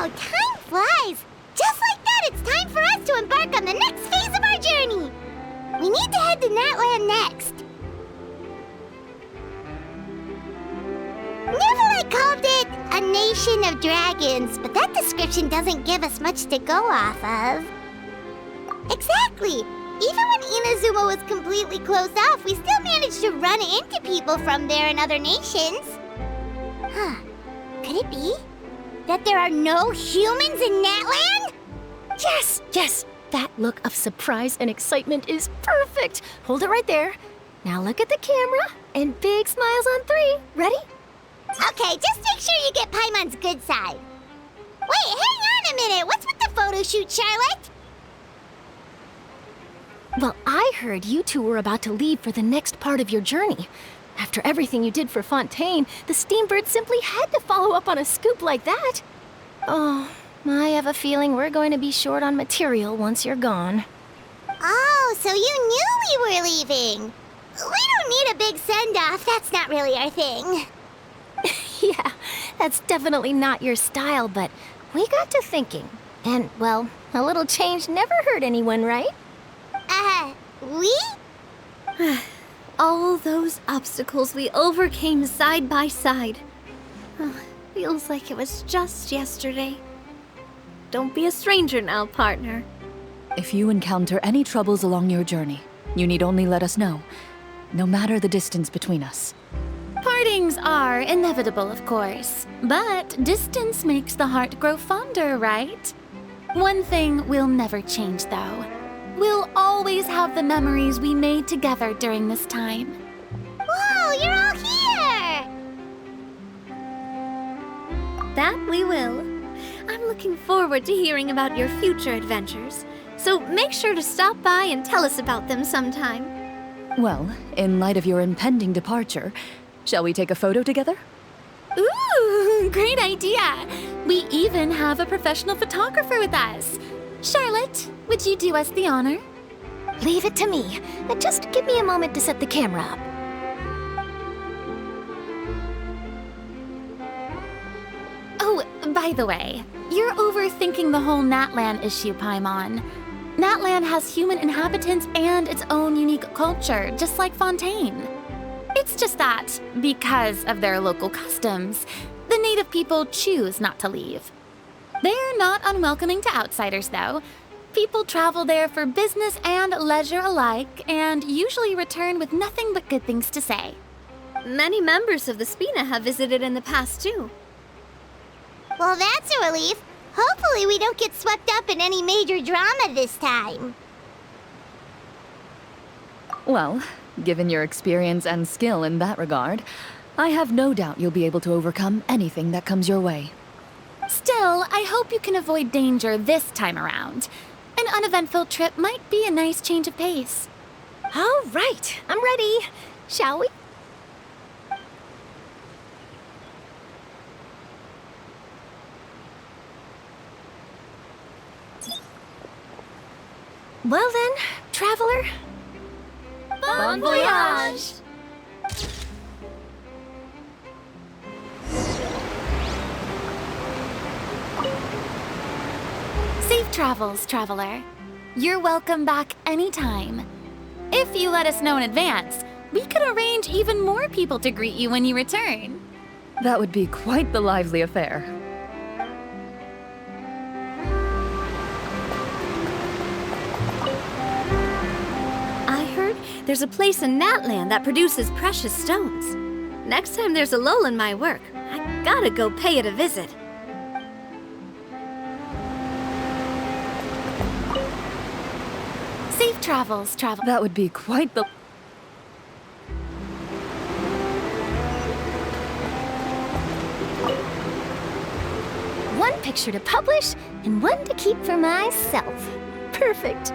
Wow, time flies! Just like that, it's time for us to embark on the next phase of our journey! We need to head to Natland next. Neverlight called it a nation of dragons, but that description doesn't give us much to go off of. Exactly! Even when Inazuma was completely closed off, we still managed to run into people from there and other nations. Huh. Could it be that there are no humans in Natland? Yes, yes! That look of surprise and excitement is perfect! Hold it right there. Now look at the camera, and big smiles on 3. Ready? Okay, just make sure you get Paimon's good side. Wait, hang on a minute! What's with the photo shoot, Charlotte? Well, I heard you two were about to leave for the next part of your journey. After everything you did for Fontaine, the Steambird simply had to follow up on a scoop like that. Oh, I have a feeling we're going to be short on material once you're gone. Oh, so you knew we were leaving. We don't need a big send-off. That's not really our thing. Yeah, that's definitely not your style, but we got to thinking. And, well, a little change never hurt anyone, right? We? All those obstacles we overcame side by side. Oh, feels like it was just yesterday. Don't be a stranger now, partner. If you encounter any troubles along your journey, you need only let us know, no matter the distance between us. Partings are inevitable, of course, but distance makes the heart grow fonder, right? One thing will never change, though. We'll always have the memories we made together during this time. Whoa, you're all here! That we will. I'm looking forward to hearing about your future adventures, so make sure to stop by and tell us about them sometime. Well, in light of your impending departure, shall we take a photo together? Ooh, great idea! We even have a professional photographer with us. Charlotte, would you do us the honor? Leave it to me. Just give me a moment to set the camera up. Oh, by the way, you're overthinking the whole Natland issue, Paimon. Natland has human inhabitants and its own unique culture, just like Fontaine. It's just that, because of their local customs, the native people choose not to leave. They're not unwelcoming to outsiders, though. People travel there for business and leisure alike, and usually return with nothing but good things to say. Many members of the Spina have visited in the past, too. Well, that's a relief. Hopefully we don't get swept up in any major drama this time. Well, given your experience and skill in that regard, I have no doubt you'll be able to overcome anything that comes your way. Still, I hope you can avoid danger this time around. An uneventful trip might be a nice change of pace. All right, I'm ready. Shall we? Well then, traveler. Bon voyage! Safe travels, traveler. You're welcome back anytime. If you let us know in advance, we could arrange even more people to greet you when you return. That would be quite the lively affair. I heard there's a place in Natland that produces precious stones. Next time there's a lull in my work, I gotta go pay it a visit. Safe travels, traveler. That would be quite the... One picture to publish and one to keep for myself. Perfect.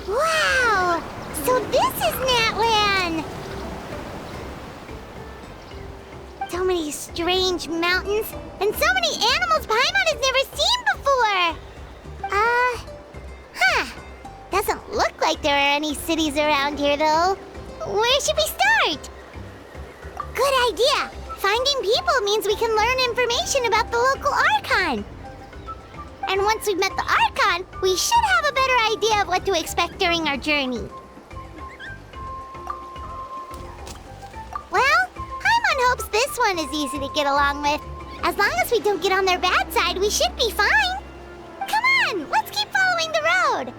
Wow! is Natlan! So many strange mountains, and so many animals Paimon has never seen before! Doesn't look like there are any cities around here, though. Where should we start? Good idea! Finding people means we can learn information about the local Archon. And once we've met the Archon, we should have a better idea of what to expect during our journey. Well, Paimon hopes this one is easy to get along with. As long as we don't get on their bad side, we should be fine. Come on, let's keep following the road.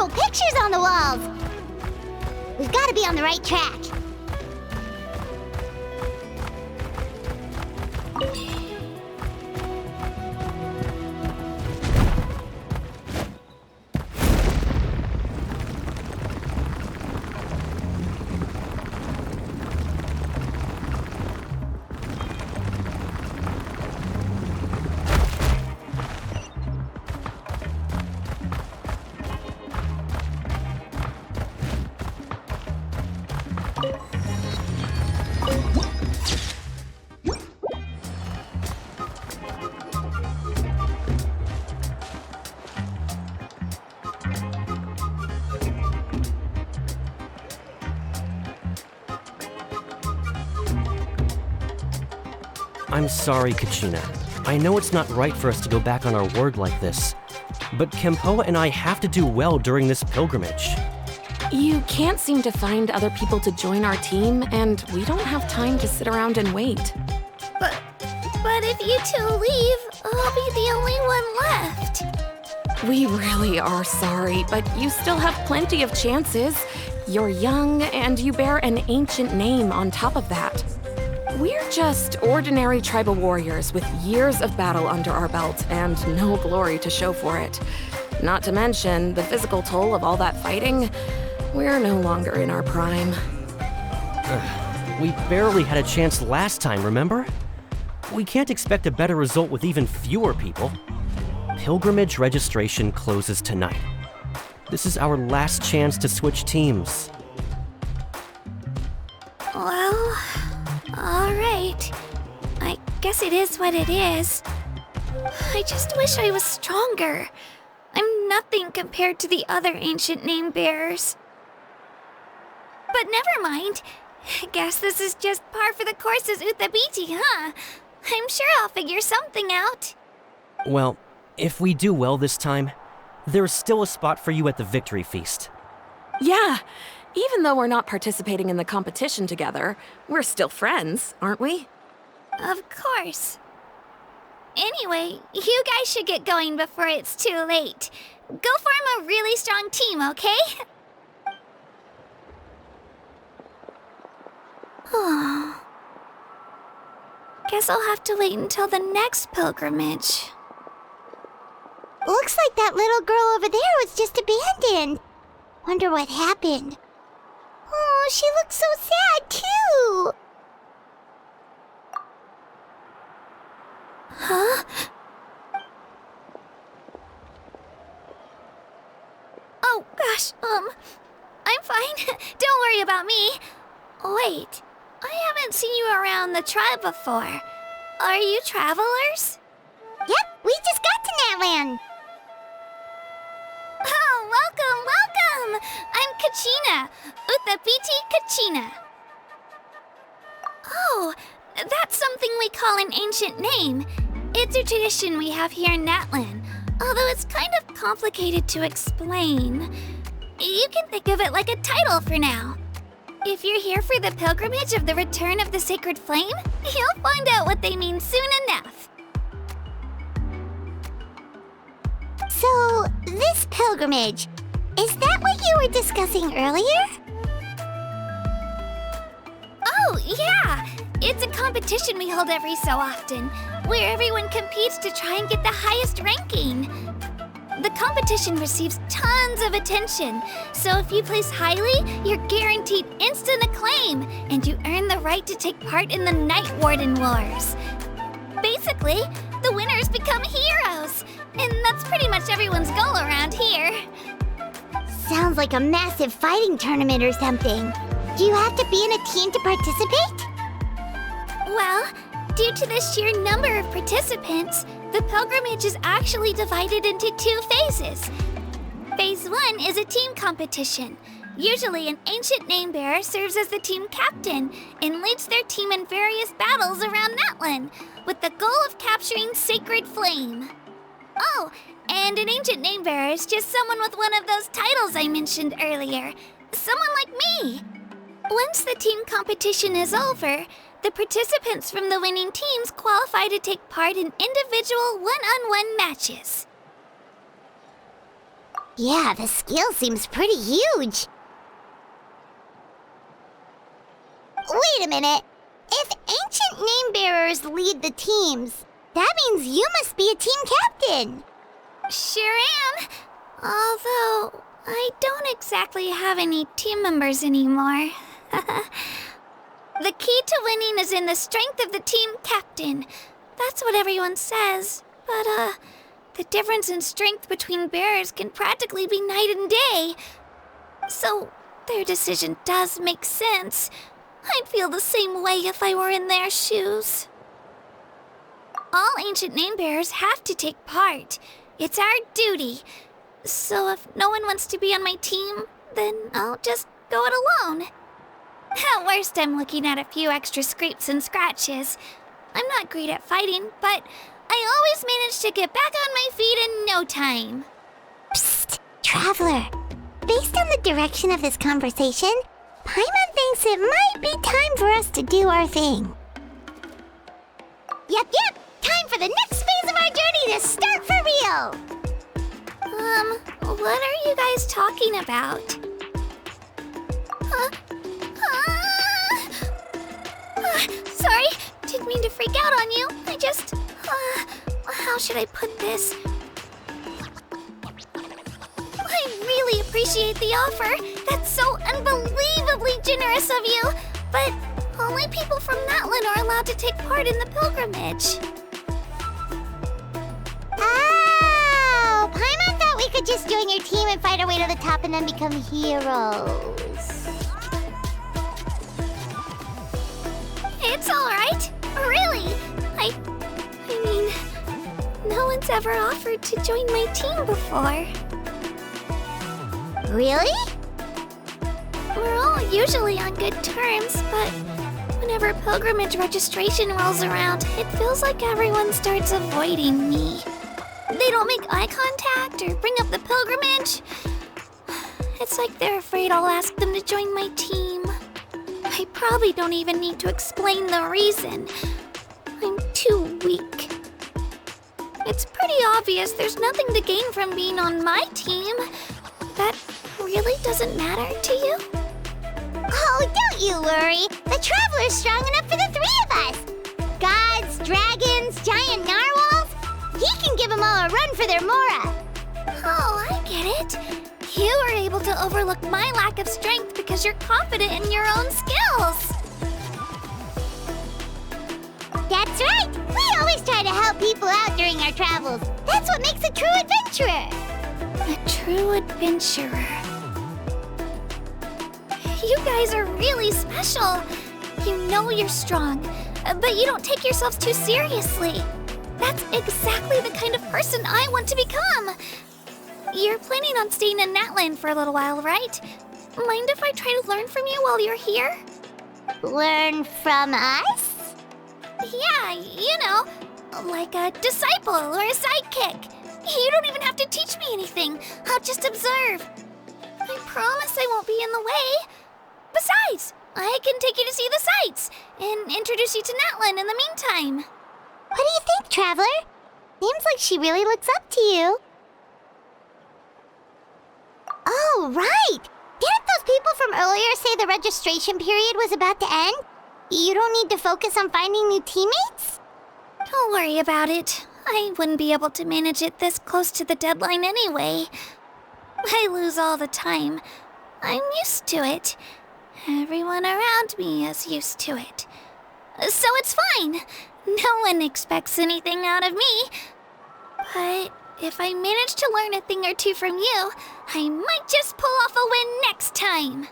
beautiful pictures on the walls. We've got to be on the right track. I'm sorry, Kachina. I know it's not right for us to go back on our word like this, but Kempoa and I have to do well during this pilgrimage. You can't seem to find other people to join our team, and we don't have time to sit around and wait. But if you two leave, I'll be the only one left. We really are sorry, but you still have plenty of chances. You're young, and you bear an ancient name on top of that. We're just ordinary tribal warriors with years of battle under our belt and no glory to show for it. Not to mention the physical toll of all that fighting. We're no longer in our prime. We barely had a chance last time, remember? We can't expect a better result with even fewer people. Pilgrimage registration closes tonight. This is our last chance to switch teams. Well, alright. I guess it is what it is. I just wish I was stronger. I'm nothing compared to the other ancient name bearers. But never mind. I guess this is just par for the course as Uthabiti, huh? I'm sure I'll figure something out. Well, if we do well this time, there's still a spot for you at the victory feast. Yeah, even though we're not participating in the competition together, we're still friends, aren't we? Of course. Anyway, you guys should get going before it's too late. Go form a really strong team, okay? Guess I'll have to wait until the next pilgrimage. Looks like that little girl over there was just abandoned. Wonder what happened. Oh, she looks so sad, too. Huh? Oh, gosh, I'm fine. Don't worry about me. Wait, I haven't seen you around the tribe before. Are you travelers? Yep, we just got to Natlan. Oh, welcome! I'm Kachina, Uthabiti Kachina. Oh, that's something we call an ancient name. It's a tradition we have here in Natlan, although it's kind of complicated to explain. You can think of it like a title for now. If you're here for the pilgrimage of the return of the sacred flame, you'll find out what they mean soon enough. So, this pilgrimage, is that what you were discussing earlier? Oh, yeah! It's a competition we hold every so often, where everyone competes to try and get the highest ranking. The competition receives tons of attention, so if you place highly, you're guaranteed instant acclaim, and you earn the right to take part in the Night Warden Wars. Basically, the winners become heroes, and that's pretty much everyone's goal around here. Sounds like a massive fighting tournament or something. Do you have to be in a team to participate? Well, due to the sheer number of participants, the pilgrimage is actually divided into 2 phases. Phase 1 is a team competition. Usually, an ancient name bearer serves as the team captain and leads their team in various battles around Natlan, with the goal of capturing Sacred Flame. Oh, and an ancient name bearer is just someone with one of those titles I mentioned earlier. Someone like me. Once the team competition is over, the participants from the winning teams qualify to take part in individual one-on-one matches. Yeah, the scale seems pretty huge. Wait a minute. If ancient name bearers lead the teams, that means you must be a team captain. Sure am. Although, I don't exactly have any team members anymore. The key to winning is in the strength of the team captain. That's what everyone says. But, the difference in strength between bearers can practically be night and day. So, their decision does make sense. I'd feel the same way if I were in their shoes. All ancient name bearers have to take part. It's our duty. So if no one wants to be on my team, then I'll just go it alone. At worst, I'm looking at a few extra scrapes and scratches. I'm not great at fighting, but I always manage to get back on my feet in no time. Psst, Traveler. Based on the direction of this conversation, Paimon thinks it might be time for us to do our thing. Yep. Time for the next phase of our journey to start for real. What are you guys talking about? Sorry, didn't mean to freak out on you. I just, how should I put this? I really appreciate the offer. That's so unbelievably generous of you. But only people from Natlan are allowed to take part in the pilgrimage. Oh, Paimon thought we could just join your team and fight our way to the top and then become heroes. It's all right. Really. I mean, no one's ever offered to join my team before. Really? We're all usually on good terms, but whenever pilgrimage registration rolls around, it feels like everyone starts avoiding me. They don't make eye contact or bring up the pilgrimage. It's like they're afraid I'll ask them to join my team. I probably don't even need to explain the reason. I'm too weak. It's pretty obvious there's nothing to gain from being on my team. That really doesn't matter to you? Oh, don't you worry. The Traveler's strong enough for the three of us. Gods, dragons, giant narwhals. He can give them all a run for their Mora. Oh, I get it. You were able to overlook my lack of strength because you're confident in your own skills. That's right. We always try to help people out during our travels. That's what makes a true adventurer. A true adventurer. You guys are really special. You know you're strong, but you don't take yourselves too seriously. That's exactly the kind of person I want to become. You're planning on staying in Natlan for a little while, right? Mind if I try to learn from you while you're here? Learn from us? Yeah, you know, like a disciple or a sidekick. You don't even have to teach me anything. I'll just observe. I promise I won't be in the way. Besides, I can take you to see the sights and introduce you to Natlan in the meantime. What do you think, Traveler? Seems like she really looks up to you. Oh, right! Didn't those people from earlier say the registration period was about to end? You don't need to focus on finding new teammates? Don't worry about it. I wouldn't be able to manage it this close to the deadline anyway. I lose all the time. I'm used to it. Everyone around me is used to it. So it's fine. No one expects anything out of me. But if I manage to learn a thing or two from you, I might just pull off a win next time.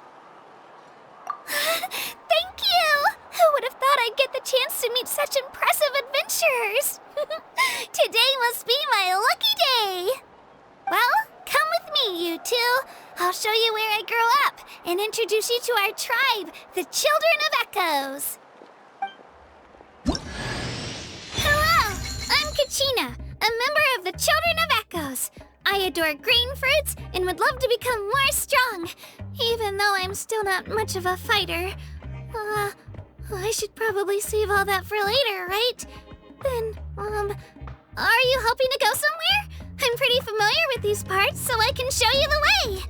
Thank you! Who would have thought I'd get the chance to meet such impressive adventurers? Today must be my lucky day. Well, come with me, you two. I'll show you where I grew up and introduce you to our tribe, the Children of Echoes. Hello, I'm Kachina, a member of the Children of Echoes. I adore green fruits and would love to become more strong, even though I'm still not much of a fighter. I should probably save all that for later, right? Then, are you hoping to go somewhere? I'm pretty familiar with these parts, so I can show you the way!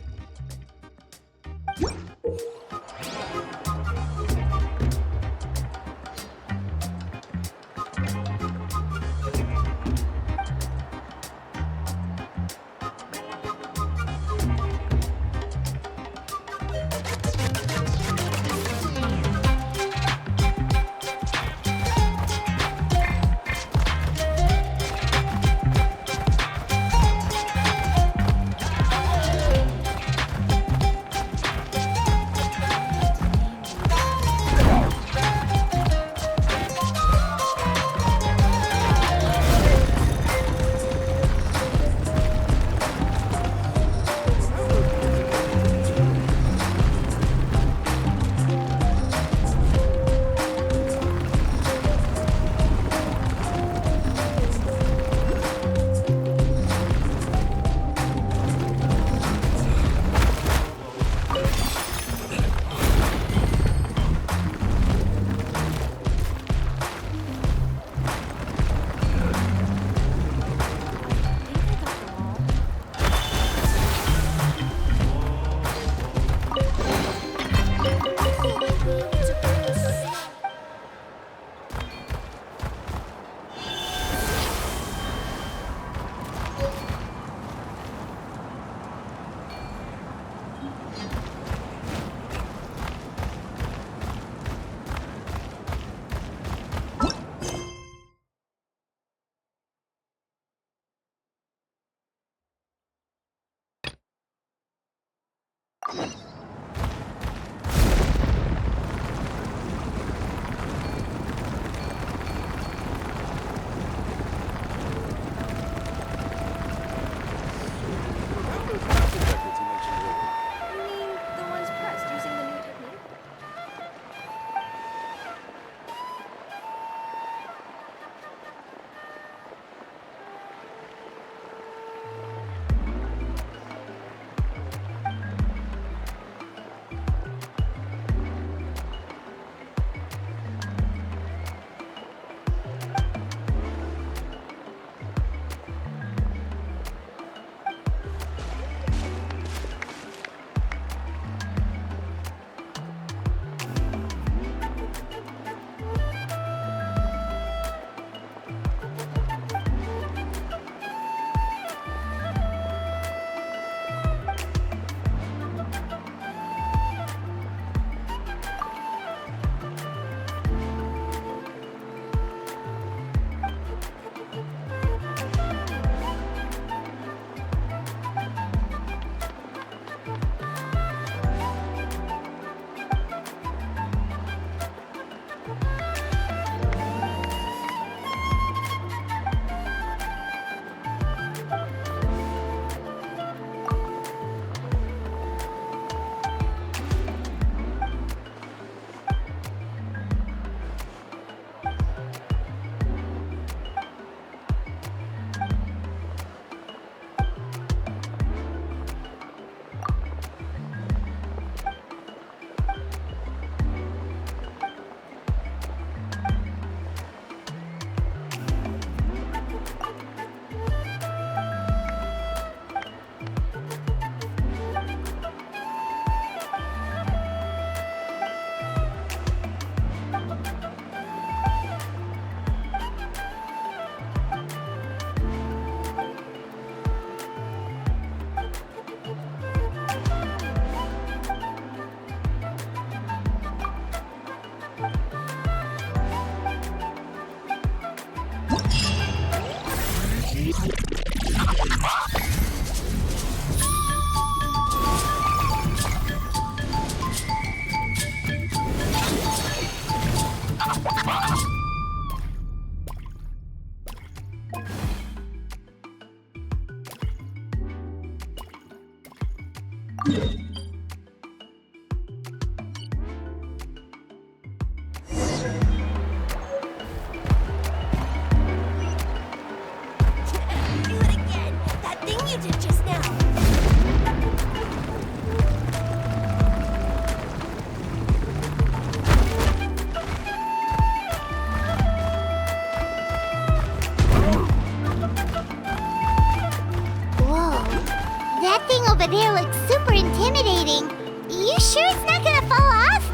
sure it's not gonna fall off?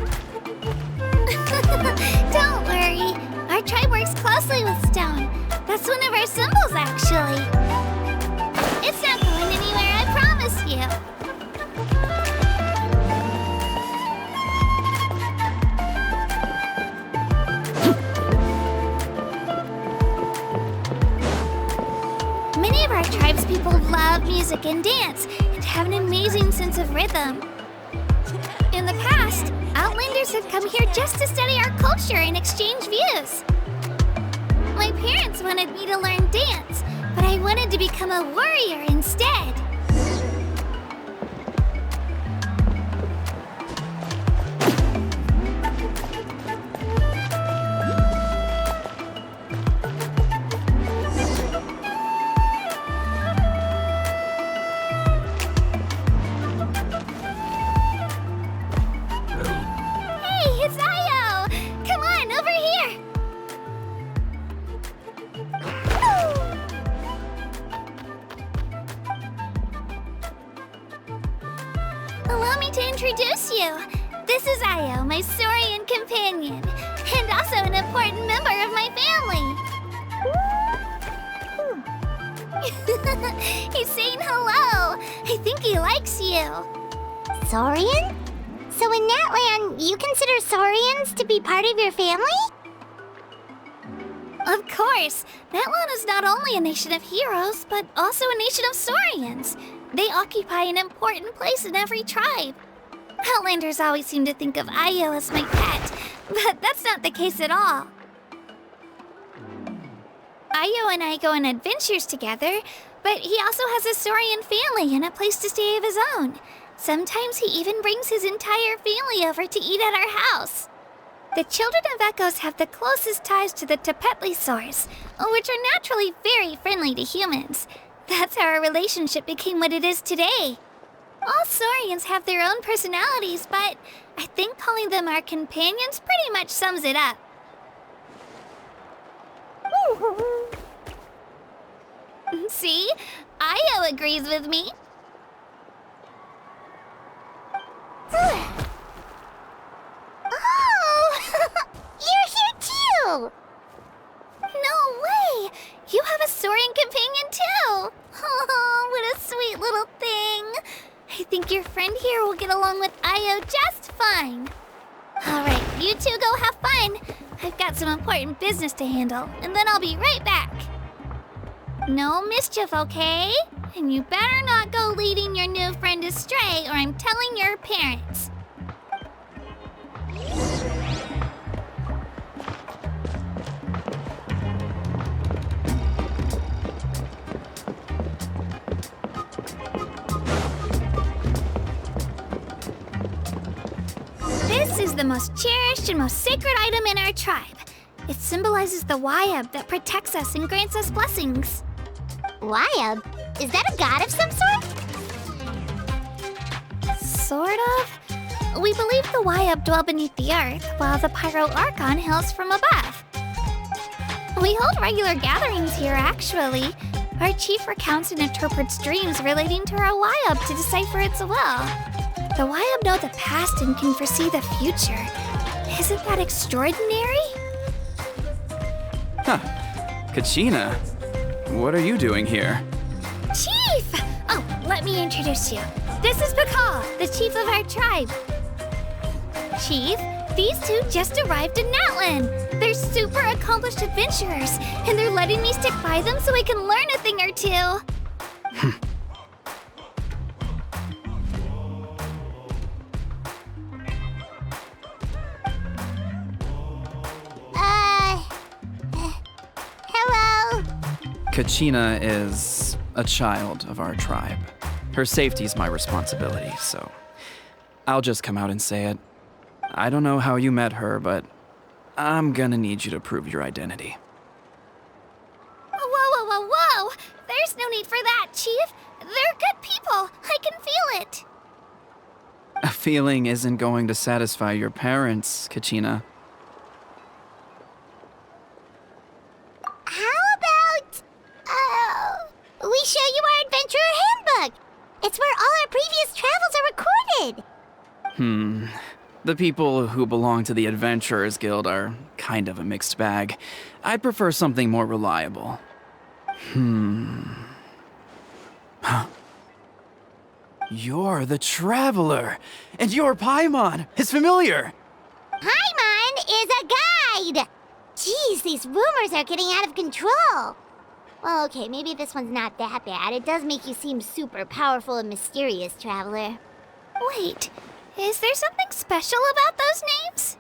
Don't worry. Our tribe works closely with stone. That's one of our symbols, actually. It's not going anywhere, I promise you. Many of our tribespeople love music and dance and have an amazing sense of rhythm. In the past, Outlanders have come here just to study our culture and exchange views. My parents wanted me to learn dance, but I wanted to become a warrior instead. Introduce you. This is Io, my Saurian companion, and also an important member of my family. He's saying hello. I think he likes you. Saurian? So in Natlan, you consider Saurians to be part of your family? Of course. Natlan is not only a nation of heroes, but also a nation of Saurians. They occupy an important place in every tribe. Outlanders always seem to think of Io as my pet, but that's not the case at all. Io and I go on adventures together, but he also has a Saurian family and a place to stay of his own. Sometimes he even brings his entire family over to eat at our house. The children of Echoes have the closest ties to the Tepetlisaurs, which are naturally very friendly to humans. That's how our relationship became what it is today. All Saurians have their own personalities, but I think calling them our companions pretty much sums it up. See? Io agrees with me. Oh! You're here too! No way! You have a Saurian companion too! Oh, what a sweet little thing! I think your friend here will get along with Io just fine. Alright, you two go have fun. I've got some important business to handle, and then I'll be right back. No mischief, okay? And you better not go leading your new friend astray, or I'm telling your parents. This is the most cherished and most sacred item in our tribe. It symbolizes the Wayab that protects us and grants us blessings. Wayab? Is that a god of some sort? Sort of. We believe the Wayab dwell beneath the earth, while the Pyro Archon hails from above. We hold regular gatherings here, actually. Our chief recounts and interprets dreams relating to our Wayab to decipher its will. The Wayab know the past and can foresee the future. Isn't that extraordinary? Huh. Kachina, what are you doing here? Chief! Oh, let me introduce you. This is Pakal, the chief of our tribe. Chief, these two just arrived in Natlan. They're super accomplished adventurers, and they're letting me stick by them so I can learn a thing or two. Hello? Kachina is a child of our tribe. Her safety's my responsibility, so I'll just come out and say it. I don't know how you met her, but I'm gonna need you to prove your identity. Whoa! There's no need for that, Chief. They're good people. I can feel it. A feeling isn't going to satisfy your parents, Kachina. How about, we show you our adventurer handbook? It's where all our previous travels are recorded. The people who belong to the Adventurers Guild are kind of a mixed bag. I'd prefer something more reliable. Huh. You're the Traveler, and you're Paimon, his familiar. Paimon is a guide! Jeez, these rumors are getting out of control. Well, okay, maybe this one's not that bad. It does make you seem super powerful and mysterious, Traveler. Wait, is there something special about those names?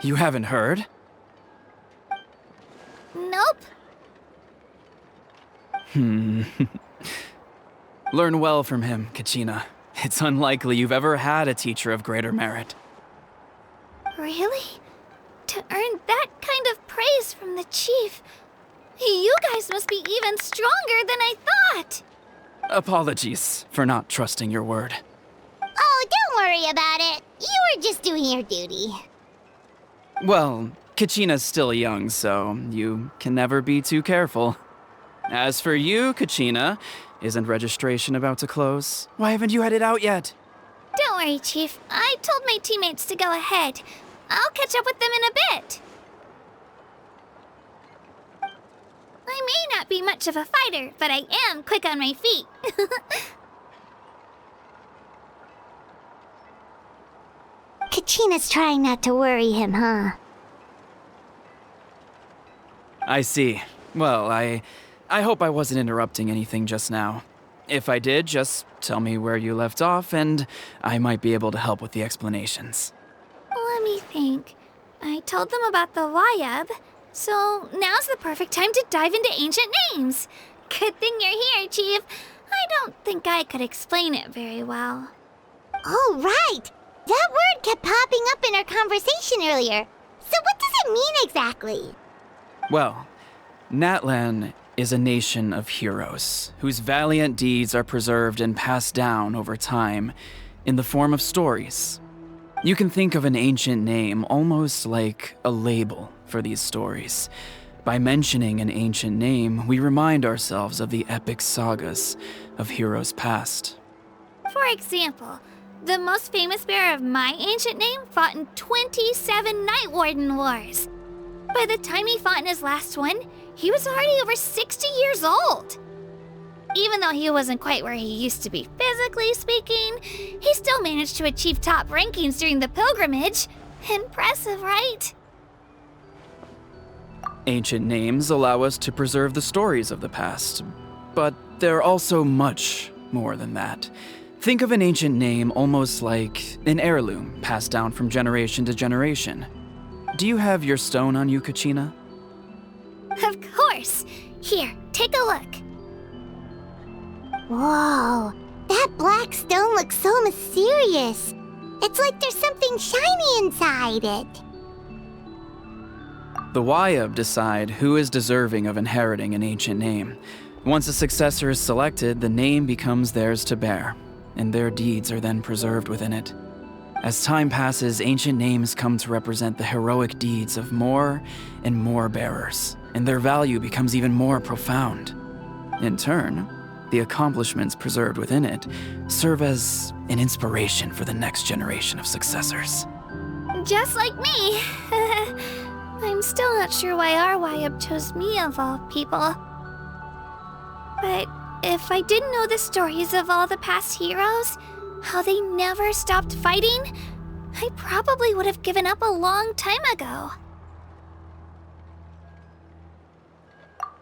You haven't heard? Nope. Learn well from him, Kachina. It's unlikely you've ever had a teacher of greater merit. Really? To earn that kind of praise from the chief, you guys must be even stronger than I thought. Apologies for not trusting your word. Oh, don't worry about it. You were just doing your duty. Well, Kachina's still young, so you can never be too careful. As for you, Kachina, isn't registration about to close? Why haven't you headed out yet? Don't worry, Chief. I told my teammates to go ahead. I'll catch up with them in a bit. I may not be much of a fighter, but I am quick on my feet. Kachina's trying not to worry him, huh? I see. Well, I hope I wasn't interrupting anything just now. If I did, just tell me where you left off, and I might be able to help with the explanations. Let me think. I told them about the Wayab, so now's the perfect time to dive into ancient names. Good thing you're here, Chief. I don't think I could explain it very well. Oh, right! That word kept popping up in our conversation earlier. So what does it mean exactly? Well, Natlan is a nation of heroes whose valiant deeds are preserved and passed down over time in the form of stories. You can think of an ancient name almost like a label for these stories. By mentioning an ancient name, we remind ourselves of the epic sagas of heroes past. For example, the most famous bearer of my ancient name fought in 27 Night Warden Wars. By the time he fought in his last one, he was already over 60 years old. Even though he wasn't quite where he used to be physically speaking, he still managed to achieve top rankings during the pilgrimage. Impressive, right? Ancient names allow us to preserve the stories of the past, but they're also much more than that. Think of an ancient name almost like an heirloom passed down from generation to generation. Do you have your stone on you, Kachina? Of course. Here, take a look. Whoa, that black stone looks so mysterious. It's like there's something shiny inside it. The Wayab decide who is deserving of inheriting an ancient name. Once a successor is selected, the name becomes theirs to bear, and their deeds are then preserved within it. As time passes, ancient names come to represent the heroic deeds of more and more bearers, and their value becomes even more profound. In turn, the accomplishments preserved within it serve as an inspiration for the next generation of successors. Just like me. I'm still not sure why our Wayab chose me of all people. But if I didn't know the stories of all the past heroes, how they never stopped fighting, I probably would have given up a long time ago.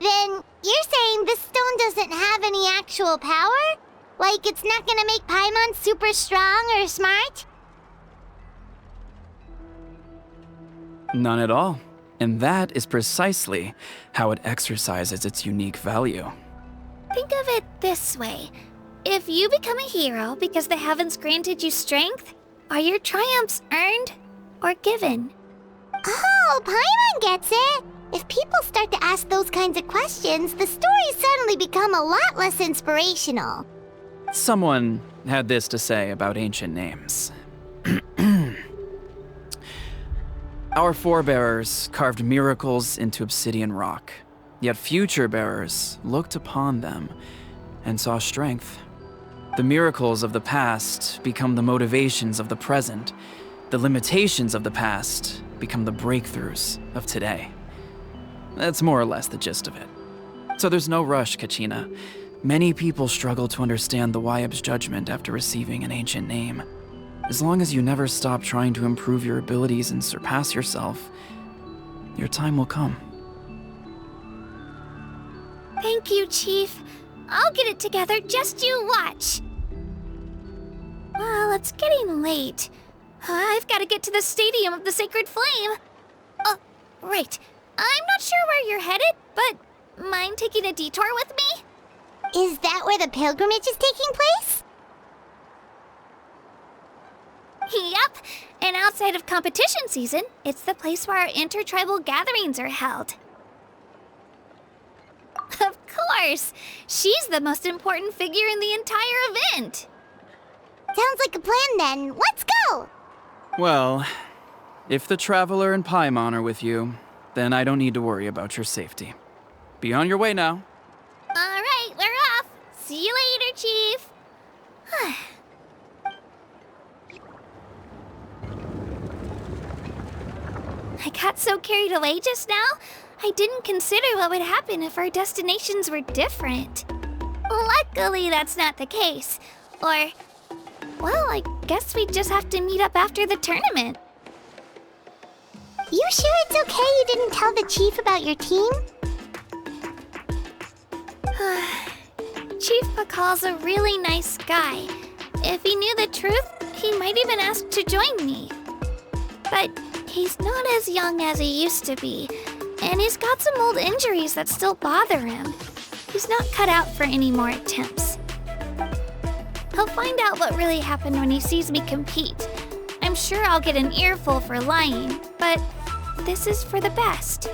Then you're saying this stone doesn't have any actual power? Like it's not gonna make Paimon super strong or smart? None at all. And that is precisely how it exercises its unique value. Think of it this way. If you become a hero because the heavens granted you strength, are your triumphs earned or given? Oh, Paimon gets it! If people start to ask those kinds of questions, the stories suddenly become a lot less inspirational. Someone had this to say about ancient names. Our forebears carved miracles into obsidian rock, yet future bearers looked upon them and saw strength. The miracles of the past become the motivations of the present. The limitations of the past become the breakthroughs of today. That's more or less the gist of it. So there's no rush, Kachina. Many people struggle to understand the Wyeb's judgment after receiving an ancient name. As long as you never stop trying to improve your abilities and surpass yourself, your time will come. Thank you, Chief. I'll get it together, just you watch. Well, it's getting late. I've got to get to the Stadium of the Sacred Flame. Oh, right. I'm not sure where you're headed, but mind taking a detour with me? Is that where the pilgrimage is taking place? Yep, and outside of competition season, it's the place where our intertribal gatherings are held. Of course! She's the most important figure in the entire event! Sounds like a plan then. Let's go! Well, if the Traveler and Paimon are with you, then I don't need to worry about your safety. Be on your way now. Alright, we're off! See you later, Chief! I got so carried away just now, I didn't consider what would happen if our destinations were different. Luckily, that's not the case. Or, well, I guess we just have to meet up after the tournament. You sure it's okay you didn't tell the chief about your team? Chief Pakal's a really nice guy. If he knew the truth, he might even ask to join me. But he's not as young as he used to be, and he's got some old injuries that still bother him. He's not cut out for any more attempts. He'll find out what really happened when he sees me compete. I'm sure I'll get an earful for lying, but this is for the best.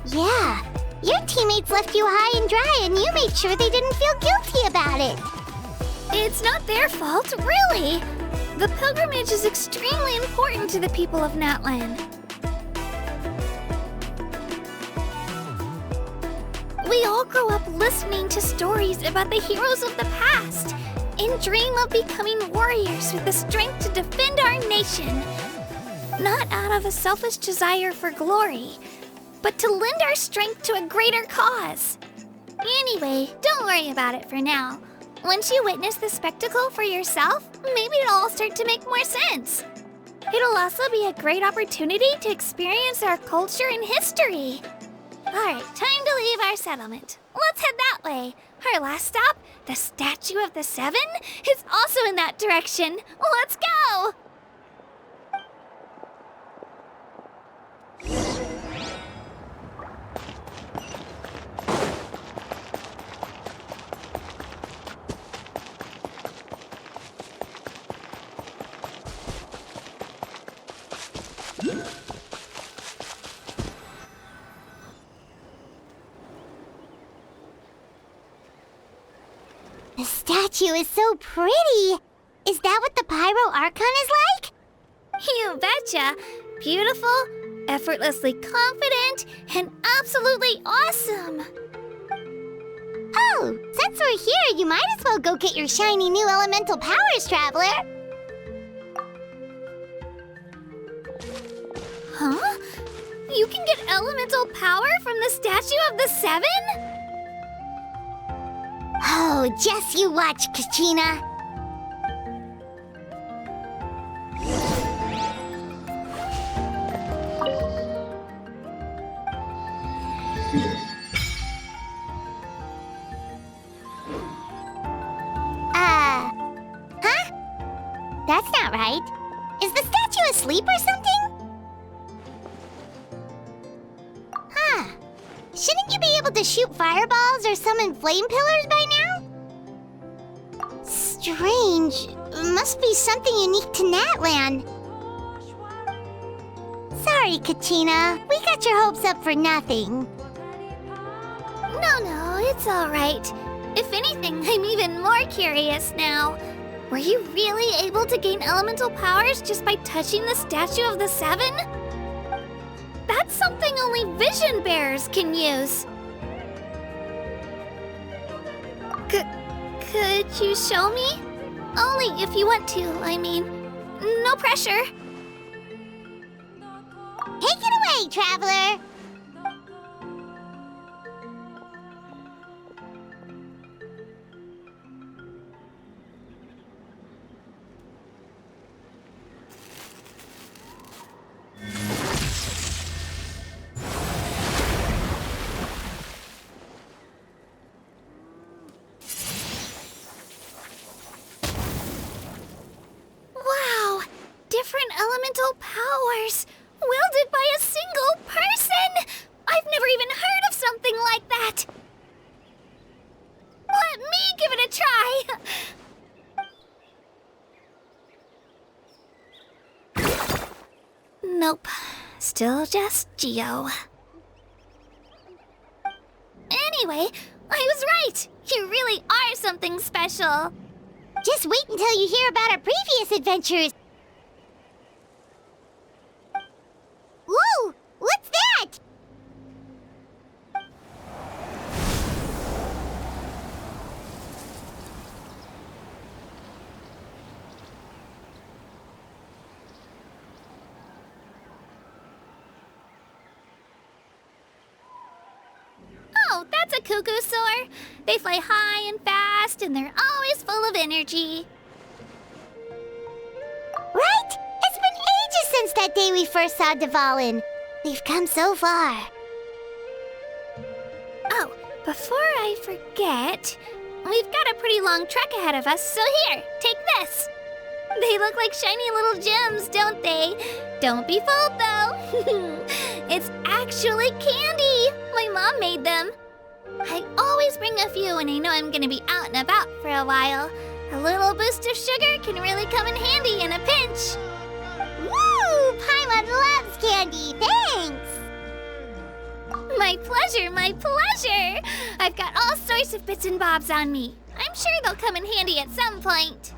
Yeah, your teammates left you high and dry and you made sure they didn't feel guilty about it. It's not their fault, really. The pilgrimage is extremely important to the people of Natlan. We all grow up listening to stories about the heroes of the past and dream of becoming warriors with the strength to defend our nation. Not out of a selfish desire for glory, but to lend our strength to a greater cause. Anyway, don't worry about it for now. Once you witness the spectacle for yourself, maybe it'll all start to make more sense. It'll also be a great opportunity to experience our culture and history. Alright, time to leave our settlement. Let's head that way. Our last stop, the Statue of the Seven, is also in that direction. Let's go! The statue is so pretty. Is that what the Pyro Archon is like? You betcha. Beautiful, effortlessly confident, and absolutely awesome. Oh, since we're here, you might as well go get your shiny new elemental powers, Traveler. Huh? You can get elemental power from the Statue of the Seven? Oh, just you watch, Kachina. Huh? That's not right. Is the statue asleep or something? Huh. Shouldn't you be able to shoot fireballs or summon flame pillars by now? Strange. Must be something unique to Natlan. Sorry, Kachina. We got your hopes up for nothing. No, it's all right. If anything, I'm even more curious now. Were you really able to gain elemental powers just by touching the Statue of the Seven? That's something only vision bearers can use. Could you show me? Only if you want to, I mean. No pressure. Take it away, traveler! Wow! Different elemental powers, wielded by a single person! I've never even heard of something like that! Let me give it a try! Nope. Still just Geo. Anyway, I was right! You really are something special! Just wait until you hear about our previous adventures. Whoa! What's that? Oh, that's a cuckoo soar. They fly high and fast, and they're always full of energy. Right? It's been ages since that day we first saw Dvalin. We've come so far. Oh, before I forget, we've got a pretty long trek ahead of us, so here, take this. They look like shiny little gems, don't they? Don't be fooled, though. It's actually candy. My mom made them. I always bring a few when I know I'm gonna be out and about for a while. A little boost of sugar can really come in handy in a pinch. Woo! Paimon loves candy. Thanks! My pleasure, my pleasure! I've got all sorts of bits and bobs on me. I'm sure they'll come in handy at some point.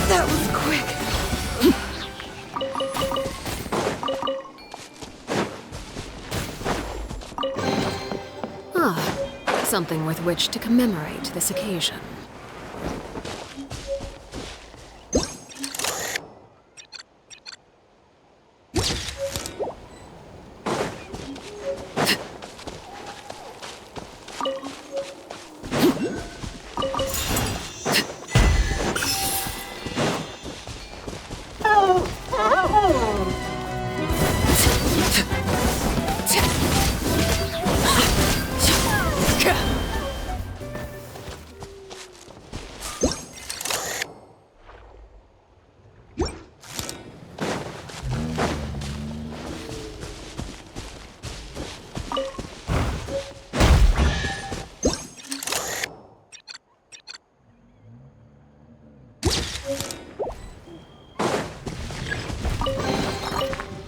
That was quick. Something with which to commemorate this occasion.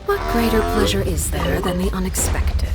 What greater pleasure is there than the unexpected?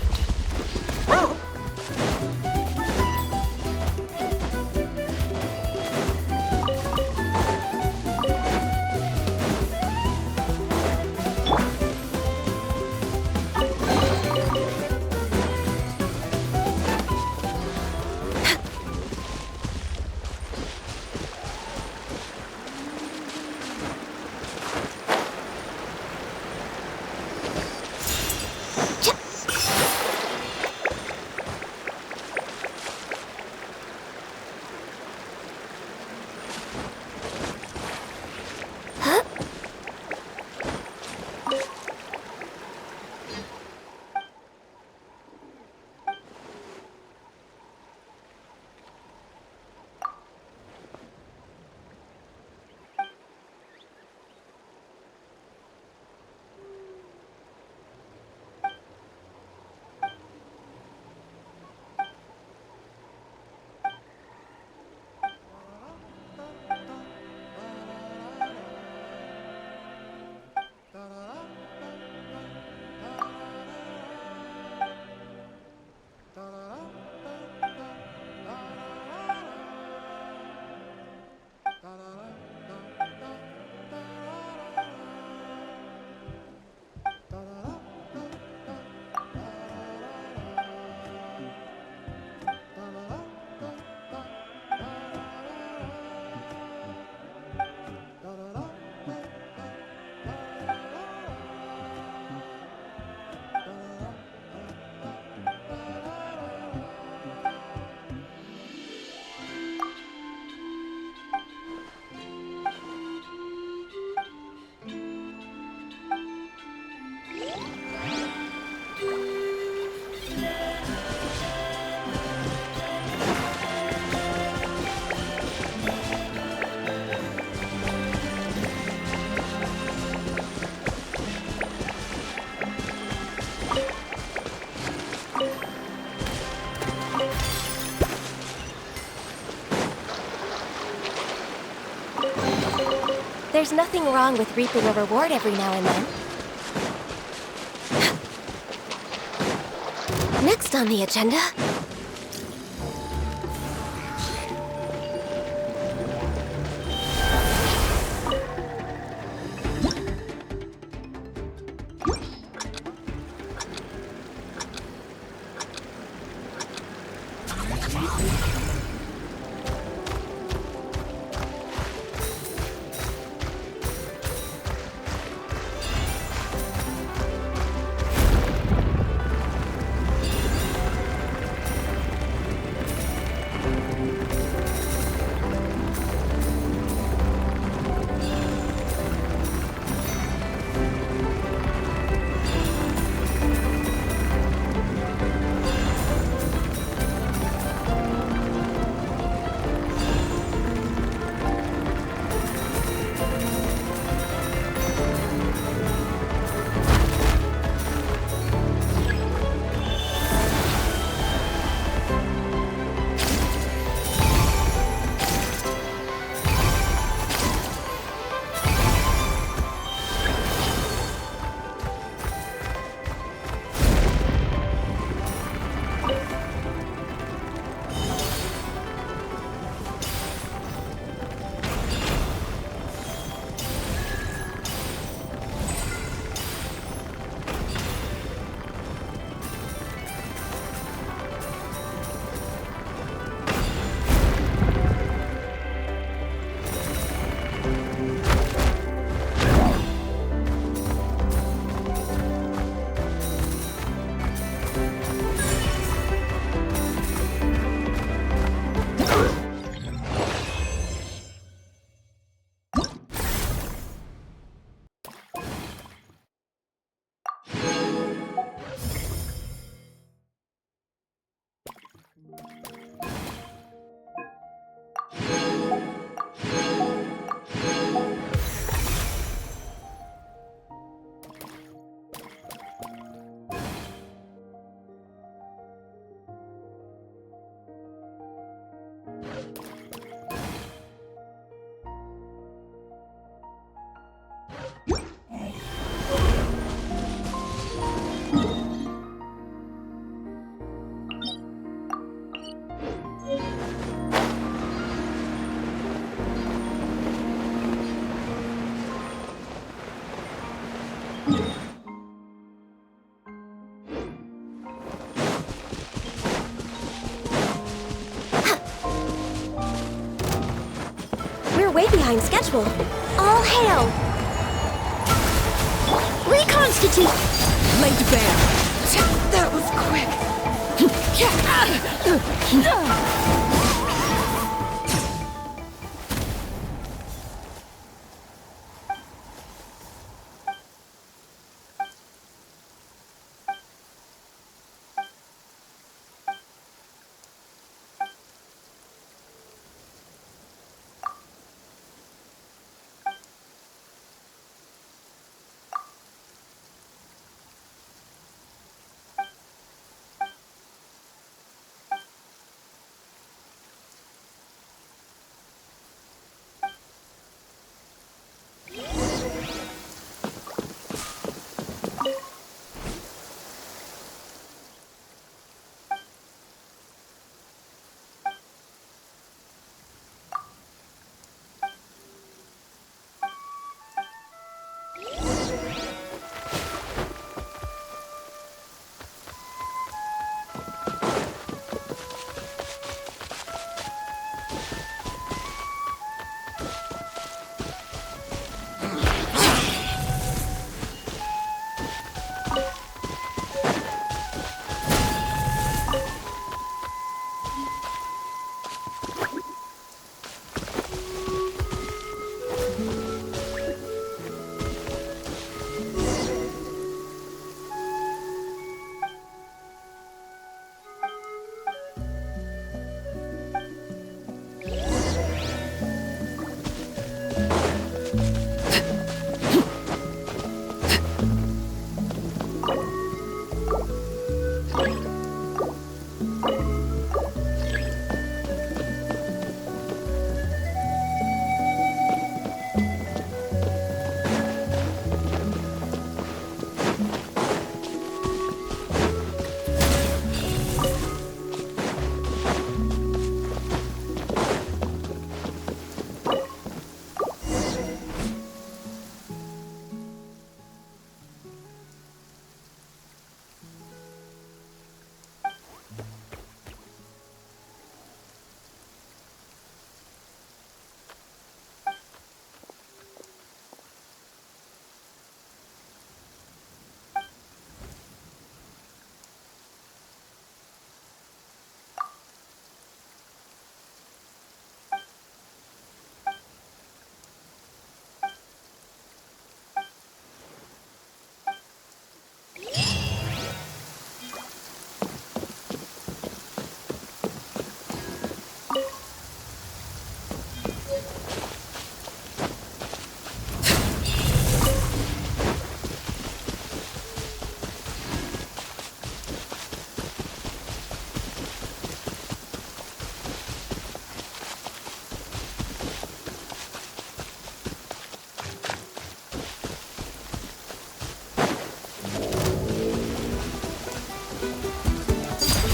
There's nothing wrong with reaping a reward every now and then. Next on the agenda... We're way behind schedule. All hail! Reconstitute! Laid bare. That was quick.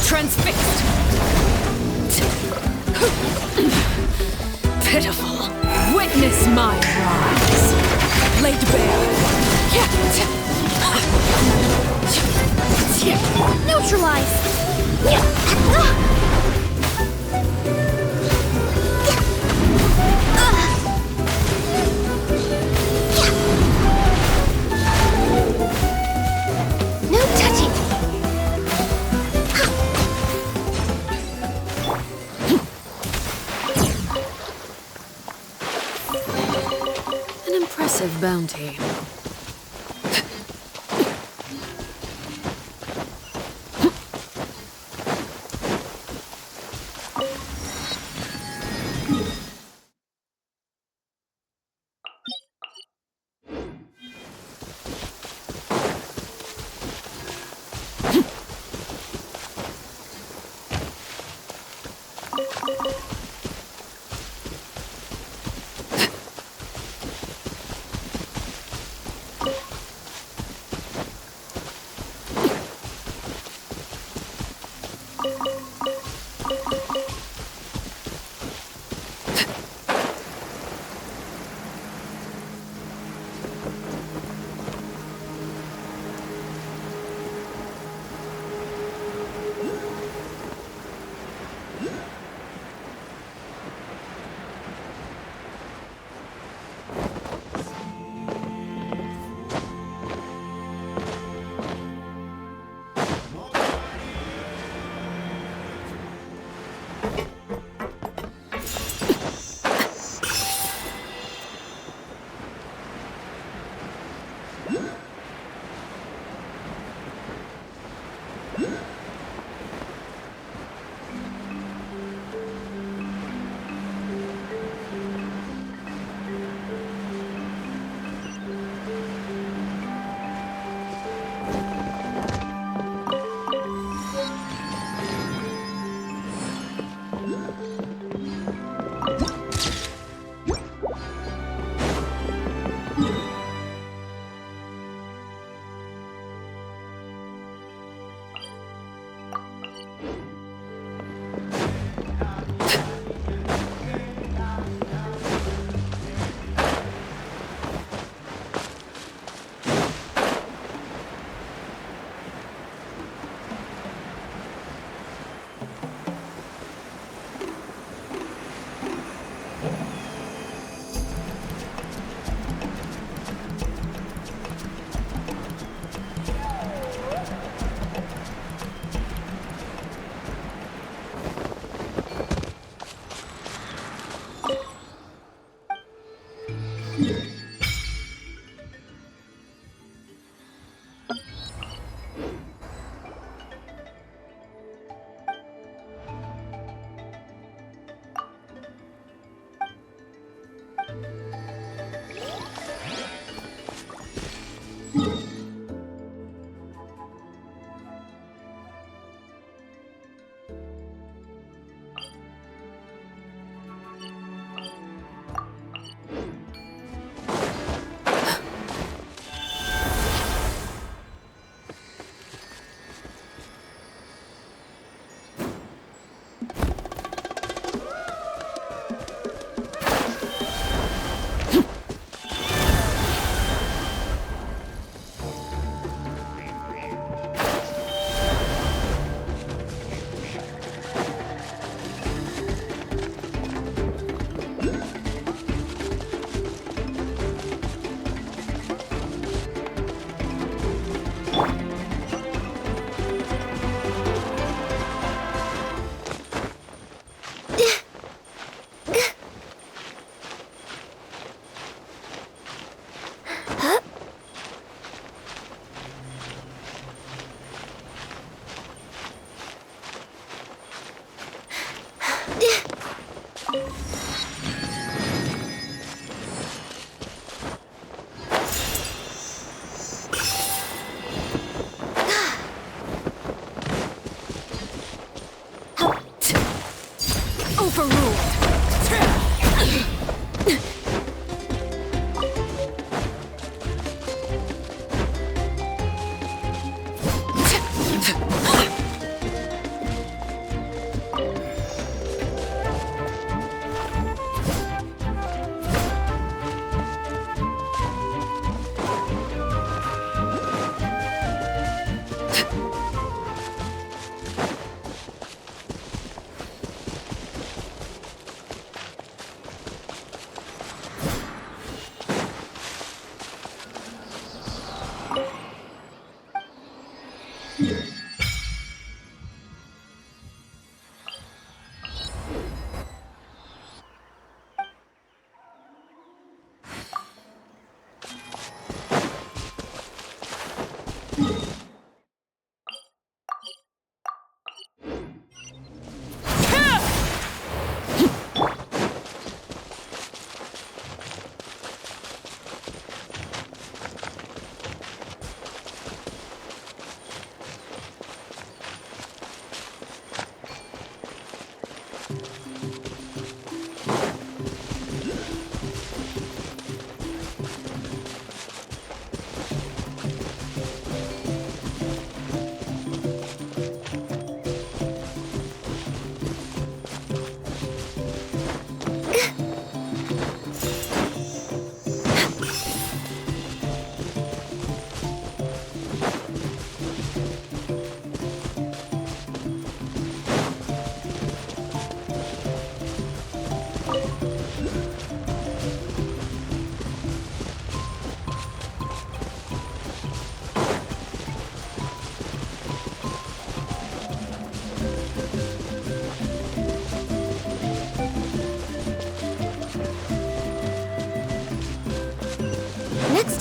Transfixed! Pitiful. Witness my rise. Laid bare. Neutralize! No touching. An impressive bounty.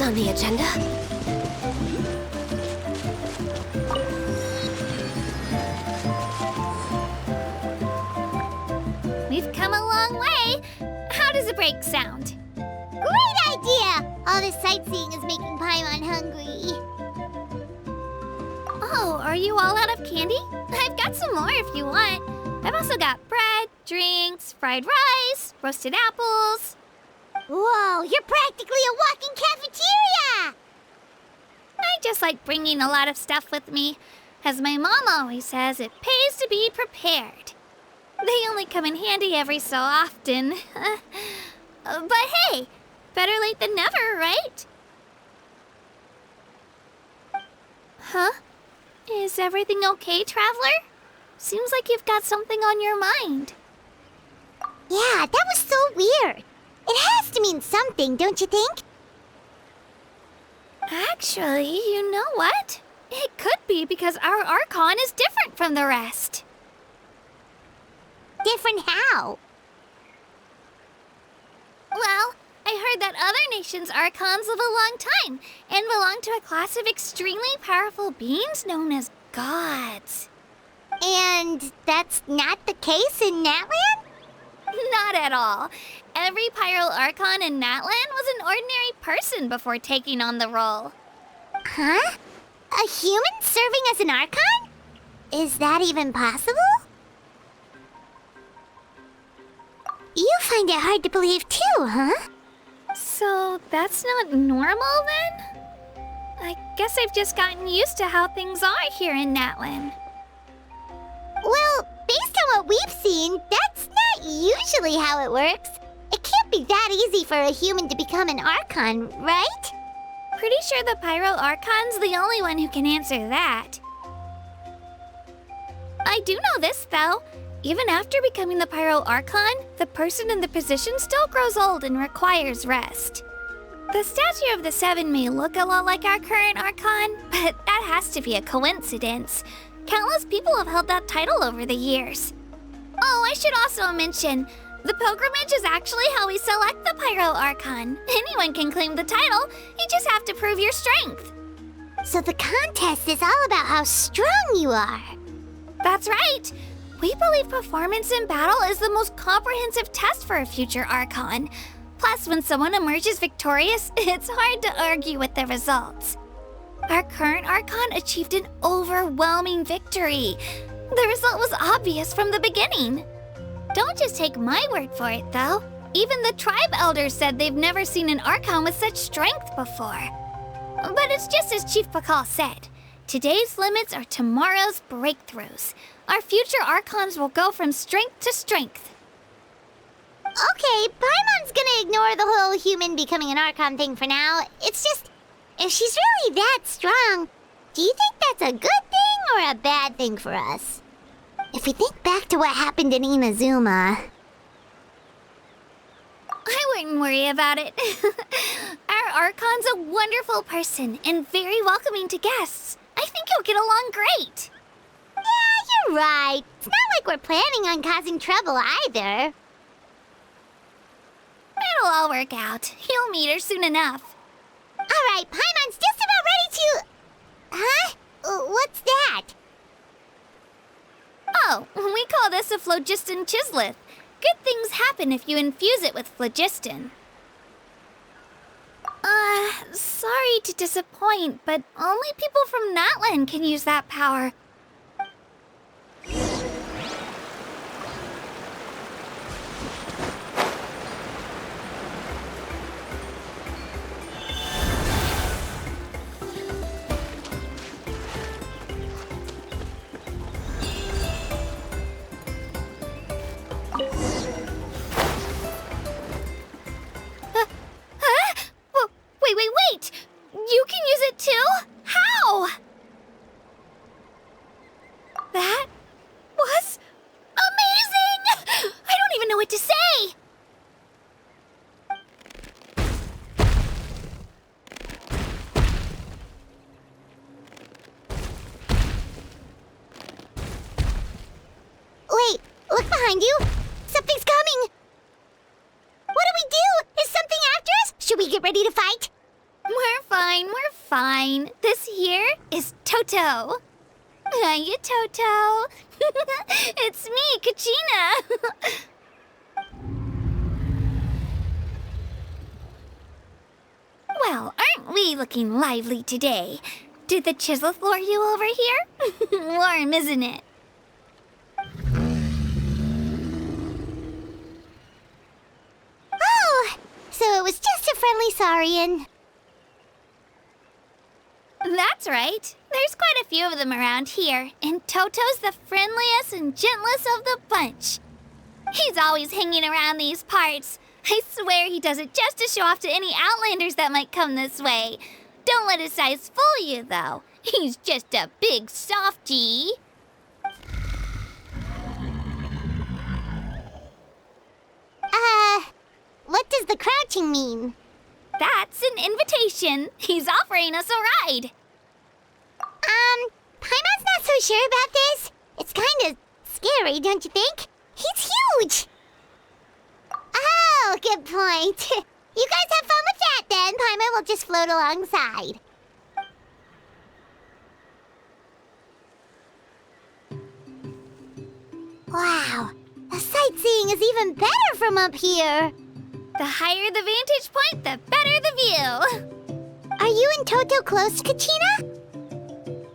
on the agenda? We've come a long way. How does a break sound? Great idea! All this sightseeing is making Paimon hungry. Oh, are you all out of candy? I've got some more if you want. I've also got bread, drinks, fried rice, roasted apples. Whoa, you're practically a walking cafeteria! I just like bringing a lot of stuff with me. As my mom always says, it pays to be prepared. They only come in handy every so often. But hey, better late than never, right? Huh? Is everything okay, Traveler? Seems like you've got something on your mind. Yeah, that was so weird. It has to mean something, don't you think? Actually, you know what? It could be because our Archon is different from the rest. Different how? Well, I heard that other nations' Archons live a long time and belong to a class of extremely powerful beings known as gods. And that's not the case in Natlan? Not at all. Every Pyro Archon in Natlan was an ordinary person before taking on the role. Huh? A human serving as an Archon? Is that even possible? You find it hard to believe too, huh? So that's not normal then? I guess I've just gotten used to how things are here in Natlan. Well, based on what we've seen, that's not usually how it works. It can't be that easy for a human to become an Archon, right? Pretty sure the Pyro Archon's the only one who can answer that. I do know this, though. Even after becoming the Pyro Archon, the person in the position still grows old and requires rest. The statue of the Seven may look a lot like our current Archon, but that has to be a coincidence. Countless people have held that title over the years. Oh, I should also mention, the pilgrimage is actually how we select the Pyro Archon. Anyone can claim the title, you just have to prove your strength. So the contest is all about how strong you are. That's right. We believe performance in battle is the most comprehensive test for a future Archon. Plus, when someone emerges victorious, it's hard to argue with the results. Our current Archon achieved an overwhelming victory. The result was obvious from the beginning. Don't just take my word for it, though. Even the tribe elders said they've never seen an Archon with such strength before. But it's just as Chief Pakal said. Today's limits are tomorrow's breakthroughs. Our future Archons will go from strength to strength. Okay, Paimon's gonna ignore the whole human becoming an Archon thing for now. It's just, if she's really that strong, do you think that's a good thing or a bad thing for us? If we think back to what happened in Inazuma... I wouldn't worry about it. Our Archon's a wonderful person and very welcoming to guests. I think you'll get along great. Yeah, you're right. It's not like we're planning on causing trouble either. It'll all work out. You'll meet her soon enough. All right, Paimon's just about ready to... Huh? What's that? Oh, we call this a phlogiston chisleth. Good things happen if you infuse it with phlogiston. Sorry to disappoint, but only people from Natlan can use that power. Wait! You can use it too? How? That was amazing! I don't even know what to say! Wait, look behind you. Something's coming. What do? Is something after us? Should we get ready to fight? We're Toto. Hiya, Toto. It's me, Kachina. Well, aren't we looking lively today? Did the chisel floor you over here? Warm, isn't it? Oh, so it was just a friendly saurian. That's right. There's quite a few of them around here, and Toto's the friendliest and gentlest of the bunch. He's always hanging around these parts. I swear he does it just to show off to any Outlanders that might come this way. Don't let his size fool you, though. He's just a big softie. What does the crouching mean? That's an invitation. He's offering us a ride. Paimon's not so sure about this. It's kind of scary, don't you think? He's huge! Oh, good point. You guys have fun with that then. Paimon will just float alongside. Wow, the sightseeing is even better from up here. The higher the vantage point, the better the view. Are you and Toto close, Kachina?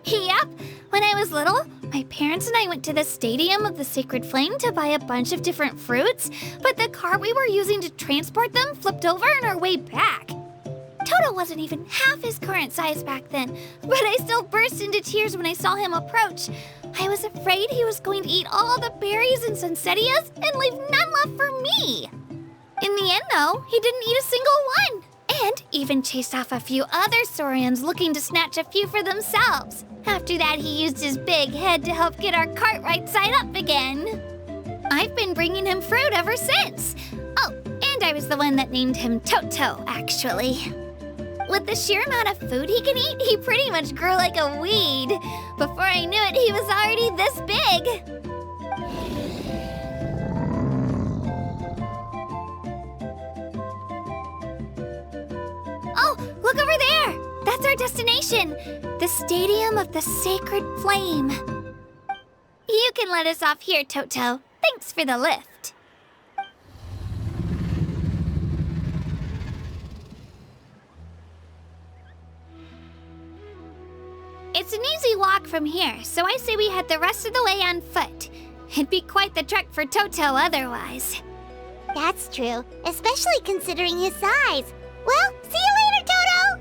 Yep. When I was little, my parents and I went to the Stadium of the Sacred Flame to buy a bunch of different fruits, but the cart we were using to transport them flipped over on our way back. Toto wasn't even half his current size back then, but I still burst into tears when I saw him approach. I was afraid he was going to eat all the berries and sunsettias and leave none left for me. In the end, though, he didn't eat a single one, and even chased off a few other saurians looking to snatch a few for themselves. After that, he used his big head to help get our cart right side up again. I've been bringing him fruit ever since. Oh, and I was the one that named him Toto, actually. With the sheer amount of food he can eat, he pretty much grew like a weed. Before I knew it, he was already this big. Oh, look over there! That's our destination, the Stadium of the Sacred Flame. You can let us off here, Toto. Thanks for the lift. It's an easy walk from here, so I say we head the rest of the way on foot. It'd be quite the trek for Toto otherwise. That's true, especially considering his size. Well, see you later, Toto!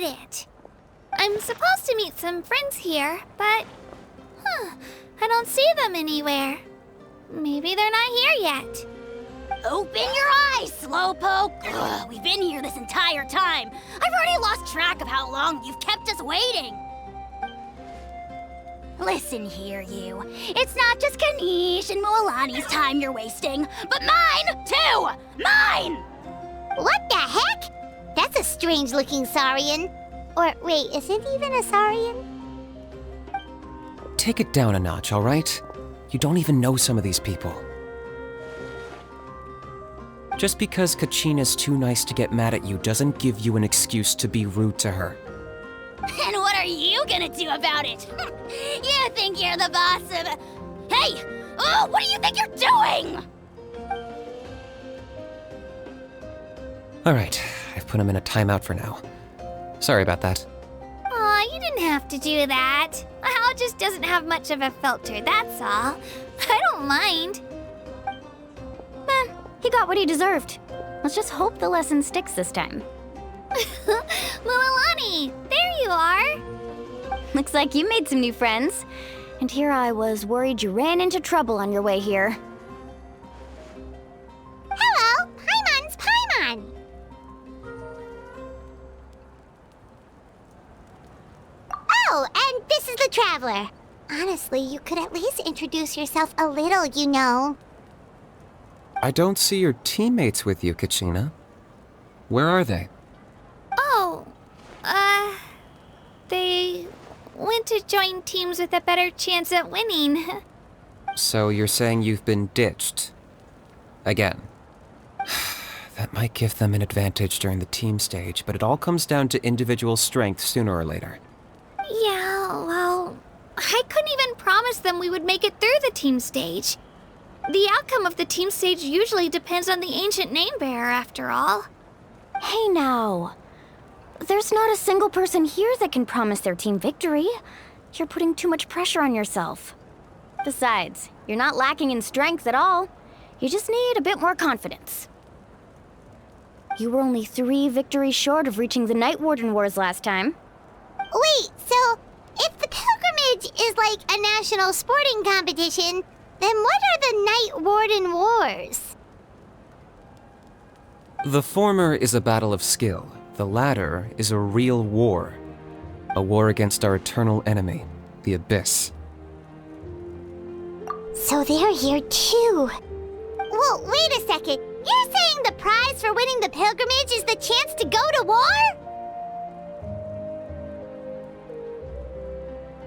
it. I'm supposed to meet some friends here, but... I don't see them anywhere. Maybe they're not here yet. Open your eyes, Slowpoke! Ugh, we've been here this entire time. I've already lost track of how long you've kept us waiting. Listen here, you. It's not just Ganesh and Moalani's time you're wasting, but mine, too! Mine! What the heck? That's a strange-looking Saurian. Or, wait, is it even a Saurian? Take it down a notch, all right? You don't even know some of these people. Just because Kachina's too nice to get mad at you doesn't give you an excuse to be rude to her. And what are you gonna do about it? You think you're the boss of... Hey! Oh, what do you think you're doing? Alright, I've put him in a timeout for now. Sorry about that. Aw, you didn't have to do that. Hal just doesn't have much of a filter, that's all. I don't mind. He got what he deserved. Let's just hope the lesson sticks this time. Mualani, there you are. Looks like you made some new friends. And here I was worried you ran into trouble on your way here. Hello, Paimon's Paimon. Oh, and this is the Traveler. Honestly, you could at least introduce yourself a little, you know. I don't see your teammates with you, Kachina. Where are they? Oh, they went to join teams with a better chance at winning. So you're saying you've been ditched? Again. That might give them an advantage during the team stage, but it all comes down to individual strength sooner or later. Yeah, well, I couldn't even promise them we would make it through the team stage. The outcome of the team stage usually depends on the ancient name bearer, after all. Hey now. There's not a single person here that can promise their team victory. You're putting too much pressure on yourself. Besides, you're not lacking in strength at all. You just need a bit more confidence. You were only 3 victories short of reaching the Night Warden Wars last time. Wait, so if the pilgrimage is like a national sporting competition, then what are the Night Warden Wars? The former is a battle of skill. The latter is a real war. A war against our eternal enemy, the Abyss. So they're here too. Well, wait a second. You're saying the prize for winning the pilgrimage is the chance to go to war?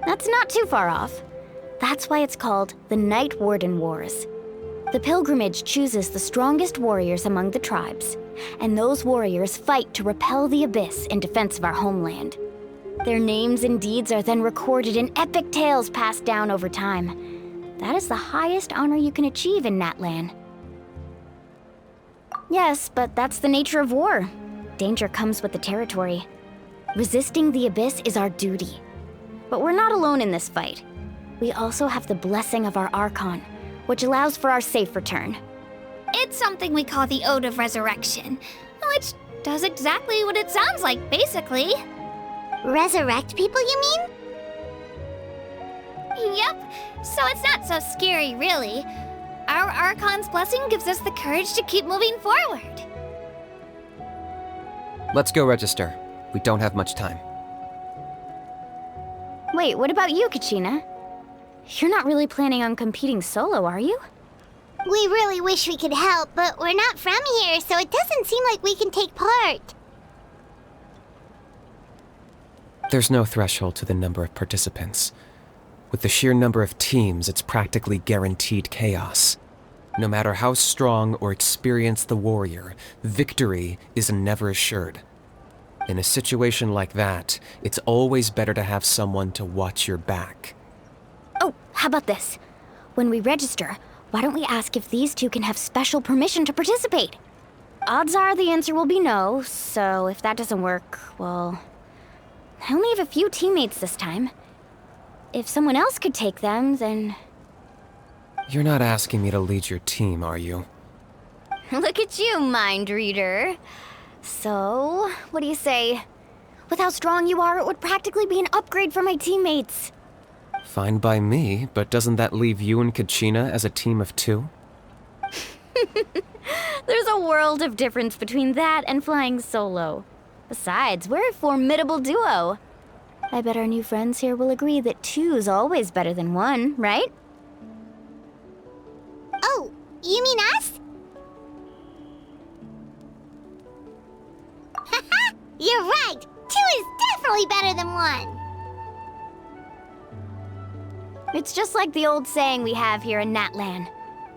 That's not too far off. That's why it's called the Night Warden Wars. The pilgrimage chooses the strongest warriors among the tribes, and those warriors fight to repel the Abyss in defense of our homeland. Their names and deeds are then recorded in epic tales passed down over time. That is the highest honor you can achieve in Natlan. Yes, but that's the nature of war. Danger comes with the territory. Resisting the Abyss is our duty. But we're not alone in this fight. We also have the blessing of our Archon, which allows for our safe return. It's something we call the Ode of Resurrection, which does exactly what it sounds like, basically. Resurrect people, you mean? Yep, so it's not so scary, really. Our Archon's blessing gives us the courage to keep moving forward. Let's go register. We don't have much time. Wait, what about you, Kachina? You're not really planning on competing solo, are you? We really wish we could help, but we're not from here, so it doesn't seem like we can take part. There's no threshold to the number of participants. With the sheer number of teams, it's practically guaranteed chaos. No matter how strong or experienced the warrior, victory is never assured. In a situation like that, it's always better to have someone to watch your back. Oh, how about this? When we register, why don't we ask if these two can have special permission to participate? Odds are the answer will be no, so if that doesn't work, well... I only have a few teammates this time. If someone else could take them, then... You're not asking me to lead your team, are you? Look at you, mind reader. So, what do you say? With how strong you are, it would practically be an upgrade for my teammates. Fine by me, but doesn't that leave you and Kachina as a team of 2? There's a world of difference between that and flying solo. Besides, we're a formidable duo. I bet our new friends here will agree that 2's always better than 1, right? Oh, you mean us? Haha, you're right. 2 is definitely better than 1. It's just like the old saying we have here in Natlan.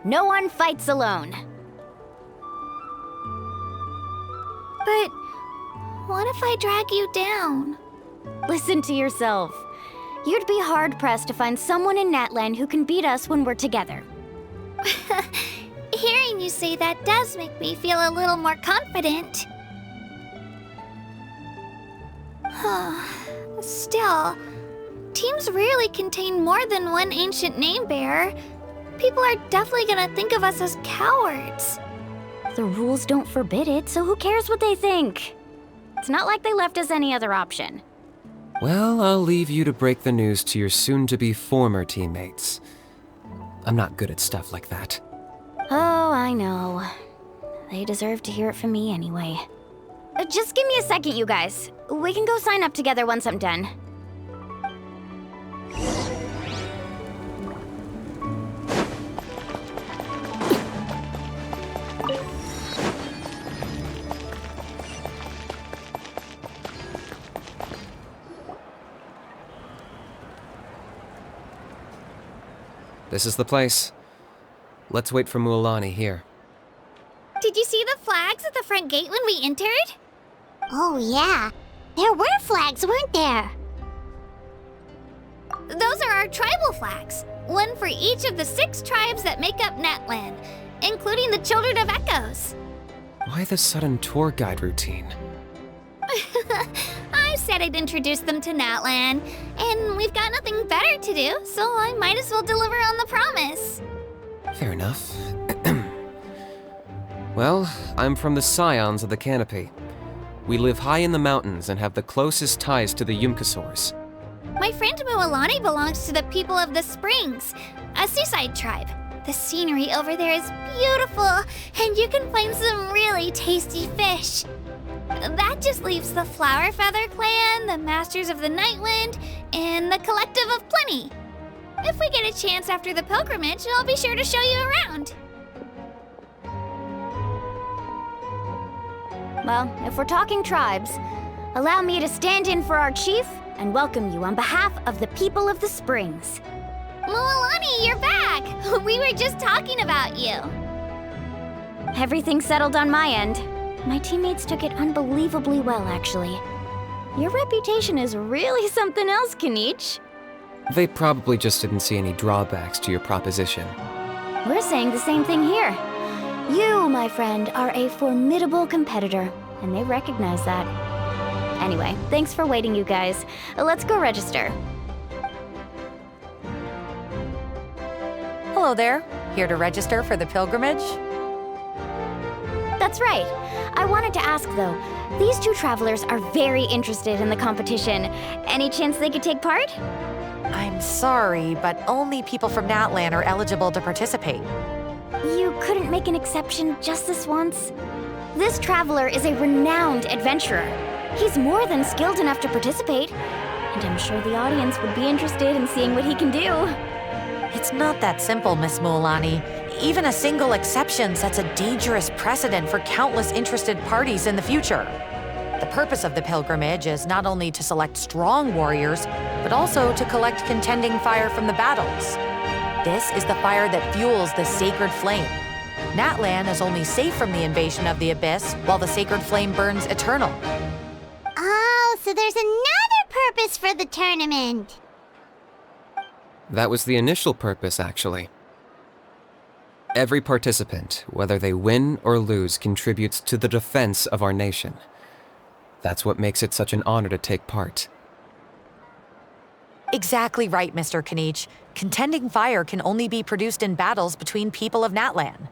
No one fights alone. But what if I drag you down? Listen to yourself. You'd be hard-pressed to find someone in Natlan who can beat us when we're together. Hearing you say that does make me feel a little more confident. Still, teams rarely contain more than one ancient name bearer. People are definitely gonna think of us as cowards. The rules don't forbid it, so who cares what they think? It's not like they left us any other option. Well, I'll leave you to break the news to your soon-to-be former teammates. I'm not good at stuff like that. Oh, I know. They deserve to hear it from me anyway. Just give me a second, you guys. We can go sign up together once I'm done. This is the place. Let's wait for Mualani here. Did you see the flags at the front gate when we entered? Oh, yeah. There were flags, weren't there? Those are our tribal flags. One for each of the 6 tribes that make up Natlan, including the Children of Echoes. Why the sudden tour guide routine? I said I'd introduce them to Natlan, and we've got nothing better to do, so I might as well deliver on the promise. Fair enough. Well, I'm from the Scions of the Canopy. We live high in the mountains and have the closest ties to the Yumkasaurs. My friend Mualani belongs to the people of the Springs, a seaside tribe. The scenery over there is beautiful, and you can find some really tasty fish. That just leaves the Flower Feather Clan, the Masters of the Nightwind, and the Collective of Plenty. If we get a chance after the pilgrimage, I'll be sure to show you around. Well, if we're talking tribes, allow me to stand in for our chief and welcome you on behalf of the people of the Springs. Mualani, you're back! We were just talking about you. Everything's settled on my end. My teammates took it unbelievably well, actually. Your reputation is really something else, Kanich. They probably just didn't see any drawbacks to your proposition. We're saying the same thing here. You, my friend, are a formidable competitor, and they recognize that. Anyway, thanks for waiting, you guys. Let's go register. Hello there. Here to register for the pilgrimage? That's right. I wanted to ask, though, these 2 travelers are very interested in the competition. Any chance they could take part? I'm sorry, but only people from Natlan are eligible to participate. You couldn't make an exception just this once? This traveler is a renowned adventurer. He's more than skilled enough to participate, and I'm sure the audience would be interested in seeing what he can do. It's not that simple, Miss Mualani. Even a single exception sets a dangerous precedent for countless interested parties in the future. The purpose of the pilgrimage is not only to select strong warriors, but also to collect contending fire from the battles. This is the fire that fuels the sacred flame. Natlan is only safe from the invasion of the Abyss while the sacred flame burns eternal. Oh, so there's another purpose for the tournament. That was the initial purpose, actually. Every participant, whether they win or lose, contributes to the defense of our nation. That's what makes it such an honor to take part. Exactly right, Mr. Kanich. Contending fire can only be produced in battles between people of Natlan.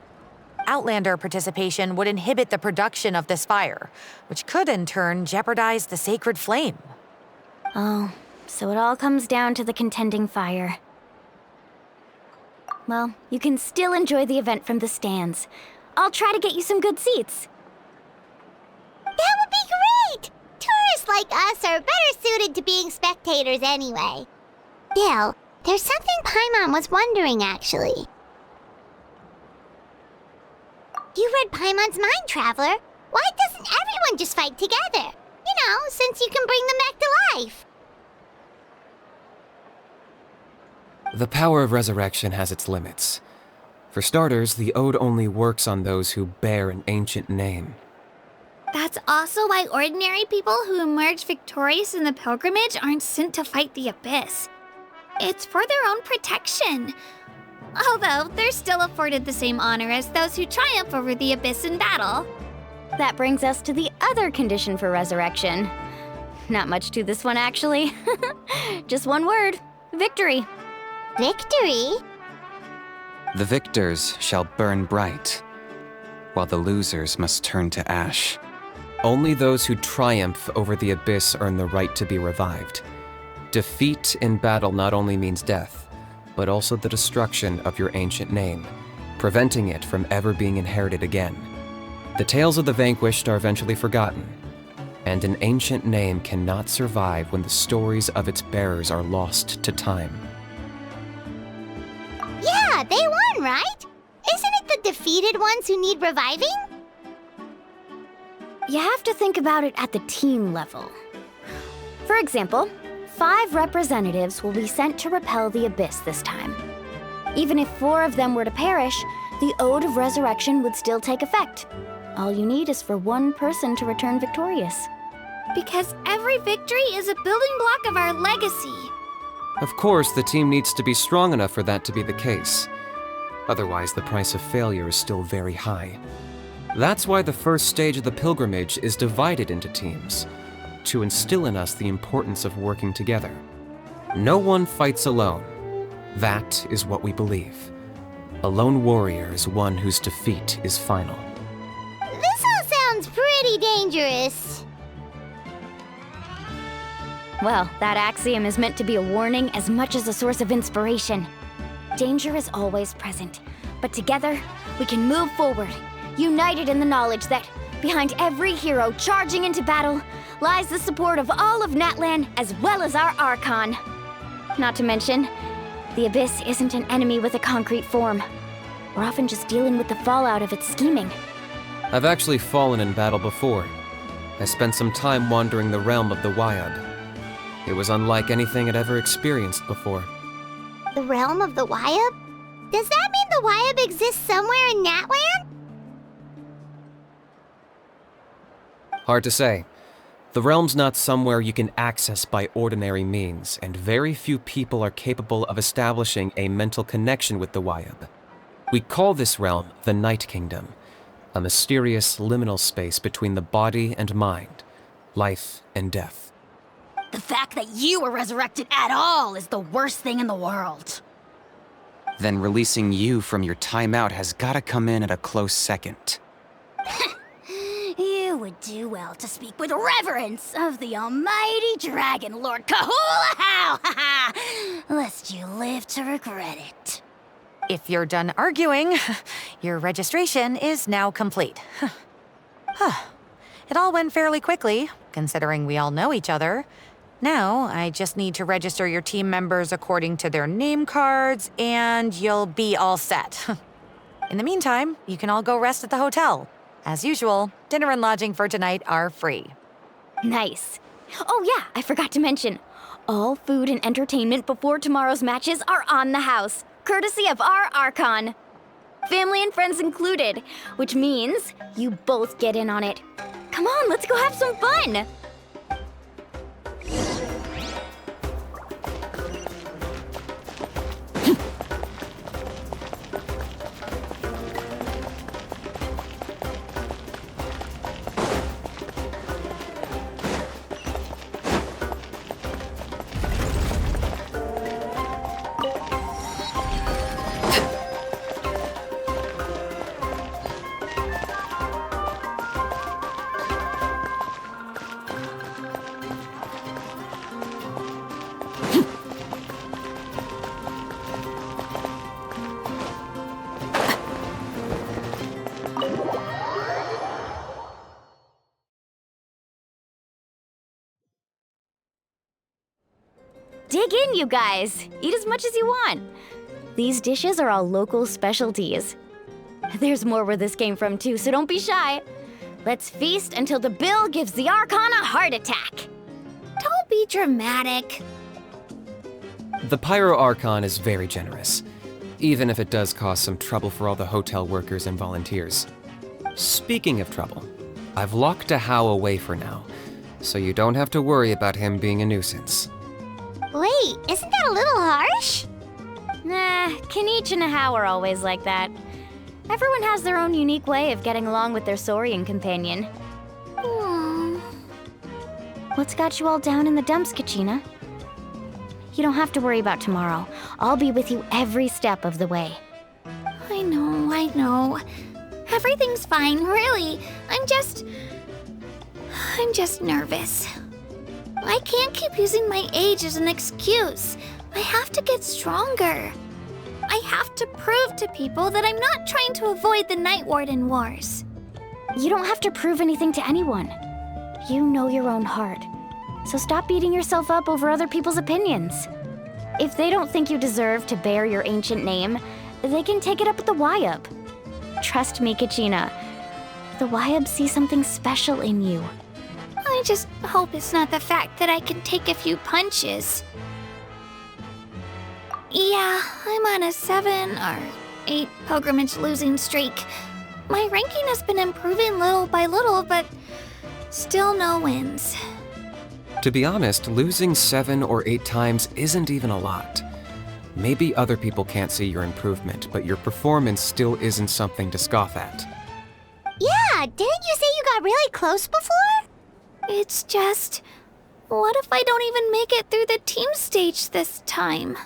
Outlander participation would inhibit the production of this fire, which could in turn jeopardize the sacred flame. Oh, so it all comes down to the contending fire. Well, you can still enjoy the event from the stands. I'll try to get you some good seats. That would be great! Tourists like us are better suited to being spectators anyway. Gil, there's something Paimon was wondering, actually. You read Paimon's mind, Traveler. Why doesn't everyone just fight together? You know, since you can bring them back to life. The power of resurrection has its limits. For starters, the ode only works on those who bear an ancient name. That's also why ordinary people who emerge victorious in the pilgrimage aren't sent to fight the Abyss. It's for their own protection. Although, they're still afforded the same honor as those who triumph over the Abyss in battle. That brings us to the other condition for resurrection. Not much to this one, actually. Just one word: victory. Victory? The victors shall burn bright, while the losers must turn to ash. Only those who triumph over the Abyss earn the right to be revived. Defeat in battle not only means death, but also the destruction of your ancient name, preventing it from ever being inherited again. The tales of the vanquished are eventually forgotten, and an ancient name cannot survive when the stories of its bearers are lost to time. Yeah, they won, right? Isn't it the defeated ones who need reviving? You have to think about it at the team level. For example, 5 representatives will be sent to repel the Abyss this time. Even if 4 of them were to perish, the Ode of Resurrection would still take effect. All you need is for 1 person to return victorious. Because every victory is a building block of our legacy. Of course, the team needs to be strong enough for that to be the case. Otherwise, the price of failure is still very high. That's why the first stage of the pilgrimage is divided into teams, to instill in us the importance of working together. No one fights alone. That is what we believe. A lone warrior is one whose defeat is final. This all sounds pretty dangerous. Well, that axiom is meant to be a warning as much as a source of inspiration. Danger is always present, but together, we can move forward, united in the knowledge that behind every hero charging into battle lies the support of all of Natlan as well as our Archon. Not to mention, the Abyss isn't an enemy with a concrete form. We're often just dealing with the fallout of its scheming. I've actually fallen in battle before. I spent some time wandering the realm of the Wyab. It was unlike anything I'd ever experienced before. The realm of the Wyab? Does that mean the Wyab exists somewhere in Natlan? Hard to say. The realm's not somewhere you can access by ordinary means, and very few people are capable of establishing a mental connection with the Wyab. We call this realm the Night Kingdom, a mysterious liminal space between the body and mind, life and death. The fact that you were resurrected at all is the worst thing in the world. Then releasing you from your timeout has gotta come in at a close second. You would do well to speak with reverence of the almighty Dragon Lord Kahula-How, lest you live to regret it. If you're done arguing, your registration is now complete. It all went fairly quickly, considering we all know each other. Now, I just need to register your team members according to their name cards, and you'll be all set. In the meantime, you can all go rest at the hotel. As usual, dinner and lodging for tonight are free. Nice. Oh yeah, I forgot to mention. All food and entertainment before tomorrow's matches are on the house, courtesy of our Archon. Family and friends included, which means you both get in on it. Come on, let's go have some fun! Dig in, you guys. Eat as much as you want. These dishes are all local specialties. There's more where this came from too, so don't be shy. Let's feast until the bill gives the Archon a heart attack. Don't be dramatic. The Pyro Archon is very generous, even if it does cause some trouble for all the hotel workers and volunteers. Speaking of trouble, I've locked Ahau away for now, so you don't have to worry about him being a nuisance. Wait, isn't that a little harsh? Nah, Kinich and Ahau are always like that. Everyone has their own unique way of getting along with their Saurian companion. What's got you all down in the dumps, Kachina? You don't have to worry about tomorrow. I'll be with you every step of the way. I know. Everything's fine, really. I'm just nervous. I can't keep using my age as an excuse. I have to get stronger. I have to prove to people that I'm not trying to avoid the Night Warden Wars. You don't have to prove anything to anyone. You know your own heart. So stop beating yourself up over other people's opinions. If they don't think you deserve to bear your ancient name, they can take it up with the Wyub. Trust me, Kachina. The Wyub see something special in you. I just hope it's not the fact that I can take a few punches. Yeah, I'm on a 7 or 8 pilgrimage losing streak. My ranking has been improving little by little, but still no wins. To be honest, losing 7 or 8 times isn't even a lot. Maybe other people can't see your improvement, but your performance still isn't something to scoff at. Yeah, didn't you say you got really close before? It's just, what if I don't even make it through the team stage this time?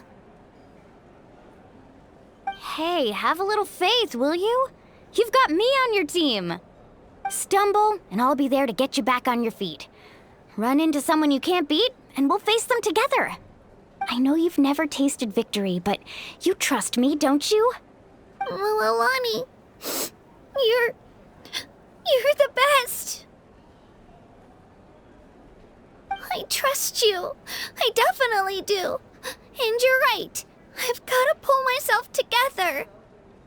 Hey, have a little faith, will you? You've got me on your team. Stumble, and I'll be there to get you back on your feet. Run into someone you can't beat, and we'll face them together. I know you've never tasted victory, but you trust me, don't you? Alani, you're the best. I trust you. I definitely do. And you're right. I've got to pull myself together.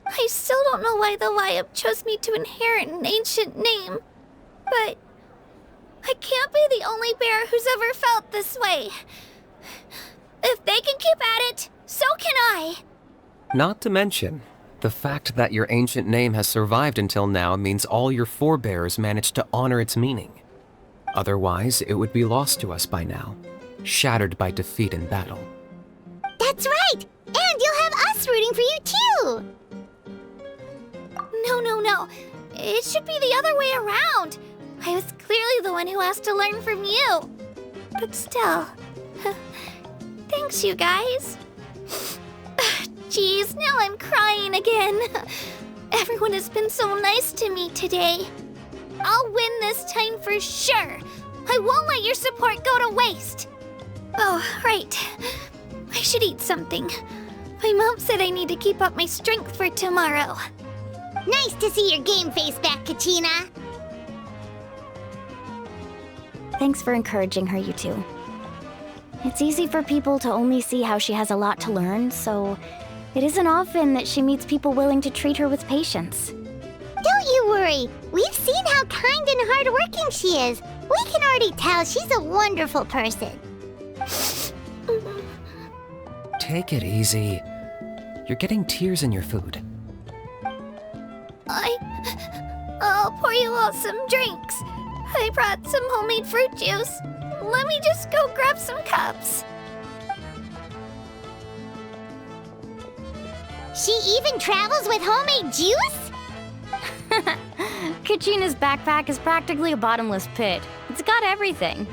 I still don't know why the Wyub chose me to inherit an ancient name, but I can't be the only bear who's ever felt this way. If they can keep at it, so can I. Not to mention, the fact that your ancient name has survived until now means all your forebears managed to honor its meaning. Otherwise, it would be lost to us by now, shattered by defeat in battle. That's right! And you'll have us rooting for you too! No. It should be the other way around. I was clearly the one who asked to learn from you. But still, thanks, you guys. Geez, now I'm crying again. Everyone has been so nice to me today. I'll win this time for sure. I won't let your support go to waste. Oh, right. I should eat something. My mom said I need to keep up my strength for tomorrow. Nice to see your game face back, Kachina. Thanks for encouraging her, you two. It's easy for people to only see how she has a lot to learn, so it isn't often that she meets people willing to treat her with patience. Don't you worry. We've seen how kind and hardworking she is. We can already tell she's a wonderful person. Take it easy. You're getting tears in your food. I'll pour you all some drinks. I brought some homemade fruit juice. Let me just go grab some cups. She even travels with homemade juice? Kachina's backpack is practically a bottomless pit. It's got everything.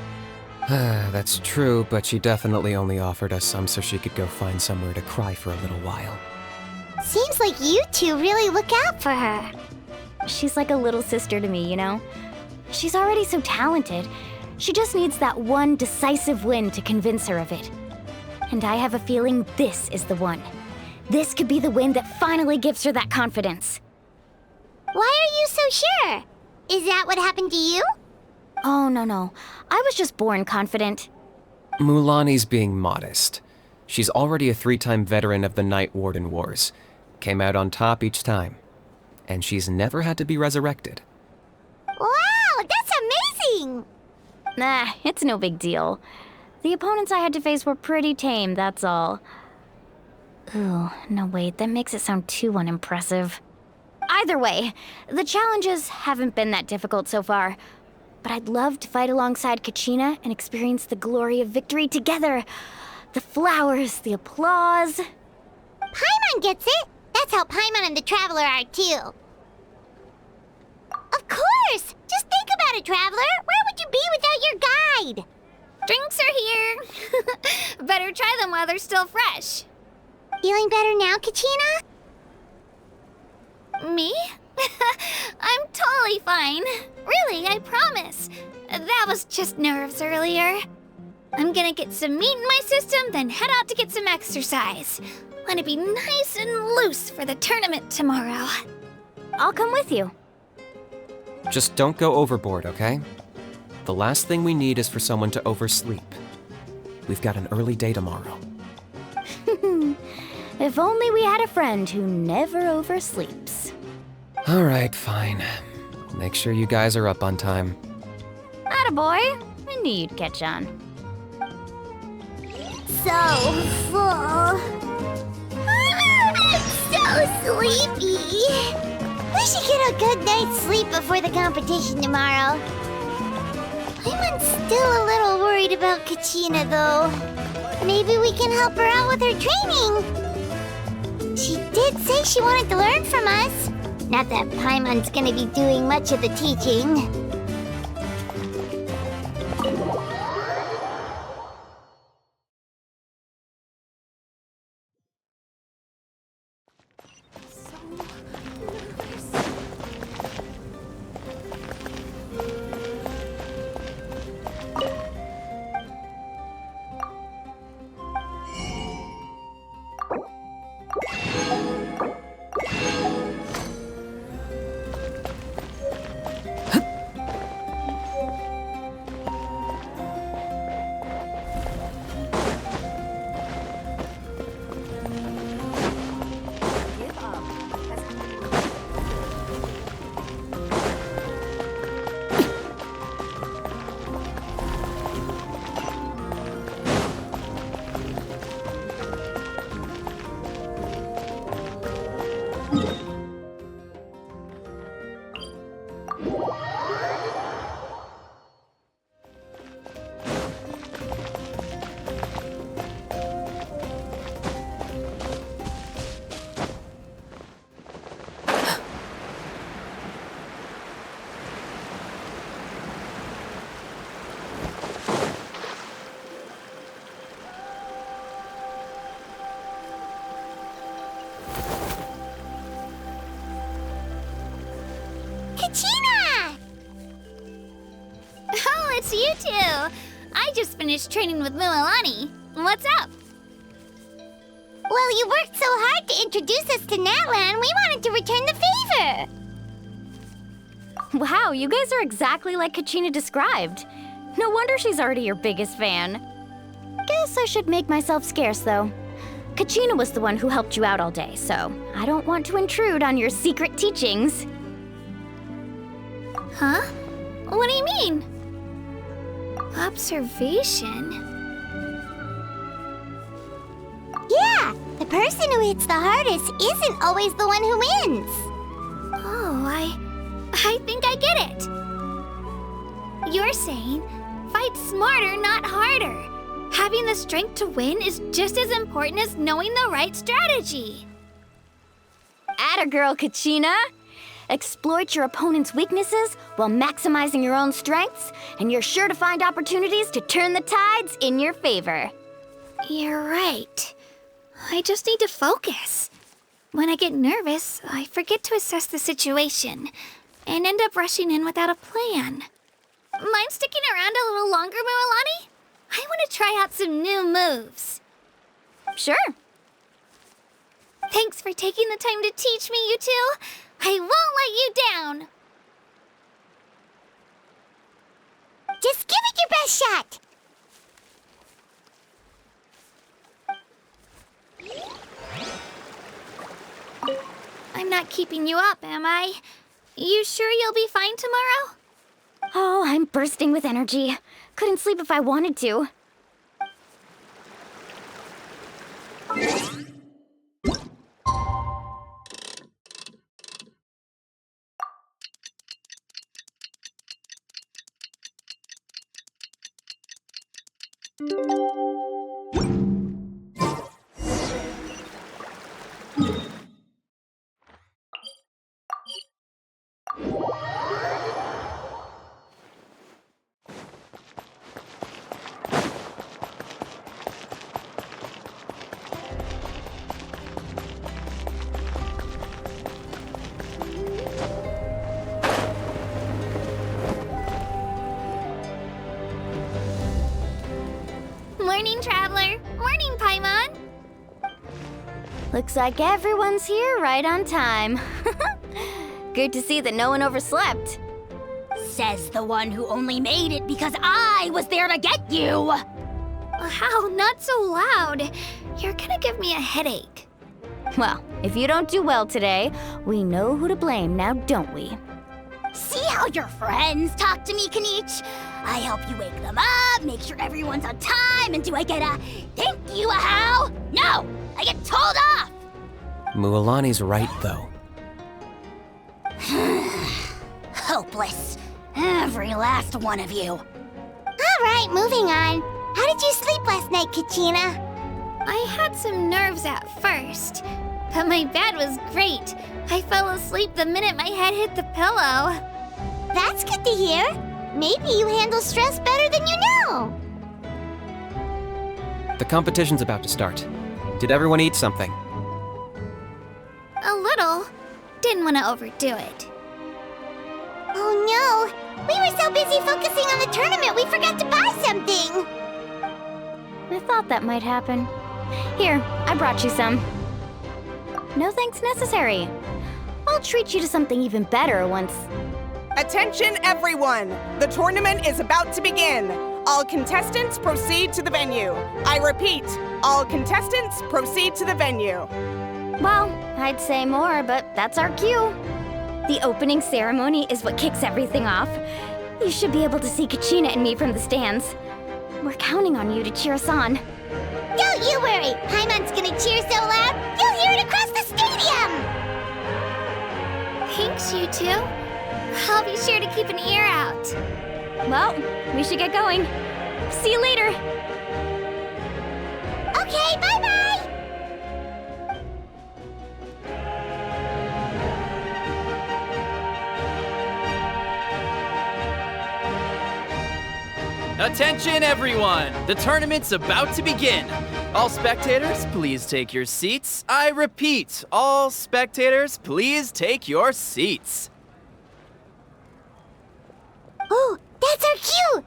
That's true, but she definitely only offered us some so she could go find somewhere to cry for a little while. Seems like you two really look out for her. She's like a little sister to me, you know? She's already so talented. She just needs that one decisive win to convince her of it. And I have a feeling this is the one. This could be the win that finally gives her that confidence. Why are you so sure? Is that what happened to you? Oh, no. I was just born confident. Mulani's being modest. She's already a 3-time veteran of the Night Warden Wars. Came out on top each time. And she's never had to be resurrected. Wow, that's amazing! Nah, it's no big deal. The opponents I had to face were pretty tame, that's all. Ooh, no wait, that makes it sound too unimpressive. Either way, the challenges haven't been that difficult so far. But I'd love to fight alongside Kachina and experience the glory of victory together. The flowers, the applause. Paimon gets it! That's how Paimon and the Traveler are too. Of course! Just think about it, Traveler! Where would you be without your guide? Drinks are here. Better try them while they're still fresh. Feeling better now, Kachina? Me? I'm totally fine. Really, I promise. That was just nerves earlier. I'm gonna get some meat in my system, then head out to get some exercise. Wanna be nice and loose for the tournament tomorrow. I'll come with you. Just don't go overboard, okay? The last thing we need is for someone to oversleep. We've got an early day tomorrow. If only we had a friend who never oversleeps. All right, fine. I'll make sure you guys are up on time. Attaboy. I knew you'd catch on. So full. I'm so sleepy. We should get a good night's sleep before the competition tomorrow. I'm still a little worried about Kachina, though. Maybe we can help her out with her training. She did say she wanted to learn from us. Not that Paimon's gonna be doing much of the teaching. Kachina! Oh, it's you two. I just finished training with Mualani. What's up? Well, you worked so hard to introduce us to Natlan, we wanted to return the favor. Wow, you guys are exactly like Kachina described. No wonder she's already your biggest fan. Guess I should make myself scarce, though. Kachina was the one who helped you out all day, so I don't want to intrude on your secret teachings. Huh? What do you mean? Observation? Yeah, the person who hits the hardest isn't always the one who wins. Oh, I think I get it. You're saying, fight smarter, not harder. Having the strength to win is just as important as knowing the right strategy. Atta girl, Kachina! Exploit your opponent's weaknesses while maximizing your own strengths, and you're sure to find opportunities to turn the tides in your favor. You're right. I just need to focus. When I get nervous, I forget to assess the situation and end up rushing in without a plan. Mind sticking around a little longer, Mualani? I want to try out some new moves. Sure. Thanks for taking the time to teach me, you two. I won't let you down. Just give it your best shot. keeping you up, am I? You sure you'll be fine tomorrow? Oh, I'm bursting with energy. Couldn't sleep if I wanted to. Morning, Traveler. Morning, Paimon. Looks like everyone's here right on time. Good to see that no one overslept. Says the one who only made it because I was there to get you! How? Not so loud. You're gonna give me a headache. Well, if you don't do well today, we know who to blame now, don't we? See how your friends talk to me, Kanich? I help you wake them up, make sure everyone's on time, and do I get a thank you, a how? No! I get told off! Mualani's right, though. Hopeless. Every last one of you. Alright, moving on. How did you sleep last night, Kachina? I had some nerves at first, but my bed was great. I fell asleep the minute my head hit the pillow. That's good to hear. Maybe you handle stress better than you know. The competition's about to start. Did everyone eat something? A little. Didn't want to overdo it. Oh no! We were so busy focusing on the tournament we forgot to buy something! I thought that might happen. Here, I brought you some. No thanks necessary. I'll treat you to something even better once... Attention everyone! The tournament is about to begin. All contestants proceed to the venue. I repeat, all contestants proceed to the venue. Well, I'd say more, but that's our cue. The opening ceremony is what kicks everything off. You should be able to see Kachina and me from the stands. We're counting on you to cheer us on. Don't you worry! Paimon's gonna cheer so loud, you'll hear it across the stadium! Thanks, you two. I'll be sure to keep an ear out. Well, we should get going. See you later. Okay, bye-bye! Attention everyone! The tournament's about to begin! All spectators, please take your seats. I repeat, all spectators, please take your seats. Oh, that's our cue!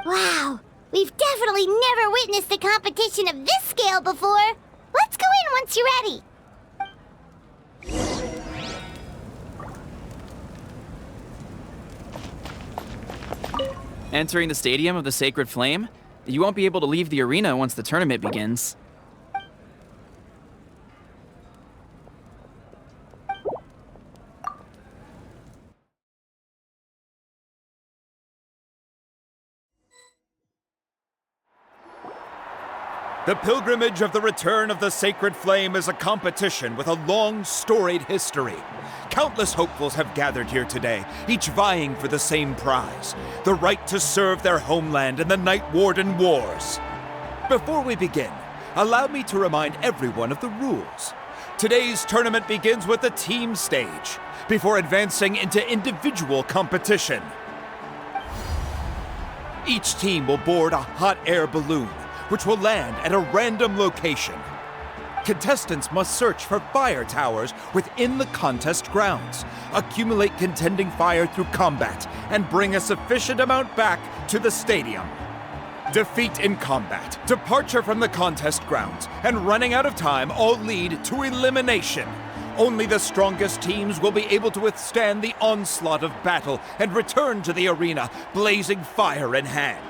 Wow, we've definitely never witnessed a competition of this scale before. Let's go in once you're ready. Entering the Stadium of the Sacred Flame, you won't be able to leave the arena once the tournament begins. The pilgrimage of the return of the Sacred Flame is a competition with a long, storied history. Countless hopefuls have gathered here today, each vying for the same prize, the right to serve their homeland in the Night Warden Wars. Before we begin, allow me to remind everyone of the rules. Today's tournament begins with the team stage, before advancing into individual competition. Each team will board a hot air balloon, which will land at a random location. Contestants must search for fire towers within the contest grounds, accumulate contending fire through combat, and bring a sufficient amount back to the stadium. Defeat in combat, departure from the contest grounds, and running out of time all lead to elimination. Only the strongest teams will be able to withstand the onslaught of battle and return to the arena, blazing fire in hand.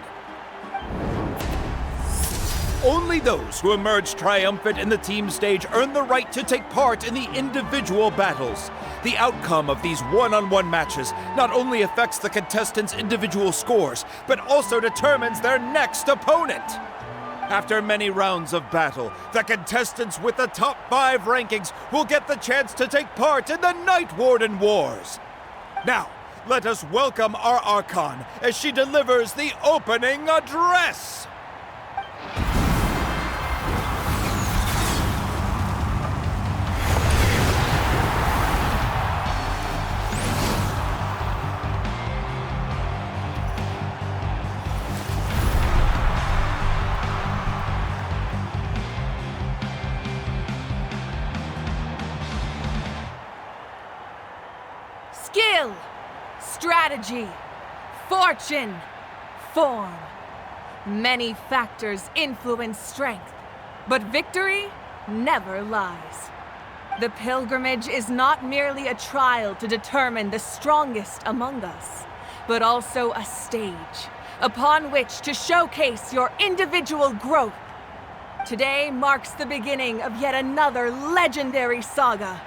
Only those who emerge triumphant in the team stage earn the right to take part in the individual battles. The outcome of these one-on-one matches not only affects the contestants' individual scores, but also determines their next opponent. After many rounds of battle, the contestants with the top 5 rankings will get the chance to take part in the Night Warden Wars. Now, let us welcome our Archon as she delivers the opening address. Skill, strategy, fortune, form. Many factors influence strength, but victory never lies. The pilgrimage is not merely a trial to determine the strongest among us, but also a stage upon which to showcase your individual growth. Today marks the beginning of yet another legendary saga.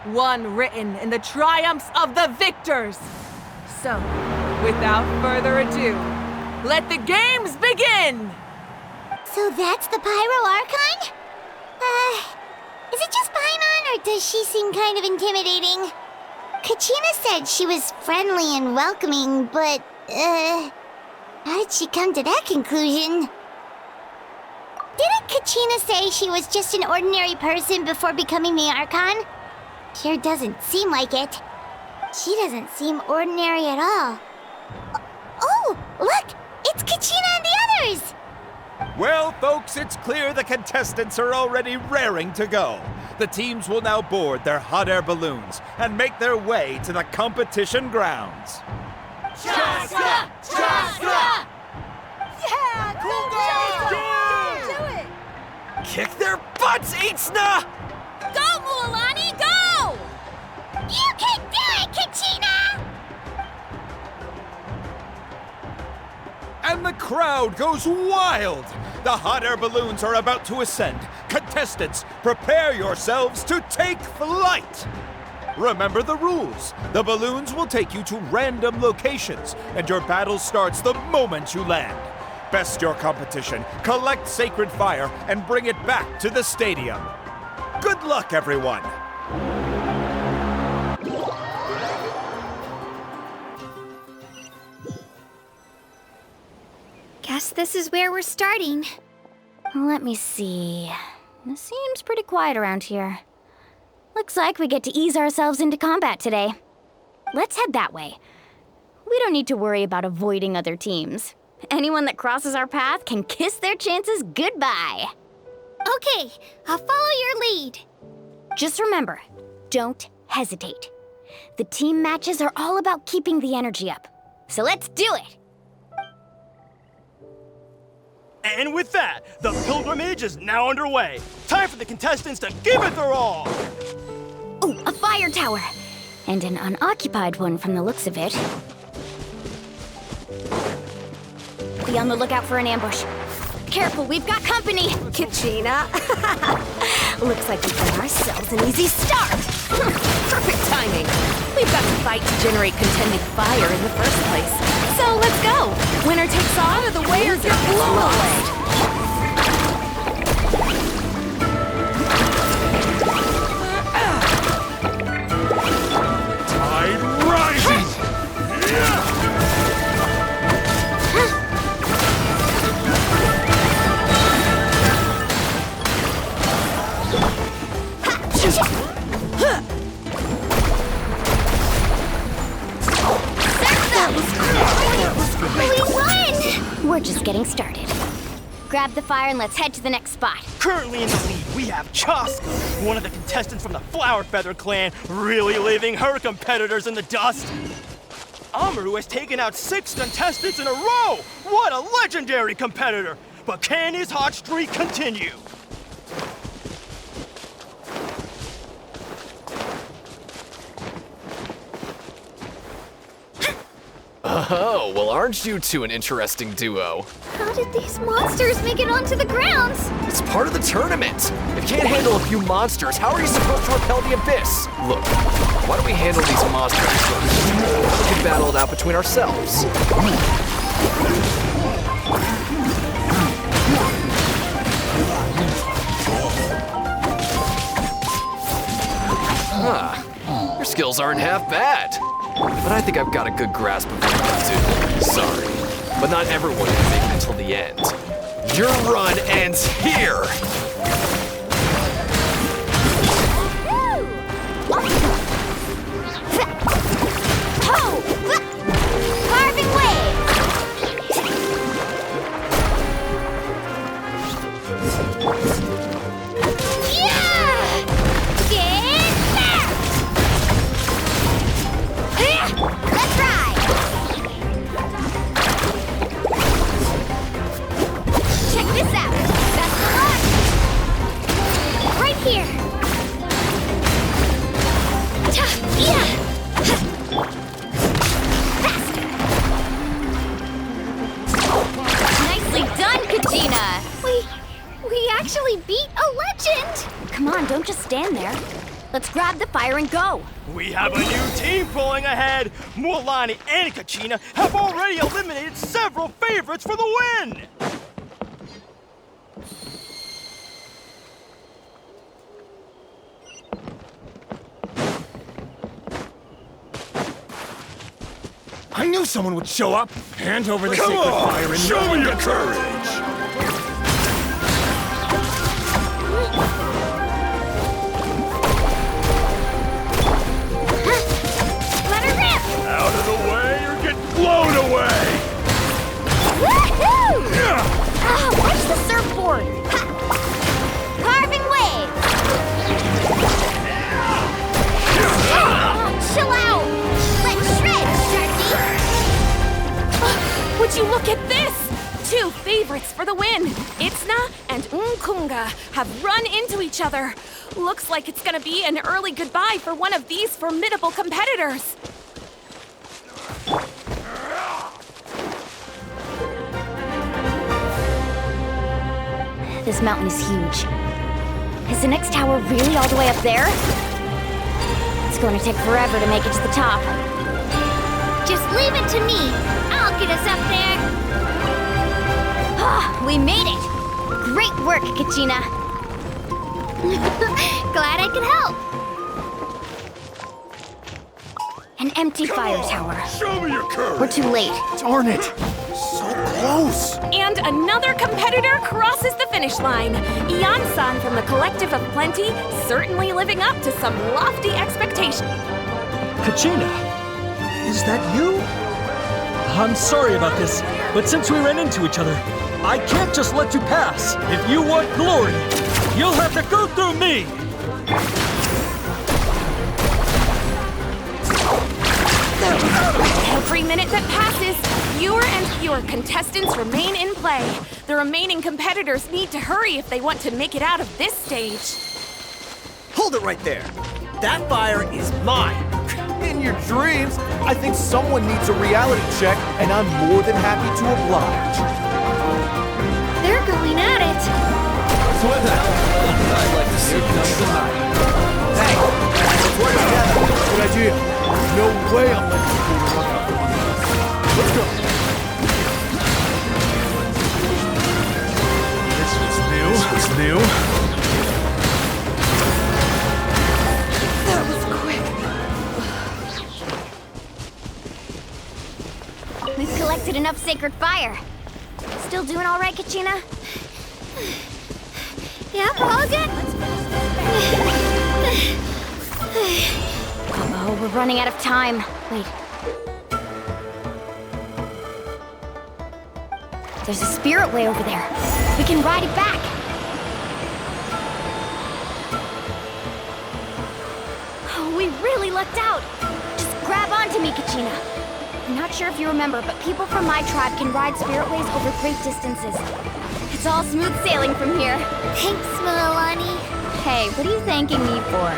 One written in the triumphs of the victors. So, without further ado, let the games begin! So that's the Pyro Archon? Is it just Paimon, or does she seem kind of intimidating? Kachina said she was friendly and welcoming, but, how did she come to that conclusion? Didn't Kachina say she was just an ordinary person before becoming the Archon? Sure doesn't seem like it. She doesn't seem ordinary at all. Oh, look! It's Kachina and the others! Well, folks, it's clear the contestants are already raring to go. The teams will now board their hot air balloons and make their way to the competition grounds. Chaska! Chaska! Yeah! Cool girl! Do it! Kick their butts, Itzna! Go, Mualani, go! You can do it, Kachina! And the crowd goes wild! The hot air balloons are about to ascend. Contestants, prepare yourselves to take flight! Remember the rules. The balloons will take you to random locations, and your battle starts the moment you land. Best your competition, collect sacred fire, and bring it back to the stadium. Good luck, everyone! Guess this is where we're starting. Let me see. It seems pretty quiet around here. Looks like we get to ease ourselves into combat today. Let's head that way. We don't need to worry about avoiding other teams. Anyone that crosses our path can kiss their chances goodbye. Okay, I'll follow your lead. Just remember, don't hesitate. The team matches are all about keeping the energy up. So let's do it! And with that, the pilgrimage is now underway. Time for the contestants to give it their all! Oh, a fire tower! And an unoccupied one from the looks of it. Be on the lookout for an ambush. Careful, we've got company! Kachina! Looks like we've got ourselves an easy start! Perfect timing! We've got to fight to generate contending fire in the first place. So let's go! Winner takes all. Out of the way or get blown away! Tide rises! We won! We're just getting started. Grab the fire and let's head to the next spot. Currently in the lead, we have Chaska, one of the contestants from the Flower Feather clan, really leaving her competitors in the dust. Amaru has taken out 6 contestants in a row! What a legendary competitor! But can his hot streak continue? Oh, well, aren't you two an interesting duo? How did these monsters make it onto the grounds? It's part of the tournament. If you can't handle a few monsters, how are you supposed to repel the abyss? Look, why don't we handle these monsters first? We can battle it out between ourselves. Huh. Your skills aren't half bad. But I think I've got a good grasp of what you do. Sorry, but not everyone can make it until the end. Your run ends here! Carving wave! Yeah! Get back! Let's ride! Check this out! Best of luck! Right here! Yeah! Nicely done, Kachina! We actually beat a legend! Come on, don't just stand there. Let's grab the fire and go. We have a new team pulling ahead. Mualani and Kachina have already eliminated several favorites for the win. I knew someone would show up. Hand over the sacred fire and show me your courage! Let her rip! Out of the way or get blown away! Woohoo! Ah, watch the surfboard! Ha! Carving wave! Chill out! Let's shred, Sharky! Would you look at this? Two favorites for the win. Itzna and Unkunga have run into each other. Looks like it's gonna be an early goodbye for one of these formidable competitors. This mountain is huge. Is the next tower really all the way up there? It's going to take forever to make it to the top. Just leave it to me. I'll get us up there. Ah, we made it! Great work, Kachina. Glad I could help. An empty fire tower. Show me your courage! We're too late. Darn it! So close! And another competitor crosses the finish line. Ian-san from the Collective of Plenty, certainly living up to some lofty expectations. Kachina, is that you? I'm sorry about this, but since we ran into each other, I can't just let you pass. If you want glory, you'll have to go through me! Every minute that passes, fewer and fewer contestants remain in play. The remaining competitors need to hurry if they want to make it out of this stage. Hold it right there. That fire is mine. In your dreams, I think someone needs a reality check, and I'm more than happy to oblige. They're going at it. I'd like to see you come tonight. Hey, let's work together. Good idea. No way I'm letting you run out from under us. Let's go. This was new. That was quick. We've collected enough sacred fire. Still doing all right, Kachina? Yeah, all good. Oh, we're running out of time. Wait. There's a spirit way over there. We can ride it back. Oh, we really lucked out. Just grab onto me, Kachina. I'm not sure if you remember, but people from my tribe can ride spiritways over great distances. It's all smooth sailing from here. Thanks, Mualani. Hey, what are you thanking me for?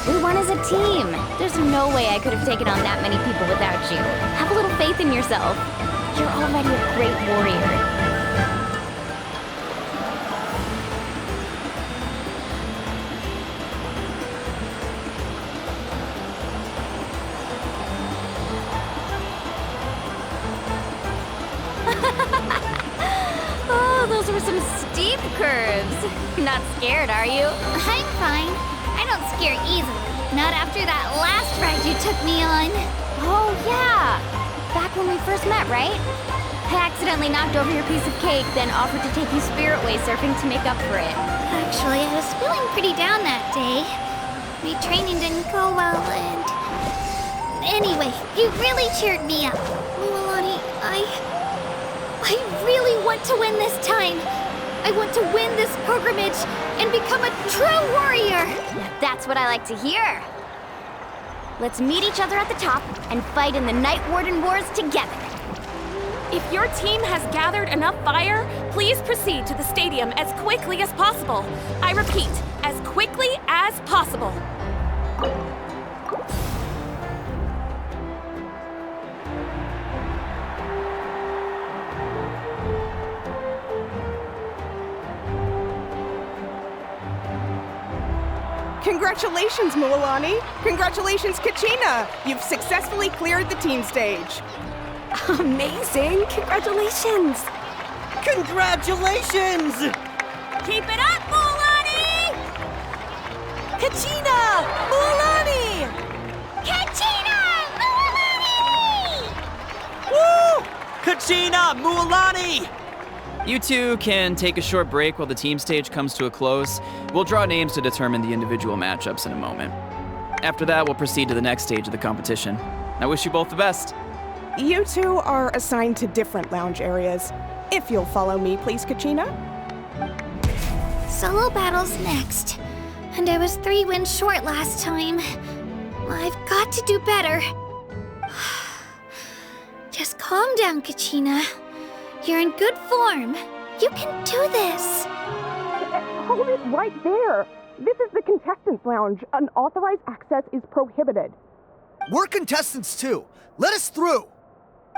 We won as a team. There's no way I could have taken on that many people without you. Have a little faith in yourself. You're already a great warrior. Oh, those were some steep curves. Not scared, are you? I'm fine. I don't scare easily. Not after that last ride you took me on. Oh, yeah. Back when we first met, right? I accidentally knocked over your piece of cake, then offered to take you spirit-way surfing to make up for it. Actually, I was feeling pretty down that day. My training didn't go well, and... Anyway, you really cheered me up. Mualani, I really want to win this time. I want to win this pilgrimage and become a true warrior. Now that's what I like to hear. Let's meet each other at the top and fight in the Night Warden Wars together. If your team has gathered enough fire, please proceed to the stadium as quickly as possible. I repeat, as quickly as possible. Congratulations, Mualani! Congratulations, Kachina! You've successfully cleared the team stage. Amazing! Congratulations! Congratulations! Keep it up, Mualani! Kachina! Mualani! Kachina! Mualani! Woo! Kachina! Mualani! You two can take a short break while the team stage comes to a close. We'll draw names to determine the individual matchups in a moment. After that, we'll proceed to the next stage of the competition. I wish you both the best. You two are assigned to different lounge areas. If you'll follow me, please, Kachina. Solo battle's next. And I was 3 wins short last time. I've got to do better. Just calm down, Kachina. You're in good form. You can do this. Hold it right there. This is the contestants' lounge. Unauthorized access is prohibited. We're contestants too. Let us through.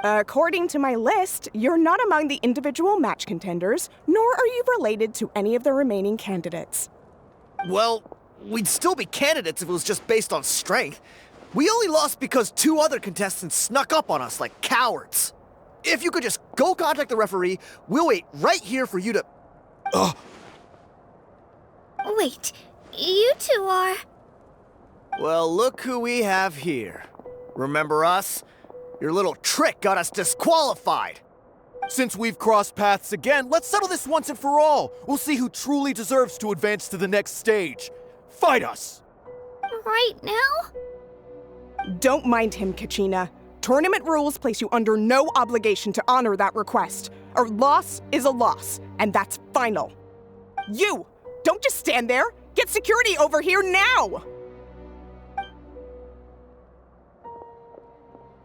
According to my list, you're not among the individual match contenders, nor are you related to any of the remaining candidates. Well, we'd still be candidates if it was just based on strength. We only lost because 2 other contestants snuck up on us like cowards. If you could just go contact the referee, we'll wait right here for you to... Ugh. Wait, you two are... Well, look who we have here. Remember us? Your little trick got us disqualified. Since we've crossed paths again, let's settle this once and for all. We'll see who truly deserves to advance to the next stage. Fight us! Right now? Don't mind him, Kachina. Tournament rules place you under no obligation to honor that request. A loss is a loss, and that's final. You! Don't just stand there! Get security over here now!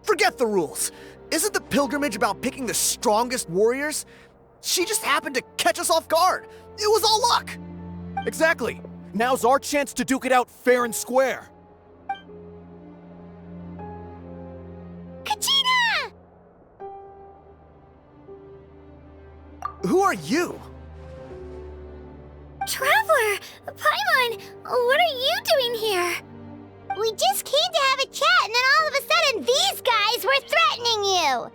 Forget the rules. Isn't the pilgrimage about picking the strongest warriors? She just happened to catch us off guard. It was all luck. Exactly. Now's our chance to duke it out fair and square. Kachina! Who are you? Traveler! Paimon! What are you doing here? We just came to have a chat, and then all of a sudden these guys were threatening you!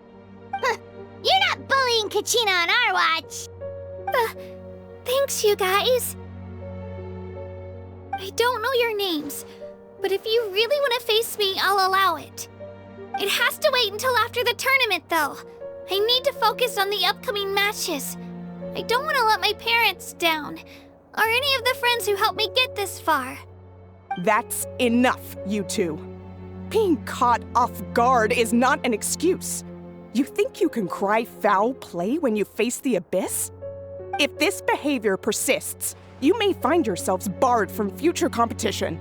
You're not bullying Kachina on our watch! Thanks, you guys. I don't know your names, but if you really want to face me, I'll allow it. It has to wait until after the tournament, though. I need to focus on the upcoming matches. I don't want to let my parents down, or any of the friends who helped me get this far. That's enough, you two. Being caught off guard is not an excuse. You think you can cry foul play when you face the abyss? If this behavior persists, you may find yourselves barred from future competition.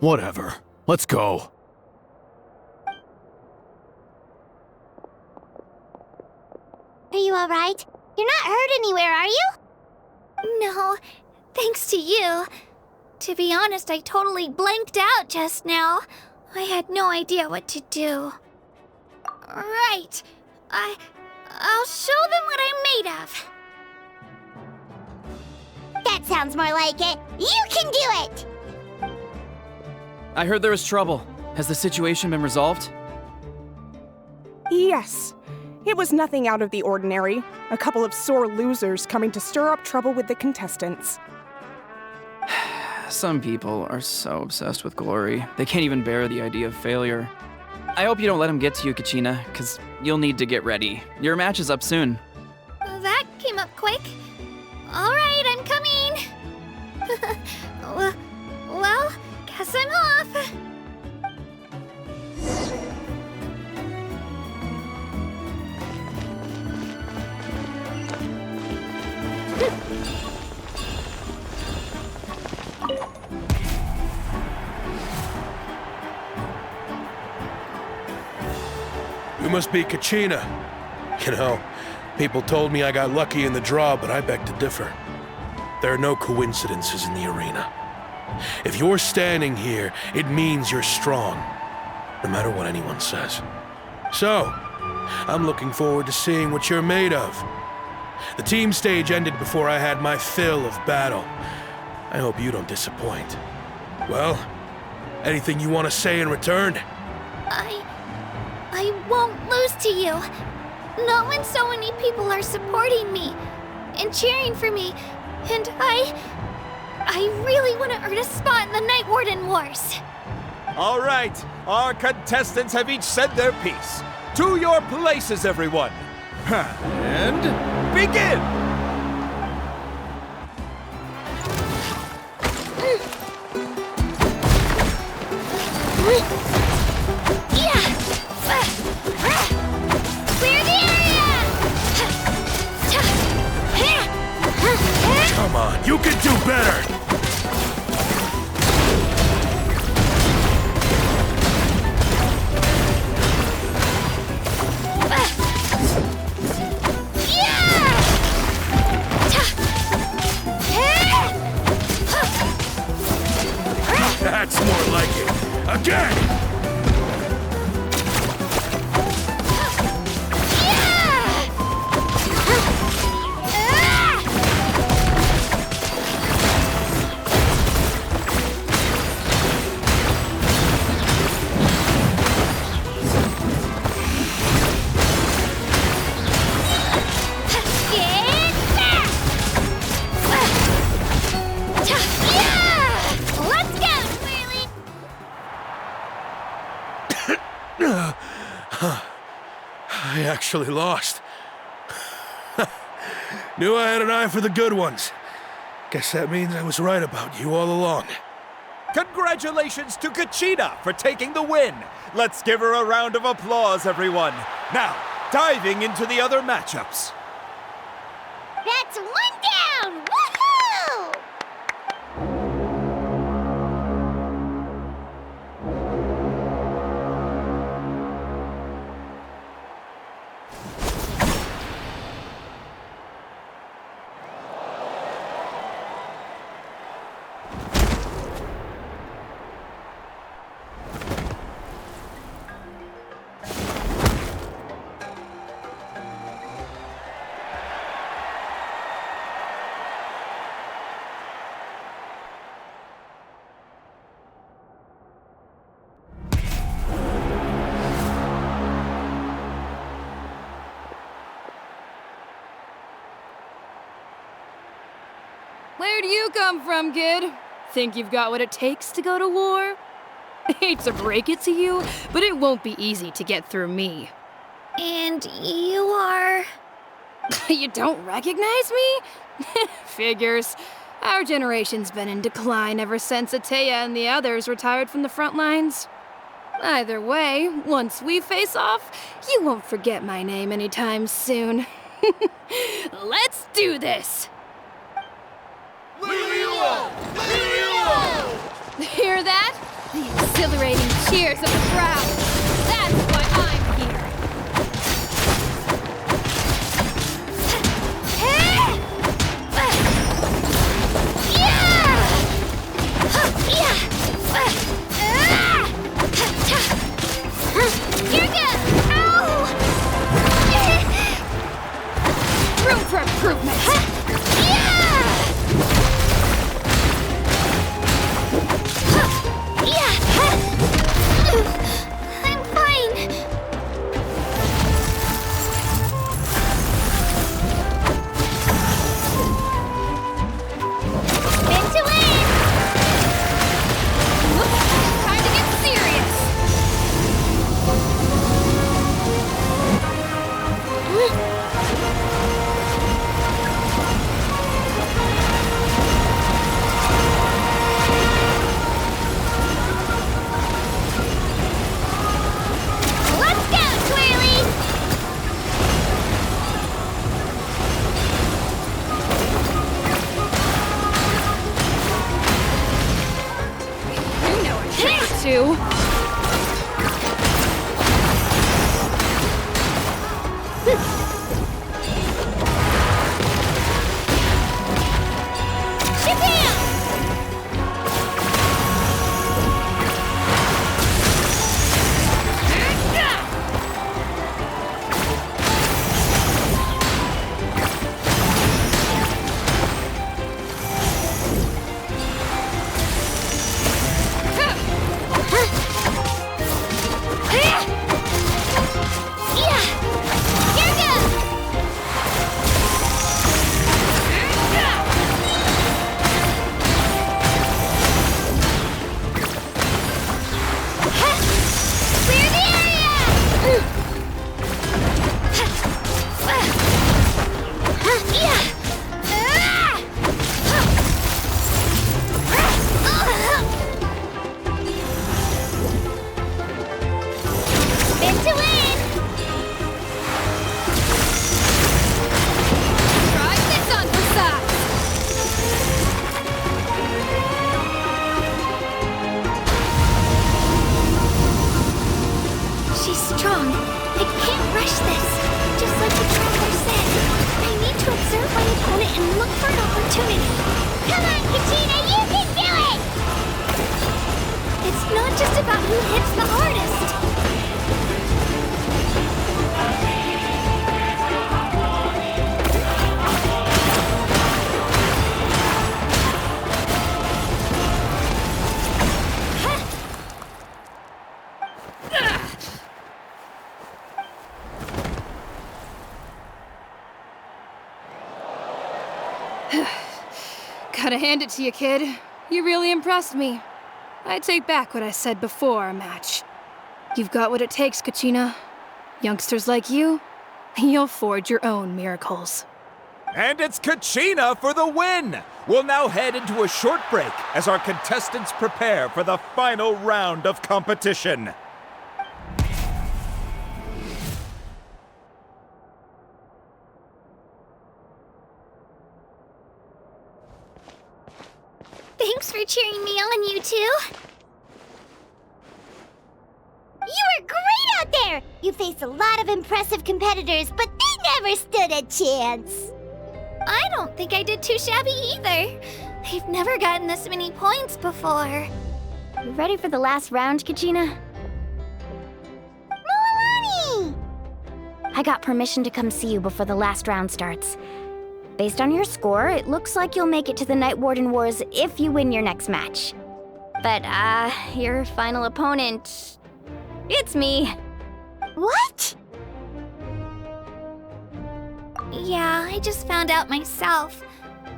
Whatever. Let's go. Are you alright? You're not hurt anywhere, are you? No, thanks to you. To be honest, I totally blanked out just now. I had no idea what to do. Right. I'll show them what I'm made of. That sounds more like it. You can do it! I heard there was trouble. Has the situation been resolved? Yes. It was nothing out of the ordinary. A couple of sore losers coming to stir up trouble with the contestants. Some people are so obsessed with glory, they can't even bear the idea of failure. I hope you don't let him get to you, Kachina, because you'll need to get ready. Your match is up soon. That came up quick. Alright, I'm coming. Well, guess I'm off. You must be Kachina. You know, people told me I got lucky in the draw, but I beg to differ. There are no coincidences in the arena. If you're standing here, it means you're strong, no matter what anyone says. So, I'm looking forward to seeing what you're made of. The team stage ended before I had my fill of battle. I hope you don't disappoint. Well, anything you want to say in return? I won't lose to you. Not when so many people are supporting me and cheering for me, and I really want to earn a spot in the Night Warden Wars. All right, our contestants have each said their piece. To your places, everyone. And begin! Clear the area! Come on, you can do better! That's more like it. Again! I actually lost. Knew I had an eye for the good ones. Guess that means I was right about you all along. Congratulations to Kachina for taking the win. Let's give her a round of applause, everyone. Now, diving into the other matchups. That's one down! Woohoo! Where do you come from, kid? Think you've got what it takes to go to war? Hate to break it to you, but it won't be easy to get through me. And you are... You don't recognize me? Figures. Our generation's been in decline ever since Ateya and the others retired from the front lines. Either way, once we face off, you won't forget my name anytime soon. Let's do this! Hear that? The exhilarating cheers of the crowd. That's why I'm here. improvement! I'm fine. Spin to win! Time to get serious! Let's go, Twirly! You know a trick or two. Gotta hand it to you, kid. You really impressed me. I take back what I said before our match. You've got what it takes, Kachina. Youngsters like you, you'll forge your own miracles. And it's Kachina for the win! We'll now head into a short break as our contestants prepare for the final round of competition. Thanks for cheering me on, you two. You were great out there! You faced a lot of impressive competitors, but they never stood a chance. I don't think I did too shabby either. I've never gotten this many points before. You ready for the last round, Kachina? Moalani! I got permission to come see you before the last round starts. Based on your score, it looks like you'll make it to the Night Warden Wars if you win your next match. But, your final opponent... it's me. What? Yeah, I just found out myself.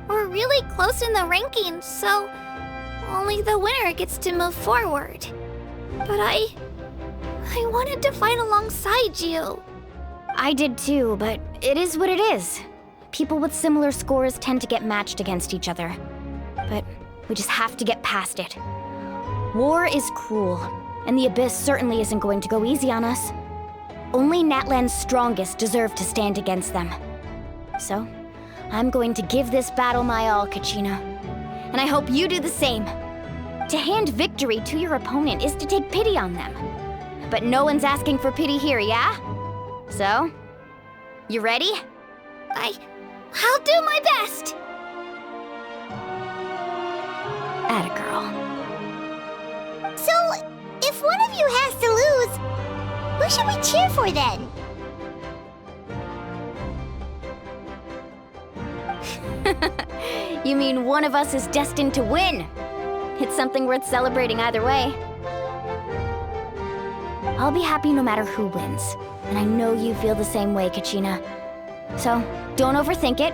We're really close in the rankings, so only the winner gets to move forward. But I wanted to fight alongside you. I did too, but it is what it is. People with similar scores tend to get matched against each other. But we just have to get past it. War is cruel, and the Abyss certainly isn't going to go easy on us. Only Natlan's strongest deserve to stand against them. So, I'm going to give this battle my all, Kachina. And I hope you do the same. To hand victory to your opponent is to take pity on them. But no one's asking for pity here, yeah? So, you ready? I'll do my best! Atta girl. So, if one of you has to lose, who should we cheer for then? You mean one of us is destined to win? It's something worth celebrating either way. I'll be happy no matter who wins. And I know you feel the same way, Kachina. So, don't overthink it.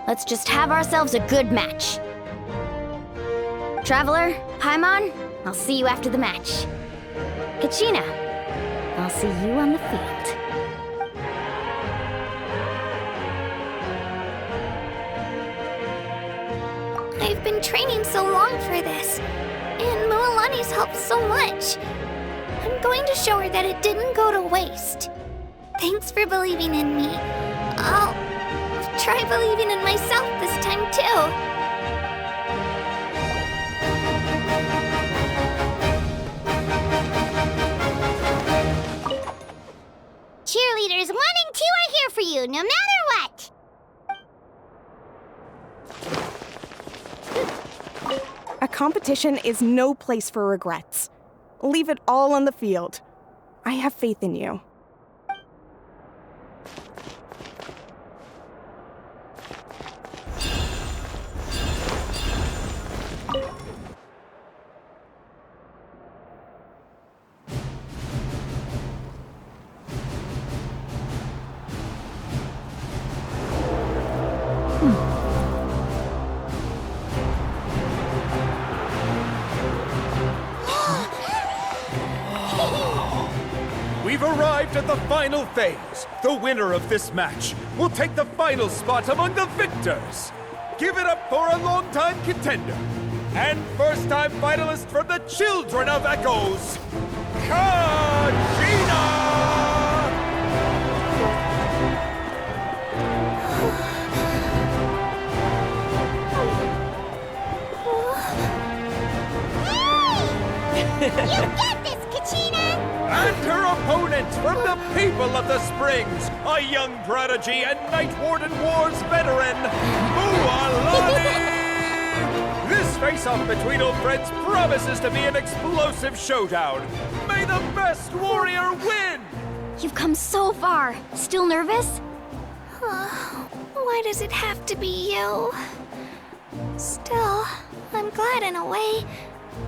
Let's just have ourselves a good match. Traveler, Paimon, I'll see you after the match. Kachina, I'll see you on the field. I've been training so long for this, and Mualani's helped so much. I'm going to show her that it didn't go to waste. Thanks for believing in me. I'll try believing in myself this time too. Cheerleaders 1 and 2 are here for you, no matter what. A competition is no place for regrets. Leave it all on the field. I have faith in you. We've arrived at the final phase. The winner of this match will take the final spot among the victors. Give it up for a longtime contender and first-time finalist from the Children of Echoes, Kachina! You get this, Kachina! And her opponent from the people of the Springs, a young prodigy and Night Warden Wars veteran, Mualani! This face-off between old friends promises to be an explosive showdown. May the best warrior win! You've come so far. Still nervous? Why does it have to be you? Still, I'm glad in a way.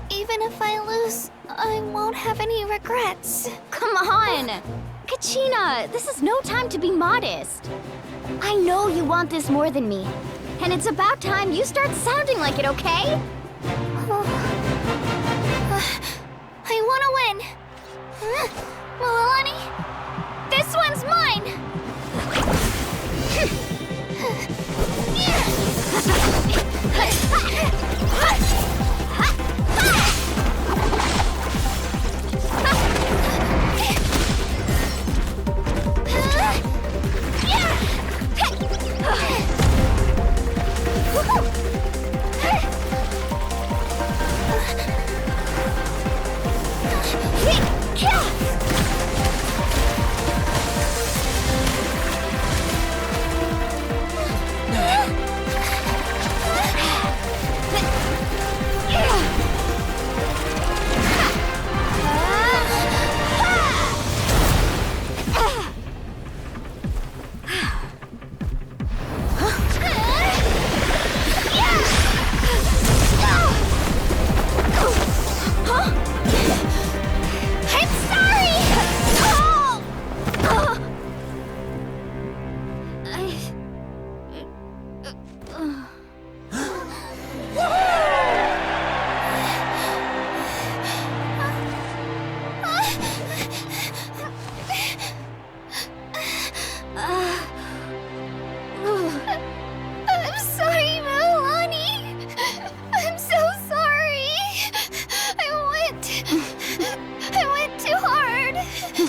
Even if I lose, I won't have any regrets. Come on! Kachina, this is no time to be modest. I know you want this more than me. And it's about time you start sounding like it, okay? I want to win. Mualani, this one's mine!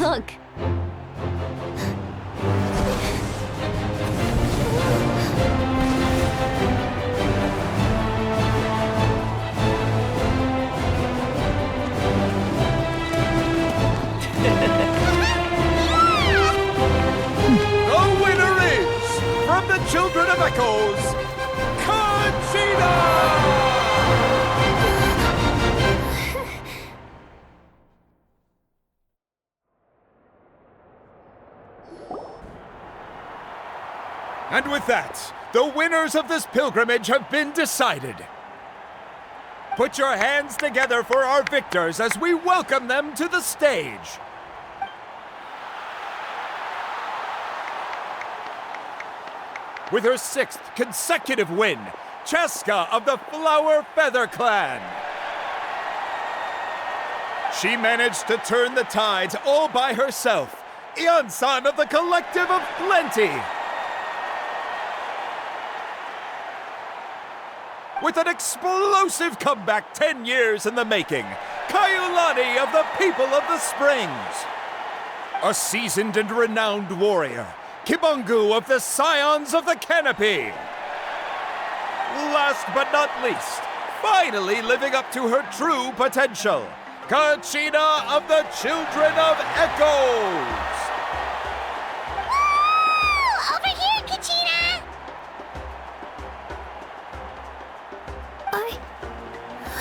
Look. The winner is, from the Children of Echoes, Kachina! And with that, the winners of this pilgrimage have been decided. Put your hands together for our victors as we welcome them to the stage. With her 6th consecutive win, Cheska of the Flower Feather Clan. She managed to turn the tides all by herself. Ian-san of the Collective of Plenty. With an explosive comeback 10 years in the making, Kaiulani of the People of the Springs. A seasoned and renowned warrior, Kibangu of the Scions of the Canopy. Last but not least, finally living up to her true potential, Kachina of the Children of Echoes. Woo! Over here, Kachina!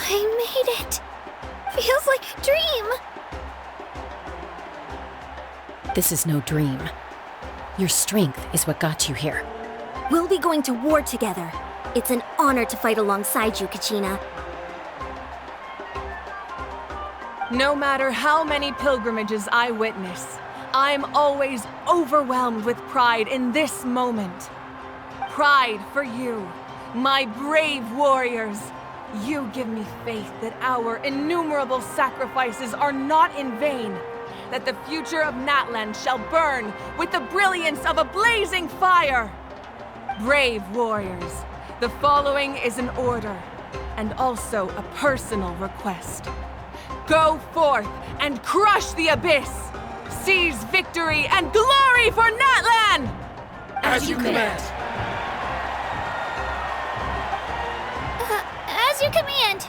I made it. Feels like a dream. This is no dream. Your strength is what got you here. We'll be going to war together. It's an honor to fight alongside you, Kachina. No matter how many pilgrimages I witness, I'm always overwhelmed with pride in this moment. Pride for you, my brave warriors. You give me faith that our innumerable sacrifices are not in vain, that the future of Natlan shall burn with the brilliance of a blazing fire. Brave warriors, the following is an order, and also a personal request. Go forth and crush the abyss! Seize victory and glory for Natlan! As you command. As you command.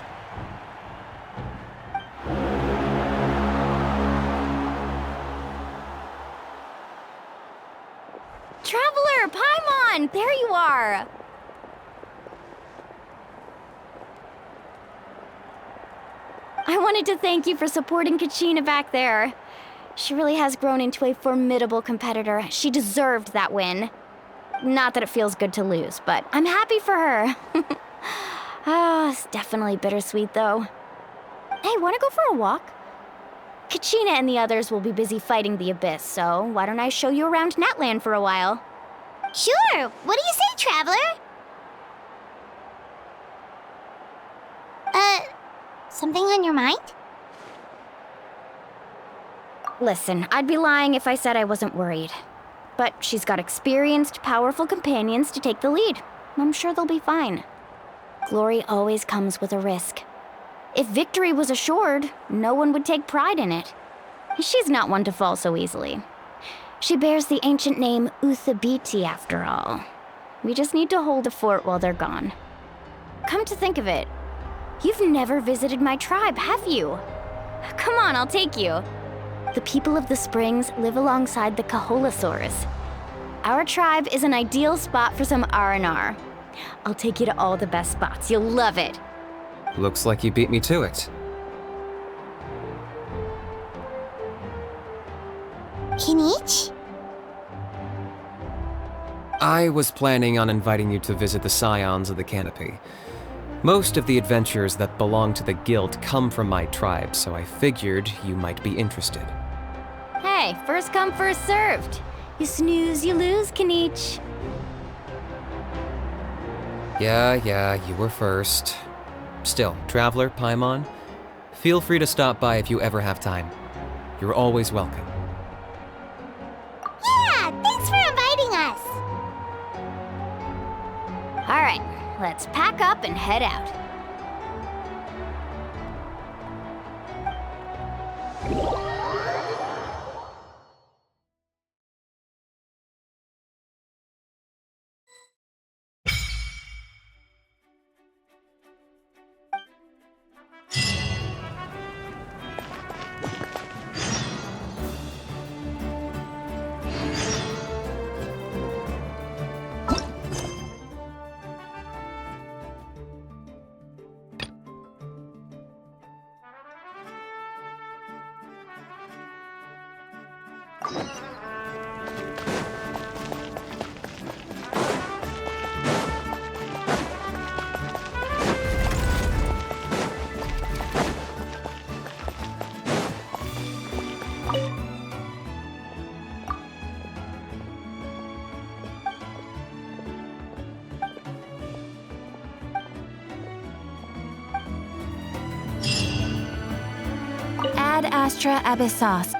Traveler, Paimon, there you are! I wanted to thank you for supporting Kachina back there. She really has grown into a formidable competitor. She deserved that win. Not that it feels good to lose, but I'm happy for her. It's definitely bittersweet, though. Hey, wanna go for a walk? Kachina and the others will be busy fighting the Abyss, so why don't I show you around Natlan for a while? Sure. What do you say, Traveler? Something on your mind? Listen, I'd be lying if I said I wasn't worried. But she's got experienced, powerful companions to take the lead. I'm sure they'll be fine. Glory always comes with a risk. If victory was assured, no one would take pride in it. She's not one to fall so easily. She bears the ancient name Uthabiti, after all. We just need to hold the fort while they're gone. Come to think of it, you've never visited my tribe, have you? Come on, I'll take you. The people of the Springs live alongside the Kaholasaurus. Our tribe is an ideal spot for some R&R. I'll take you to all the best spots. You'll love it. Looks like you beat me to it. Kinich? I was planning on inviting you to visit the Scions of the Canopy. Most of the adventures that belong to the Guild come from my tribe, so I figured you might be interested. Hey, first come, first served. You snooze, you lose, Kinich. Yeah, you were first. Still, Traveler, Paimon, feel free to stop by if you ever have time. You're always welcome. Yeah, thanks for inviting us. All right, let's pack up and head out. Ad Astra Abyssos.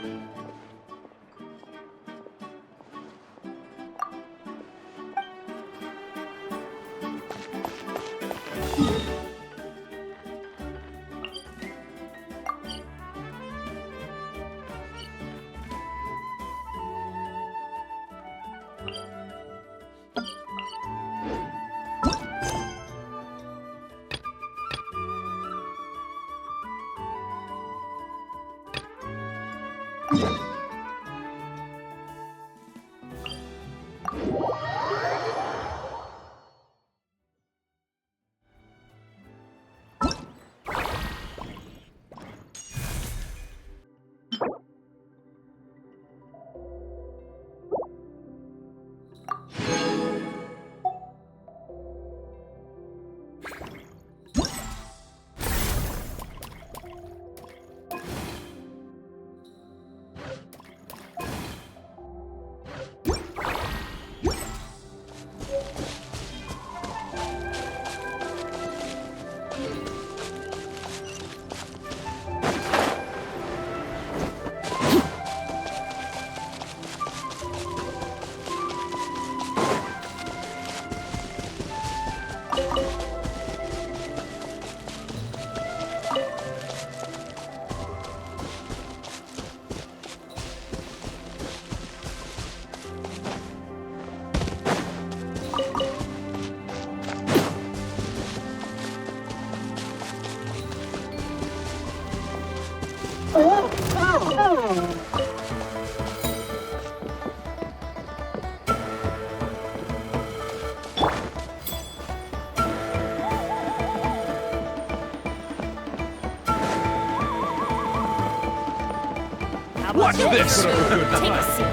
Watch this! Take a seat.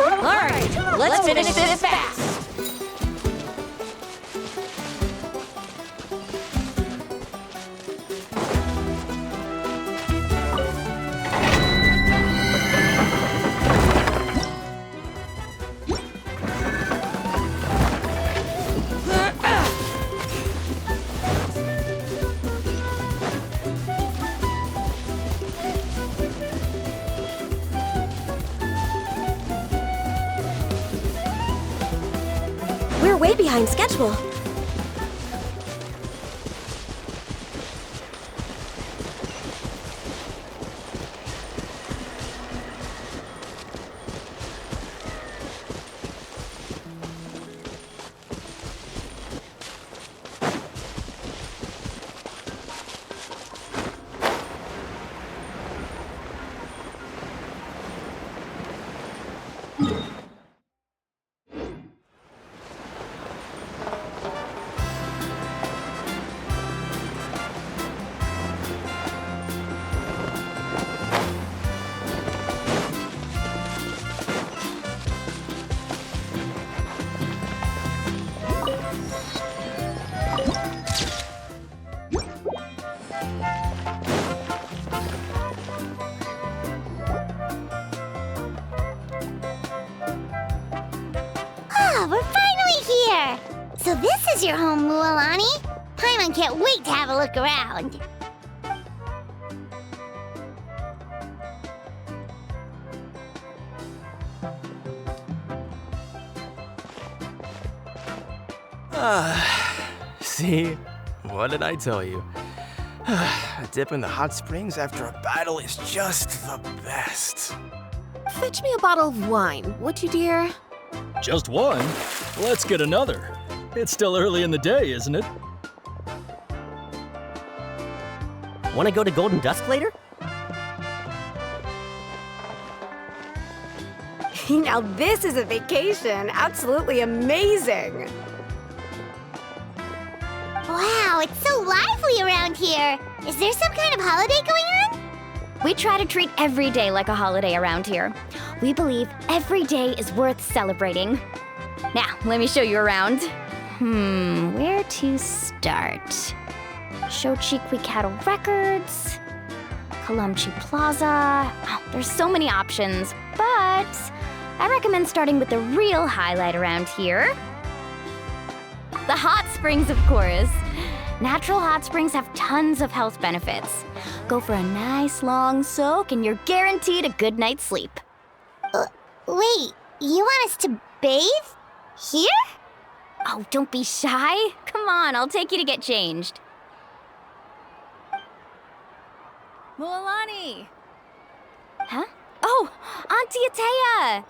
Alright, let's finish this fast. We're way behind schedule. We're finally here! So this is your home, Mualani? Paimon can't wait to have a look around. See? What did I tell you? A dip in the hot springs after a battle is just the best. Fetch me a bottle of wine, would you, dear? Just one? Let's get another. It's still early in the day, isn't it? Wanna go to Golden Dusk later? Now this is a vacation. Absolutely amazing. Wow, it's so lively around here. Is there some kind of holiday going on? We try to treat every day like a holiday around here. We believe every day is worth celebrating. Now, let me show you around. Where to start? Shochiqui Cattle Records, Kalamchi Plaza. Oh, there's so many options, but I recommend starting with the real highlight around here. The hot springs, of course. Natural hot springs have tons of health benefits. Go for a nice long soak and you're guaranteed a good night's sleep. Wait, you want us to bathe? Here? Oh, don't be shy. Come on, I'll take you to get changed. Mualani! Huh? Oh, Auntie Atea!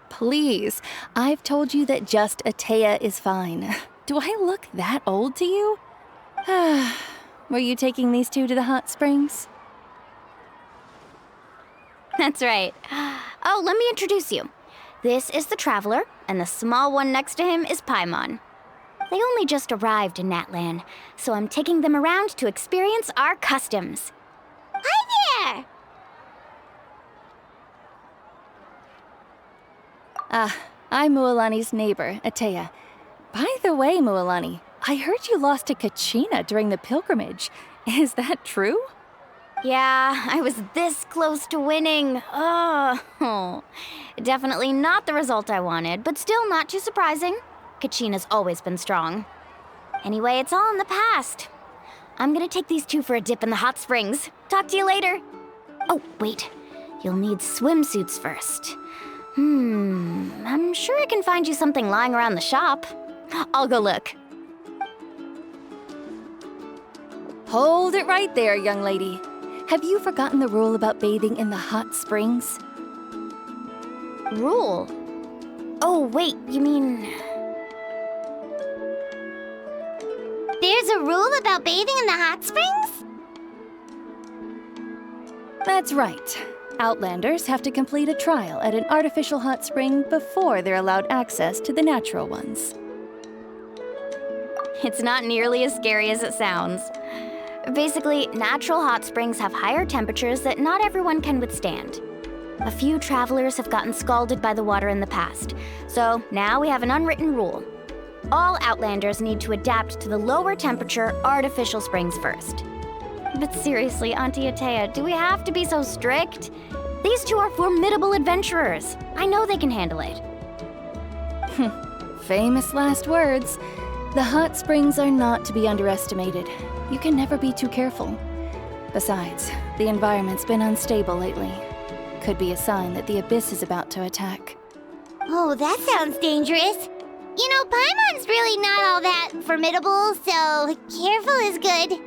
Please, I've told you that just Atea is fine. Do I look that old to you? Were you taking these two to the hot springs? That's right. Oh, let me introduce you. This is the Traveler, and the small one next to him is Paimon. They only just arrived in Natlan, so I'm taking them around to experience our customs. Hi there! I'm Mualani's neighbor, Atea. By the way, Mualani, I heard you lost to Kachina during the pilgrimage. Is that true? Yeah, I was this close to winning. Oh, definitely not the result I wanted, but still not too surprising. Kachina's always been strong. Anyway, it's all in the past. I'm gonna take these two for a dip in the hot springs. Talk to you later. Oh, wait. You'll need swimsuits first. I'm sure I can find you something lying around the shop. I'll go look. Hold it right there, young lady. Have you forgotten the rule about bathing in the hot springs? Rule? Oh, wait, you mean... There's a rule about bathing in the hot springs? That's right. Outlanders have to complete a trial at an artificial hot spring before they're allowed access to the natural ones. It's not nearly as scary as it sounds. Basically, natural hot springs have higher temperatures that not everyone can withstand. A few travelers have gotten scalded by the water in the past, so now we have an unwritten rule. All Outlanders need to adapt to the lower temperature artificial springs first. But seriously, Auntie Atea, do we have to be so strict? These two are formidable adventurers. I know they can handle it. Famous last words. The hot springs are not to be underestimated. You can never be too careful. Besides, the environment's been unstable lately. Could be a sign that the Abyss is about to attack. Oh, that sounds dangerous. You know, Paimon's really not all that formidable, so careful is good.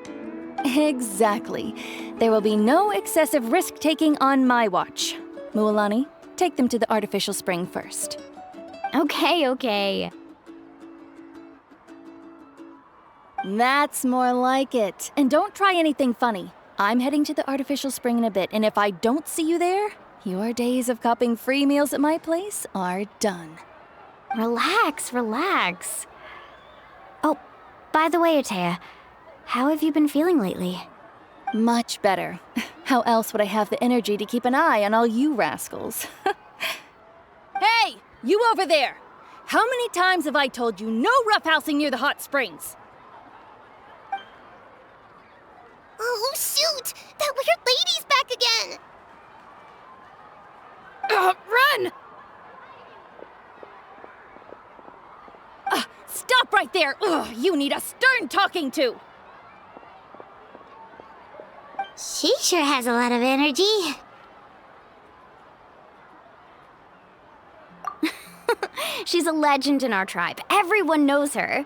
Exactly. There will be no excessive risk-taking on my watch. Mualani, take them to the artificial spring first. Okay. That's more like it. And don't try anything funny. I'm heading to the artificial spring in a bit, and if I don't see you there, your days of copping free meals at my place are done. Relax. Oh, by the way, Atea, how have you been feeling lately? Much better. How else would I have the energy to keep an eye on all you rascals? Hey, you over there! How many times have I told you no roughhousing near the hot springs? Oh, shoot! That weird lady's back again! Run! Stop right there! Ugh, you need a stern talking to! She sure has a lot of energy. She's a legend in our tribe. Everyone knows her.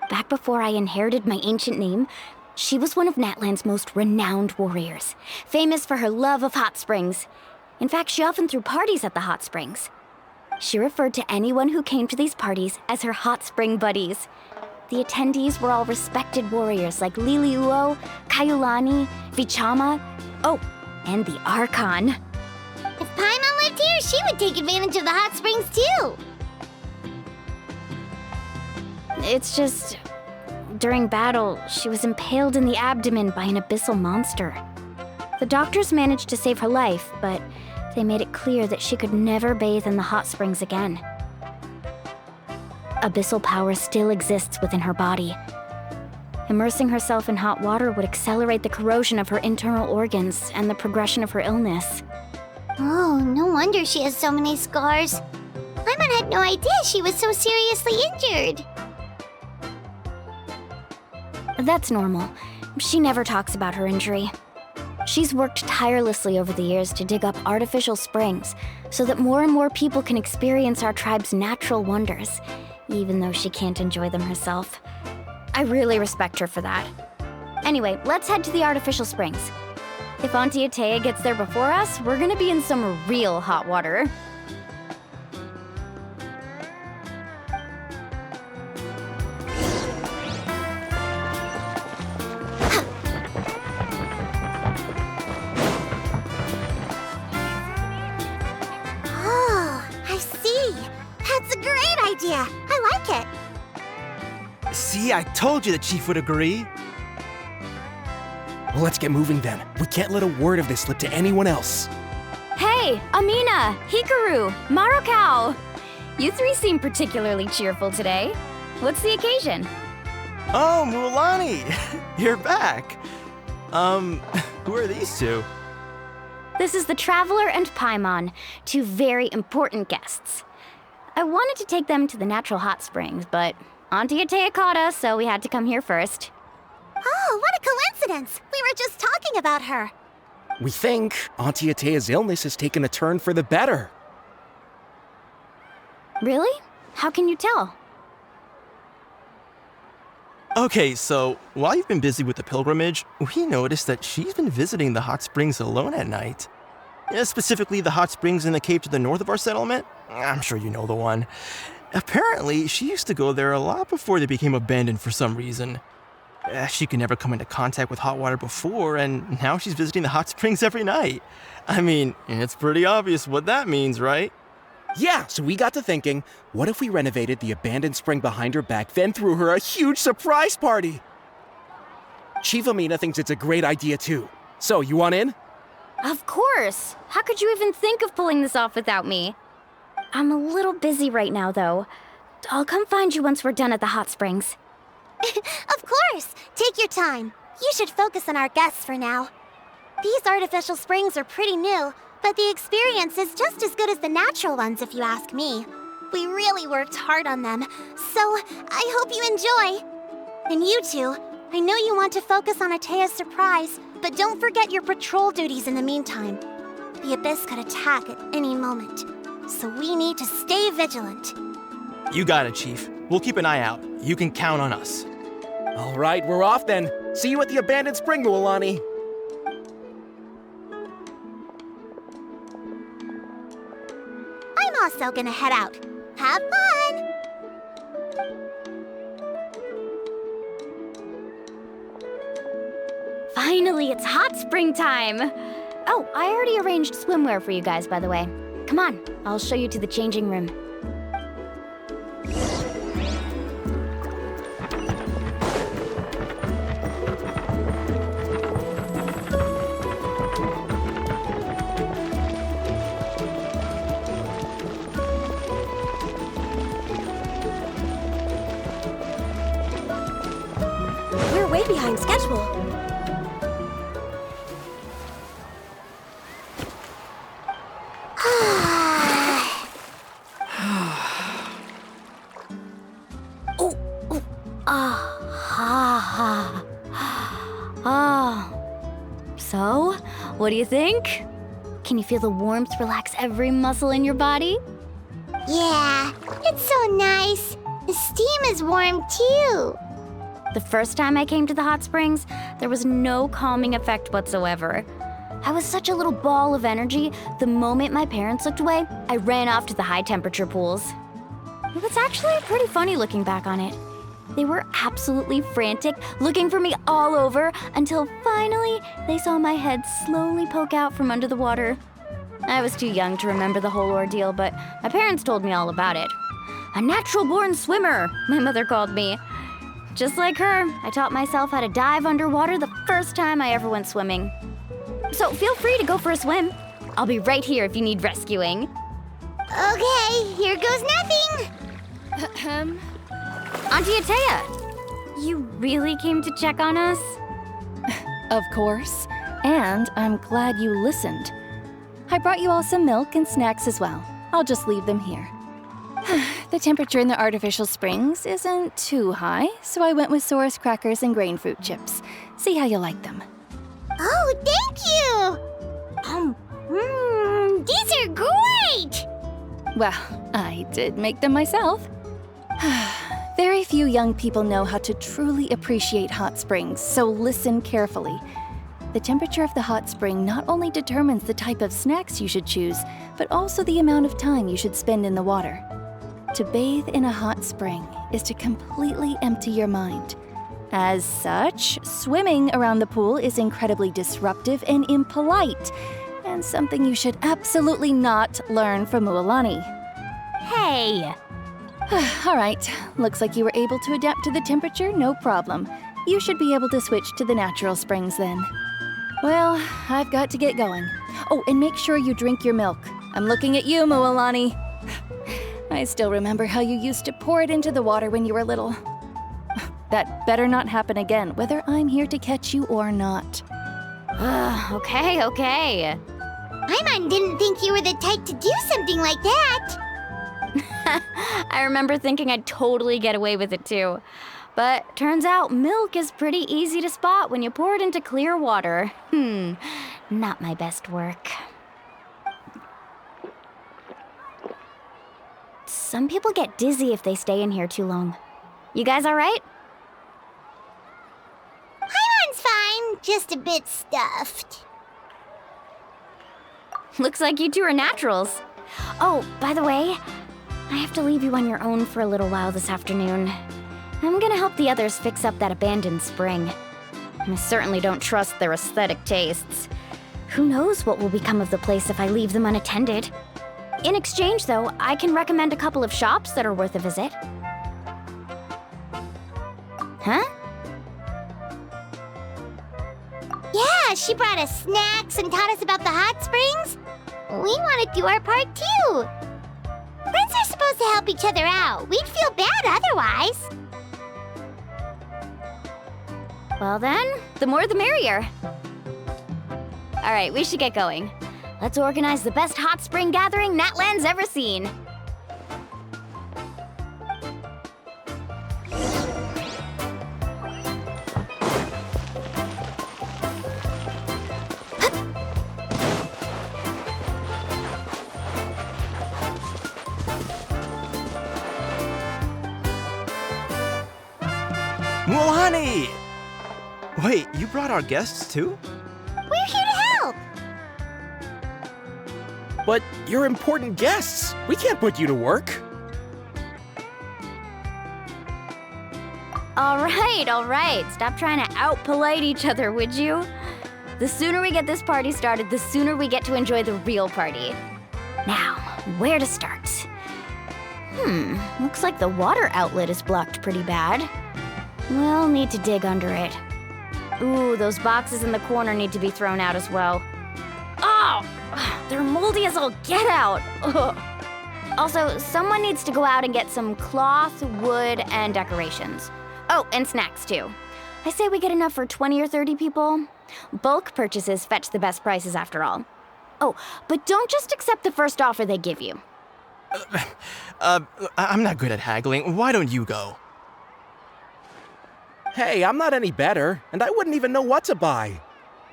Back before I inherited my ancient name, she was one of Natlan's most renowned warriors, famous for her love of hot springs. In fact, she often threw parties at the hot springs. She referred to anyone who came to these parties as her hot spring buddies. The attendees were all respected warriors like Liliuo, Kaiulani, Vichama, oh, and the Archon. If Paimon lived here, she would take advantage of the hot springs too. It's just, during battle, she was impaled in the abdomen by an abyssal monster. The doctors managed to save her life, but they made it clear that she could never bathe in the hot springs again. Abyssal power still exists within her body. Immersing herself in hot water would accelerate the corrosion of her internal organs and the progression of her illness. Oh, no wonder she has so many scars. Paimon had no idea she was so seriously injured. That's normal. She never talks about her injury. She's worked tirelessly over the years to dig up artificial springs so that more and more people can experience our tribe's natural wonders, even though she can't enjoy them herself. I really respect her for that. Anyway, let's head to the artificial springs. If Auntie Atea gets there before us, we're gonna be in some real hot water. Oh, I see. That's a great idea. I like it. See, I told you the chief would agree. Well, let's get moving then. We can't let a word of this slip to anyone else. Hey, Amina, Hikaru, Marukao! You three seem particularly cheerful today. What's the occasion? Oh, Mulani! You're back. Who are these two? This is the Traveler and Paimon, two very important guests. I wanted to take them to the natural hot springs, but Auntie Atea caught us, so we had to come here first. Oh, what a coincidence! We were just talking about her. We think Auntie Atea's illness has taken a turn for the better. Really? How can you tell? Okay, so while you've been busy with the pilgrimage, we noticed that she's been visiting the hot springs alone at night. Specifically, the hot springs in the cave to the north of our settlement. I'm sure you know the one. Apparently, she used to go there a lot before they became abandoned for some reason. She could never come into contact with hot water before, and now she's visiting the hot springs every night. I mean, it's pretty obvious what that means, right? Yeah, so we got to thinking, what if we renovated the abandoned spring behind her back, then threw her a huge surprise party? Chief Amina thinks it's a great idea too. So, you want in? Of course! How could you even think of pulling this off without me? I'm a little busy right now, though. I'll come find you once we're done at the hot springs. Of course! Take your time. You should focus on our guests for now. These artificial springs are pretty new, but the experience is just as good as the natural ones if you ask me. We really worked hard on them, so I hope you enjoy. And you two, I know you want to focus on Atea's surprise, but don't forget your patrol duties in the meantime. The Abyss could attack at any moment, so we need to stay vigilant. You got it, Chief. We'll keep an eye out. You can count on us. All right, we're off then. See you at the abandoned spring, Mualani. I'm also gonna head out. Have fun! Finally, it's hot spring time! Oh, I already arranged swimwear for you guys, by the way. Come on, I'll show you to the changing room. We're way behind schedule. So, what do you think? Can you feel the warmth relax every muscle in your body? Yeah, it's so nice. The steam is warm too. The first time I came to the hot springs, there was no calming effect whatsoever. I was such a little ball of energy, the moment my parents looked away, I ran off to the high temperature pools. It was actually pretty funny looking back on it. They were absolutely frantic, looking for me all over, until finally they saw my head slowly poke out from under the water. I was too young to remember the whole ordeal, but my parents told me all about it. A natural-born swimmer, my mother called me. Just like her, I taught myself how to dive underwater the first time I ever went swimming. So feel free to go for a swim. I'll be right here if you need rescuing. Okay, here goes nothing. Auntie Atea, you really came to check on us? Of course. And I'm glad you listened. I brought you all some milk and snacks as well. I'll just leave them here. The temperature in the artificial springs isn't too high, so I went with Saurus crackers and grain fruit chips. See how you like them. Oh, thank you! These are great! Well, I did make them myself. Very few young people know how to truly appreciate hot springs, so listen carefully. The temperature of the hot spring not only determines the type of snacks you should choose, but also the amount of time you should spend in the water. To bathe in a hot spring is to completely empty your mind. As such, swimming around the pool is incredibly disruptive and impolite, and something you should absolutely not learn from Mualani. Hey! All right, looks like you were able to adapt to the temperature, no problem. You should be able to switch to the natural springs then. Well, I've got to get going. Oh, and make sure you drink your milk. I'm looking at you, Mualani. I still remember how you used to pour it into the water when you were little. That better not happen again, whether I'm here to catch you or not. Okay. Paimon didn't think you were the type to do something like that. I remember thinking I'd totally get away with it too. But turns out milk is pretty easy to spot when you pour it into clear water. Not my best work. Some people get dizzy if they stay in here too long. You guys all right? Paimon's fine, just a bit stuffed. Looks like you two are naturals. Oh, by the way, I have to leave you on your own for a little while this afternoon. I'm gonna help the others fix up that abandoned spring. I certainly don't trust their aesthetic tastes. Who knows what will become of the place if I leave them unattended? In exchange, though, I can recommend a couple of shops that are worth a visit. Huh? Yeah, she brought us snacks and taught us about the hot springs. We want to do our part too. Friends are supposed to help each other out. We'd feel bad otherwise. Well then, the more the merrier. All right, we should get going. Let's organize the best hot spring gathering Natland's ever seen. Mualani! Wait, you brought our guests too? We're here to help. But you're important guests. We can't put you to work. All right. Stop trying to out-polite each other, would you? The sooner we get this party started, the sooner we get to enjoy the real party. Now, where to start? Looks like the water outlet is blocked pretty bad. We'll need to dig under it. Ooh, those boxes in the corner need to be thrown out as well. Oh! They're moldy as all get out! Ugh. Also, someone needs to go out and get some cloth, wood, and decorations. Oh, and snacks too. I say we get enough for 20 or 30 people. Bulk purchases fetch the best prices after all. Oh, but don't just accept the first offer they give you. I'm not good at haggling. Why don't you go? Hey, I'm not any better, and I wouldn't even know what to buy.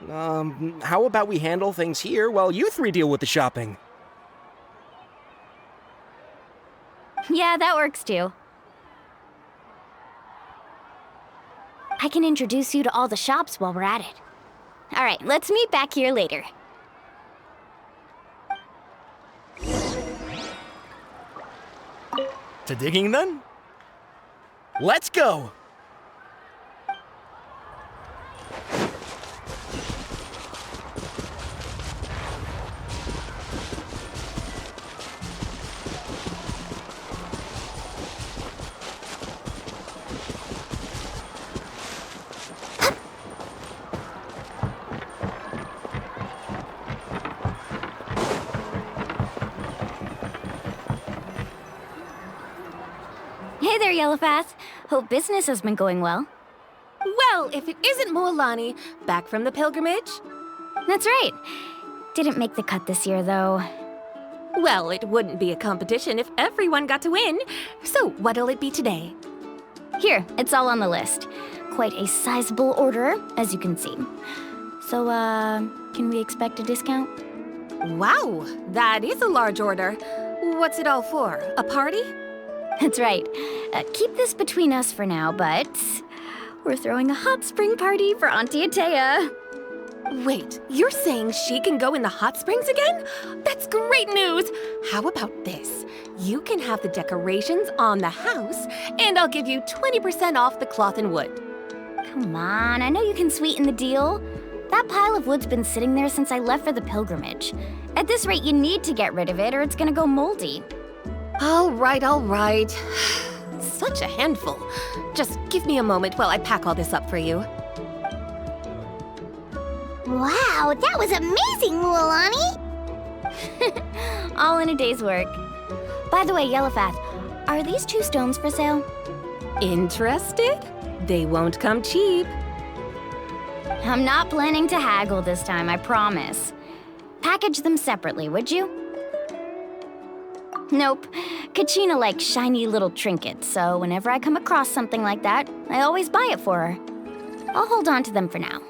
How about we handle things here while you three deal with the shopping? Yeah, that works too. I can introduce you to all the shops while we're at it. All right, let's meet back here later. To digging then? Let's go! Hey there, Yellowfast. Hope business has been going well. Well, if it isn't Mualani, back from the pilgrimage? That's right. Didn't make the cut this year, though. Well, it wouldn't be a competition if everyone got to win. So, what'll it be today? Here, it's all on the list. Quite a sizable order, as you can see. So, can we expect a discount? Wow, that is a large order. What's it all for? A party? That's right. Keep this between us for now, but we're throwing a hot spring party for Auntie Atea. Wait, you're saying she can go in the hot springs again? That's great news! How about this? You can have the decorations on the house, and I'll give you 20% off the cloth and wood. Come on, I know you can sweeten the deal. That pile of wood's been sitting there since I left for the pilgrimage. At this rate, you need to get rid of it or it's gonna go moldy. All right. Such a handful. Just give me a moment while I pack all this up for you. Wow, that was amazing, Mualani! All in a day's work. By the way, Yellowfast, are these 2 stones for sale? Interested? They won't come cheap. I'm not planning to haggle this time, I promise. Package them separately, would you? Nope. Kachina likes shiny little trinkets, so whenever I come across something like that, I always buy it for her. I'll hold on to them for now.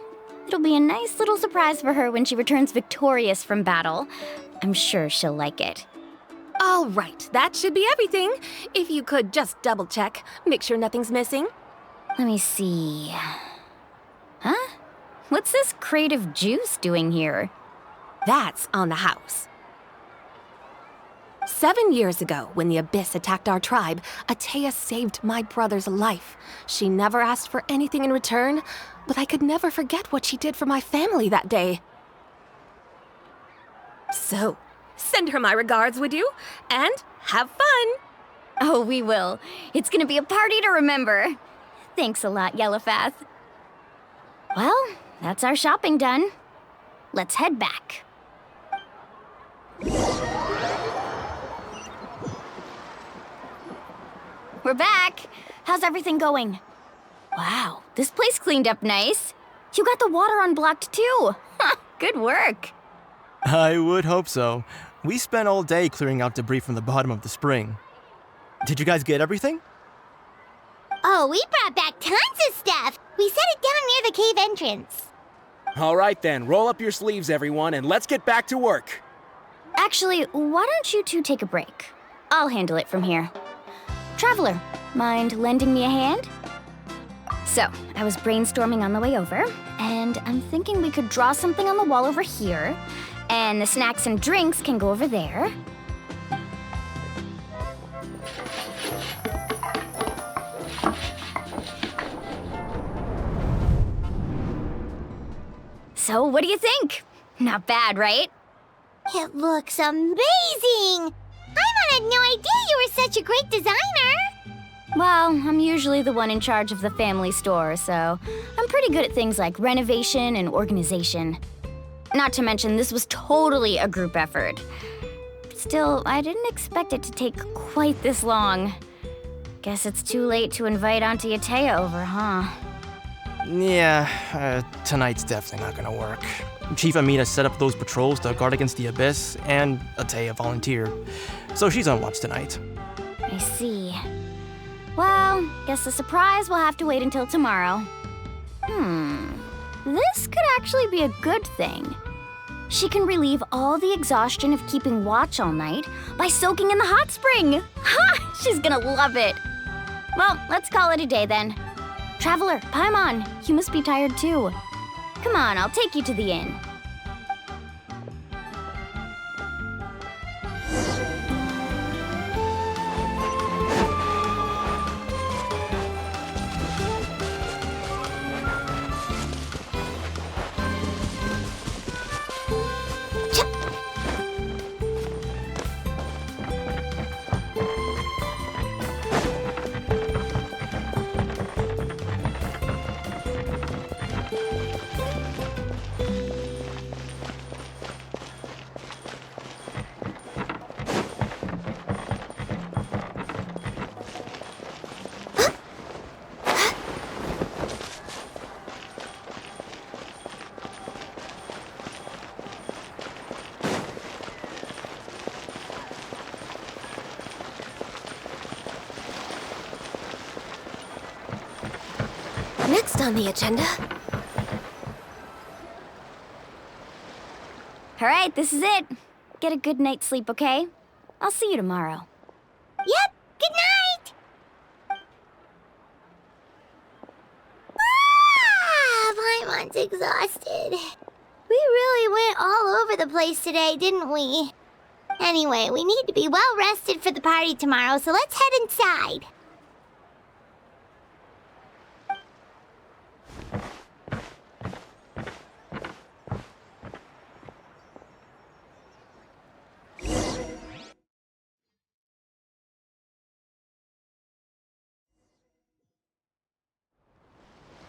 It'll be a nice little surprise for her when she returns victorious from battle. I'm sure she'll like it. All right, that should be everything. If you could just double check, make sure nothing's missing. Let me see. Huh? What's this crate of juice doing here? That's on the house. 7 years ago, when the Abyss attacked our tribe, Atea saved my brother's life. She never asked for anything in return, but I could never forget what she did for my family that day. So, send her my regards, would you? And have fun! Oh, we will. It's gonna be a party to remember. Thanks a lot, Yellowfast. Well, that's our shopping done. Let's head back. We're back. How's everything going? Wow, this place cleaned up nice. You got the water unblocked too. Good work. I would hope so. We spent all day clearing out debris from the bottom of the spring. Did you guys get everything? Oh, we brought back tons of stuff! We set it down near the cave entrance. All right then, roll up your sleeves, everyone, and let's get back to work. Actually, why don't you 2 take a break? I'll handle it from here. Traveler, mind lending me a hand? So, I was brainstorming on the way over, and I'm thinking we could draw something on the wall over here, and the snacks and drinks can go over there. So, what do you think? Not bad, right? It looks amazing! Paimon had no idea you were such a great designer! Well, I'm usually the one in charge of the family store, so I'm pretty good at things like renovation and organization. Not to mention, this was totally a group effort. Still, I didn't expect it to take quite this long. Guess it's too late to invite Auntie Atea over, huh? Yeah, tonight's definitely not gonna work. Chief Amina set up those patrols to guard against the Abyss, and Atea volunteered. So she's on watch tonight. I see. Well, guess the surprise will have to wait until tomorrow. This could actually be a good thing. She can relieve all the exhaustion of keeping watch all night by soaking in the hot spring. Ha! She's gonna love it. Well, let's call it a day then. Traveler, Paimon, you must be tired too. Come on, I'll take you to the inn. Next on the agenda. All right, this is it. Get a good night's sleep, okay? I'll see you tomorrow. Yep, good night! Paimon's exhausted. We really went all over the place today, didn't we? Anyway, we need to be well rested for the party tomorrow, so let's head inside.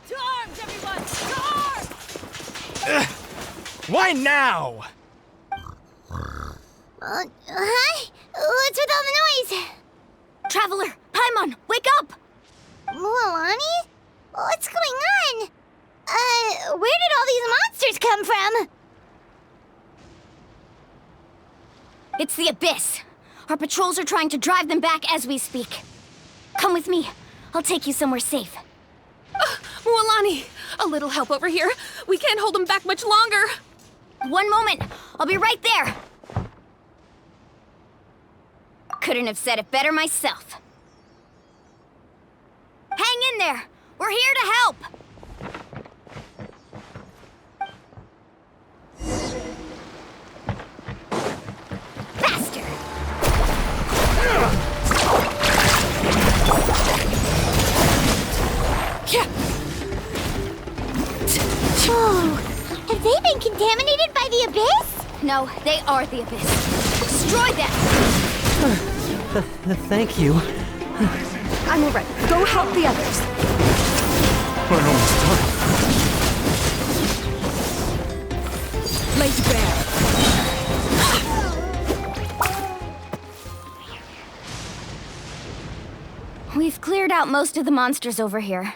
To arms, everyone! To arms! Why now? Huh? What's with all the noise? Traveler, Paimon, wake up! Mualani? What's going on? Where did all these monsters come from? It's the Abyss. Our patrols are trying to drive them back as we speak. Come with me. I'll take you somewhere safe. Mualani, a little help over here. We can't hold them back much longer. One moment. I'll be right there. Couldn't have said it better myself. Hang in there. We're here to help. Faster. Whoa! Have they been contaminated by the Abyss? No, they are the Abyss. Destroy them! Thank you. I'm alright. Go help the others. We're almost done. Laid bare. We've cleared out most of the monsters over here.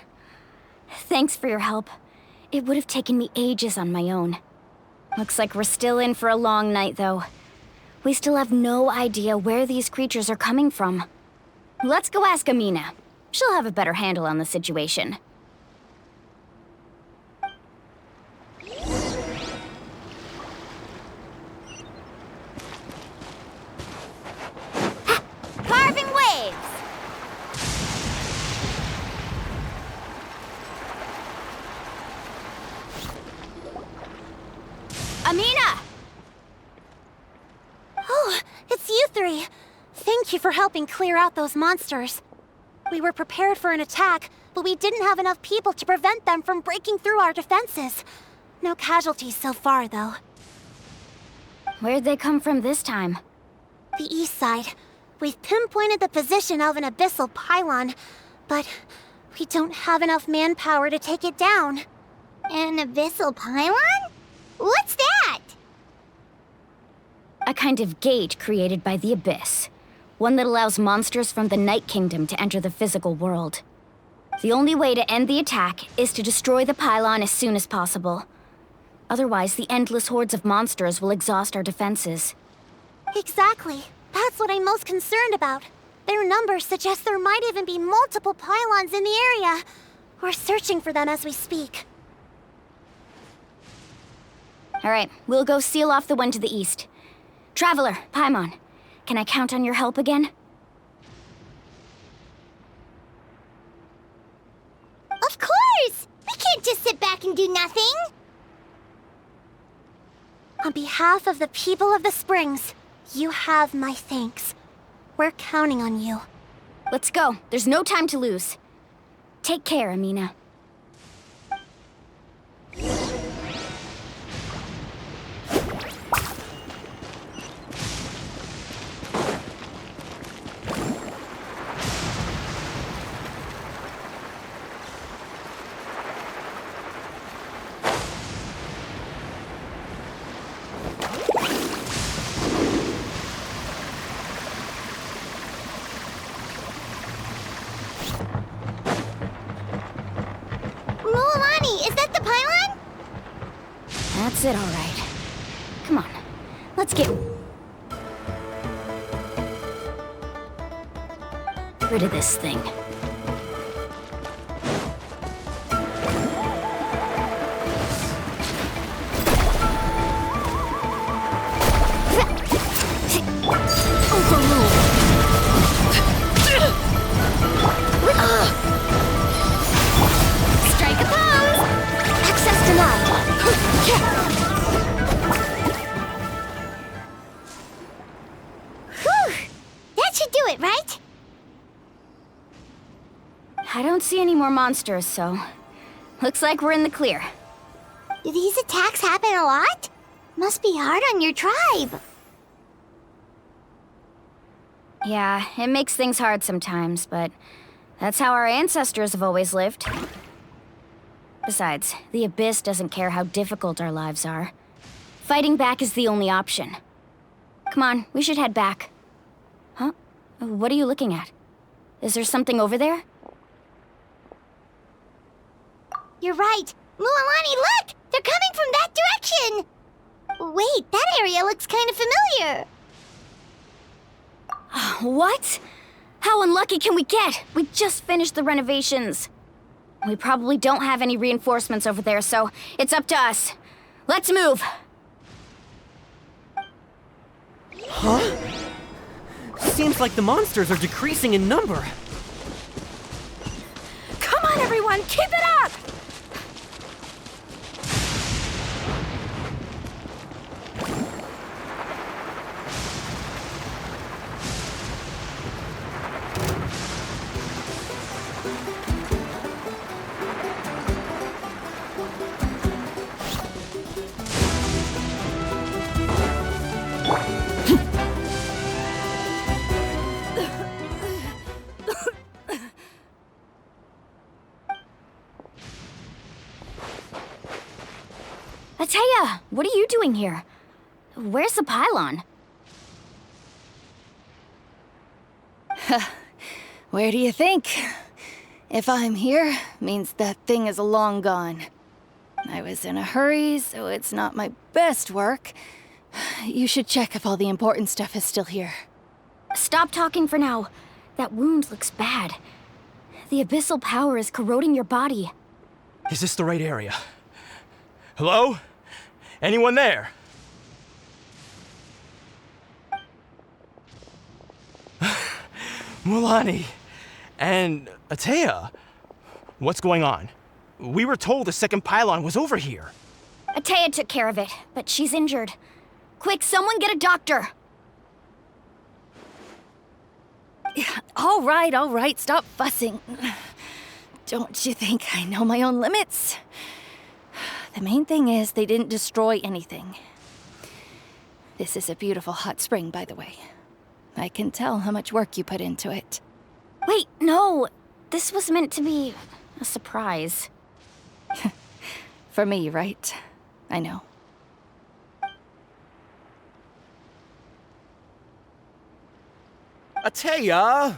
Thanks for your help. It would have taken me ages on my own. Looks like we're still in for a long night, though. We still have no idea where these creatures are coming from. Let's go ask Amina. She'll have a better handle on the situation. Carving waves! Amina! Oh, it's you three. Thank you for helping clear out those monsters. We were prepared for an attack, but we didn't have enough people to prevent them from breaking through our defenses. No casualties so far, though. Where'd they come from this time? The east side. We've pinpointed the position of an abyssal pylon, but we don't have enough manpower to take it down. An abyssal pylon? What's that? A kind of gate created by the Abyss. One that allows monsters from the Night Kingdom to enter the physical world. The only way to end the attack is to destroy the pylon as soon as possible. Otherwise, the endless hordes of monsters will exhaust our defenses. Exactly. That's what I'm most concerned about. Their numbers suggest there might even be multiple pylons in the area. We're searching for them as we speak. All right, we'll go seal off the one to the east. Traveler, Paimon, can I count on your help again? Of course! We can't just sit back and do nothing! On behalf of the people of the Springs, you have my thanks. We're counting on you. Let's go. There's no time to lose. Take care, Amina. Is that the pylon? That's it, all right. Come on, let's get rid of this thing. it, right? I don't see any more monsters, so looks like we're in the clear. Do these attacks happen a lot? Must be hard on your tribe. Yeah, it makes things hard sometimes, but that's how our ancestors have always lived. Besides, the Abyss doesn't care how difficult our lives are. Fighting back is the only option. Come on, we should head back. Huh? What are you looking at? Is there something over there? You're right. Mualani, look! They're coming from that direction! Wait, that area looks kind of familiar. What? How unlucky can we get? We just finished the renovations. We probably don't have any reinforcements over there, so it's up to us. Let's move! Huh? Seems like the monsters are decreasing in number. Come on, everyone, keep it up! Atea, what are you doing here? Where's the pylon? Where do you think? If I'm here, means that thing is long gone. I was in a hurry, so it's not my best work. You should check if all the important stuff is still here. Stop talking for now. That wound looks bad. The abyssal power is corroding your body. Is this the right area? Hello? Anyone there? Mualani and Atea, what's going on? We were told the second pylon was over here. Atea took care of it, but she's injured. Quick, someone get a doctor! All right, stop fussing. Don't you think I know my own limits? The main thing is they didn't destroy anything. This is a beautiful hot spring, by the way. I can tell how much work you put into it. Wait, no! This was meant to be a surprise. For me, right? I know. Atea!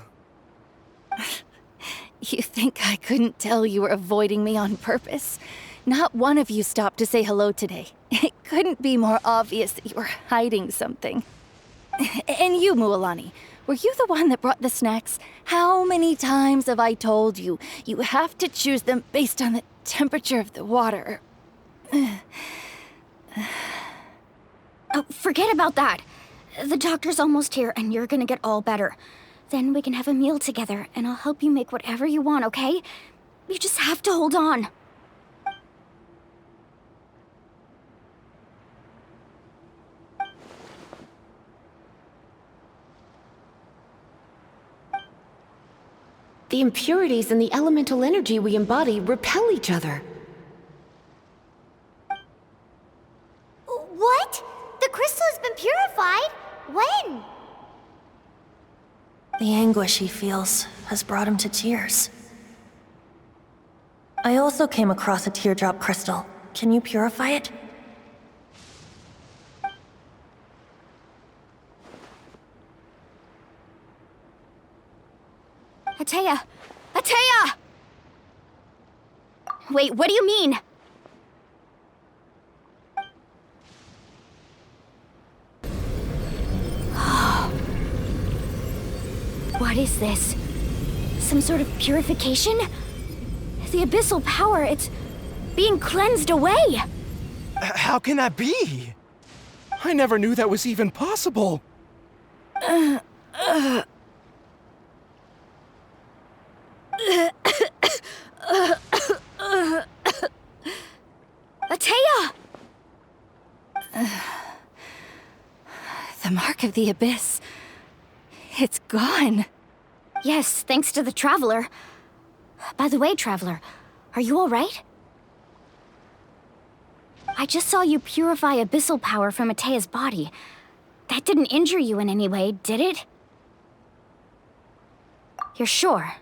You think I couldn't tell you were avoiding me on purpose? Not one of you stopped to say hello today. It couldn't be more obvious that you were hiding something. And you, Mualani, were you the one that brought the snacks? How many times have I told you, you have to choose them based on the temperature of the water? Oh, forget about that. The doctor's almost here, and you're gonna get all better. Then we can have a meal together, and I'll help you make whatever you want, okay? You just have to hold on. The impurities in the elemental energy we embody repel each other. What? The crystal has been purified? When? The anguish he feels has brought him to tears. I also came across a teardrop crystal. Can you purify it? Atea! Atea! Wait, what do you mean? What is this? Some sort of purification? The abyssal power, it's being cleansed away! How can that be? I never knew that was even possible. Atea! The mark of the abyss. It's gone. Yes, thanks to the Traveler. By the way, Traveler, are you alright? I just saw you purify abyssal power from Atea's body. That didn't injure you in any way, did it? You're sure?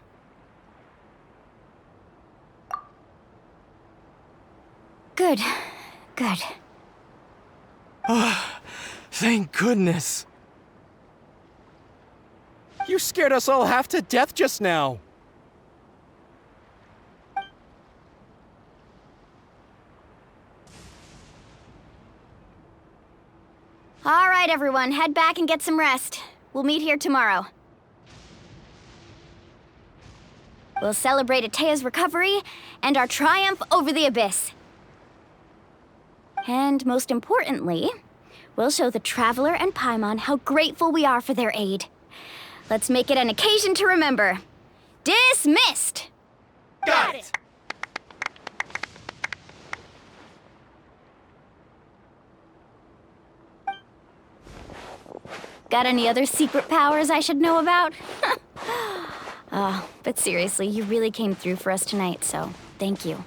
Good. Good. Thank goodness. You scared us all half to death just now. All right, everyone, head back and get some rest. We'll meet here tomorrow. We'll celebrate Atea's recovery and our triumph over the Abyss. And most importantly, we'll show the Traveler and Paimon how grateful we are for their aid. Let's make it an occasion to remember. Dismissed! Got it! Got any other secret powers I should know about? But seriously, you really came through for us tonight, so thank you.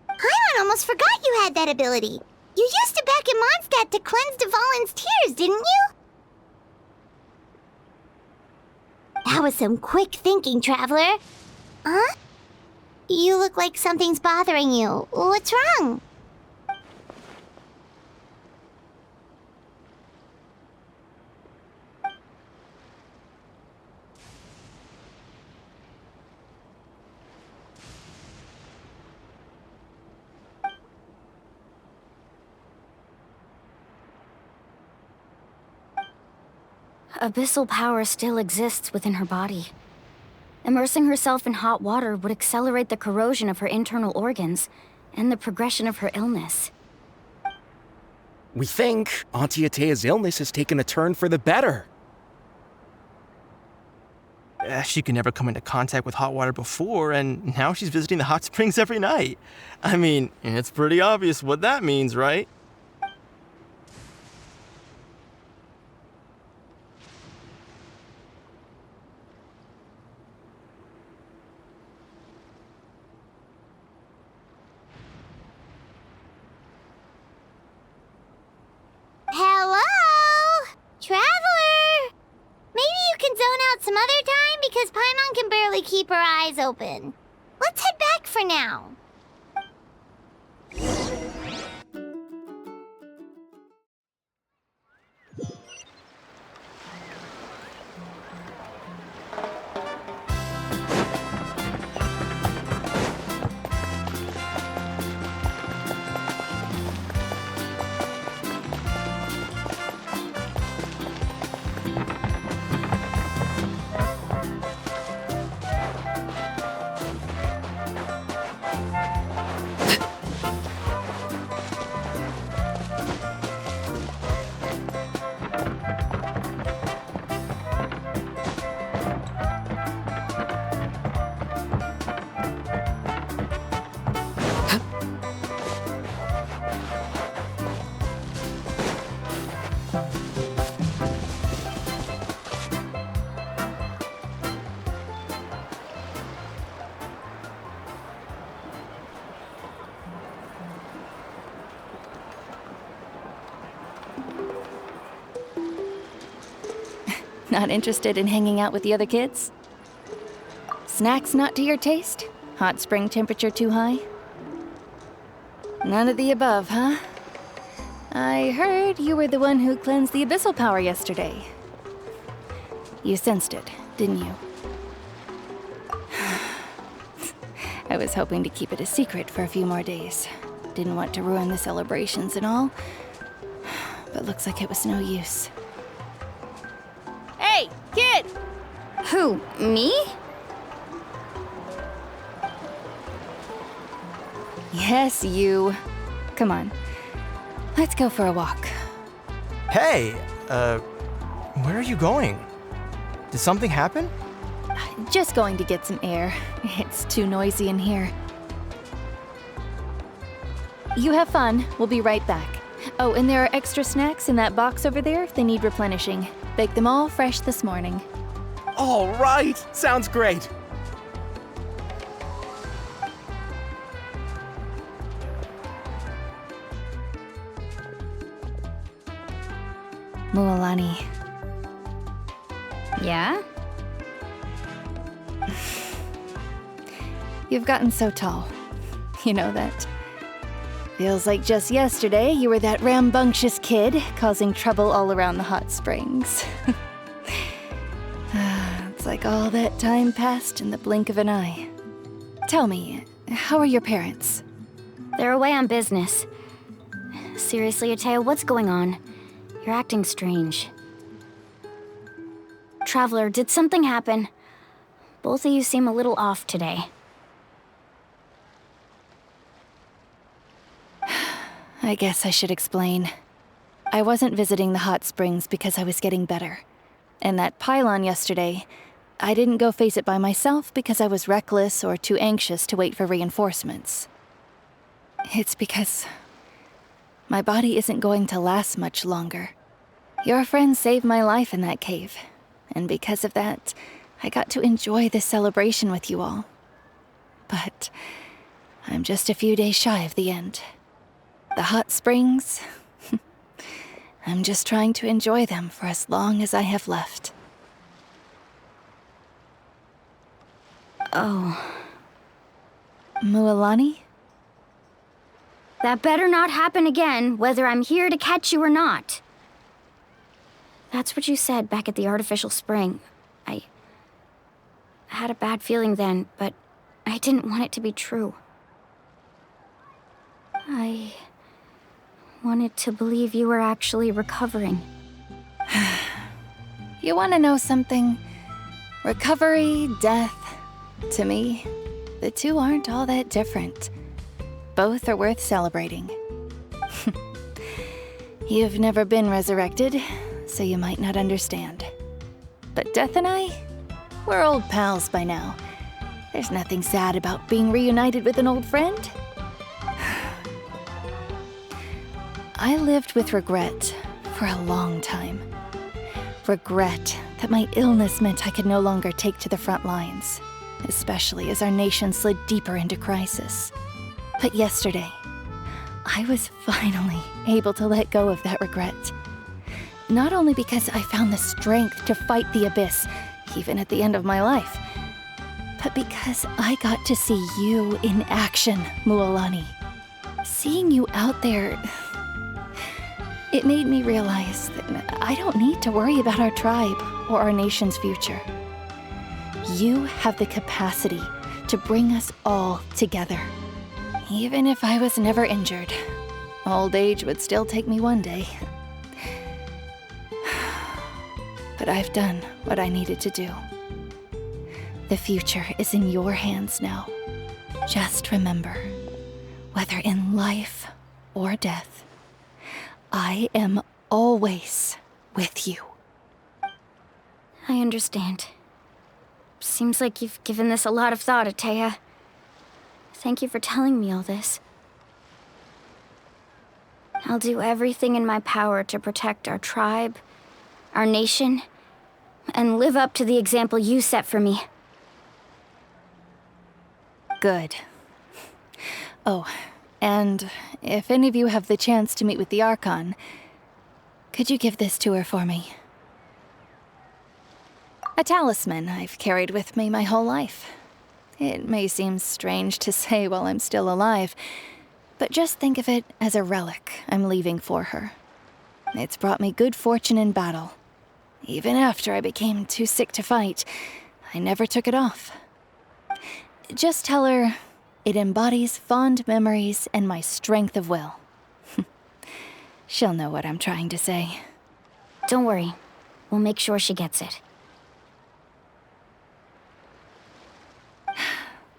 Paimon almost forgot you had that ability. You used it back in Mondstadt to cleanse Dvalin's tears, didn't you? That was some quick thinking, Traveler. Huh? You look like something's bothering you. What's wrong? Abyssal power still exists within her body. Immersing herself in hot water would accelerate the corrosion of her internal organs and the progression of her illness. We think Auntie Atea's illness has taken a turn for the better. She could never come into contact with hot water before, and now she's visiting the hot springs every night. I mean, it's pretty obvious what that means, right? Hello? Traveler? Maybe you can zone out some other time because Paimon can barely keep her eyes open. Let's head back for now. Not interested in hanging out with the other kids? Snacks not to your taste? Hot spring temperature too high? None of the above, huh? I heard you were the one who cleansed the abyssal power yesterday. You sensed it, didn't you? I was hoping to keep it a secret for a few more days. Didn't want to ruin the celebrations and all. But looks like it was no use. Hey, kid! Who, me? Yes, you. Come on. Let's go for a walk. Hey, where are you going? Did something happen? Just going to get some air. It's too noisy in here. You have fun. We'll be right back. Oh, and there are extra snacks in that box over there if they need replenishing. Baked them all fresh this morning. All right, sounds great. Mualani. Yeah? You've gotten so tall. You know that? Feels like just yesterday you were that rambunctious kid causing trouble all around the hot springs. It's like all that time passed in the blink of an eye. Tell me, how are your parents? They're away on business. Seriously, Ateo, what's going on? You're acting strange. Traveler, did something happen? Both of you seem a little off today. I guess I should explain. I wasn't visiting the hot springs because I was getting better. And that pylon yesterday, I didn't go face it by myself because I was reckless or too anxious to wait for reinforcements. It's because my body isn't going to last much longer. Your friend saved my life in that cave, and because of that, I got to enjoy this celebration with you all. But I'm just a few days shy of the end. The hot springs, I'm just trying to enjoy them for as long as I have left. Oh. Mualani? That better not happen again, whether I'm here to catch you or not. That's what you said back at the artificial spring. I had a bad feeling then, but I didn't want it to be true. I wanted to believe you were actually recovering. You want to know something? Recovery, death, to me, the two aren't all that different. Both are worth celebrating. You've never been resurrected, so you might not understand. But Death and I, we're old pals by now. There's nothing sad about being reunited with an old friend. I lived with regret for a long time. Regret that my illness meant I could no longer take to the front lines, especially as our nation slid deeper into crisis. But yesterday, I was finally able to let go of that regret. Not only because I found the strength to fight the abyss, even at the end of my life, but because I got to see you in action, Mualani. Seeing you out there, it made me realize that I don't need to worry about our tribe or our nation's future. You have the capacity to bring us all together. Even if I was never injured, old age would still take me one day. But I've done what I needed to do. The future is in your hands now. Just remember, whether in life or death, I am always with you. I understand. Seems like you've given this a lot of thought, Atea. Thank you for telling me all this. I'll do everything in my power to protect our tribe, our nation, and live up to the example you set for me. Good. Oh, and if any of you have the chance to meet with the Archon, could you give this to her for me? A talisman I've carried with me my whole life. It may seem strange to say while I'm still alive, but just think of it as a relic I'm leaving for her. It's brought me good fortune in battle. Even after I became too sick to fight, I never took it off. Just tell her it embodies fond memories and my strength of will. She'll know what I'm trying to say. Don't worry. We'll make sure she gets it.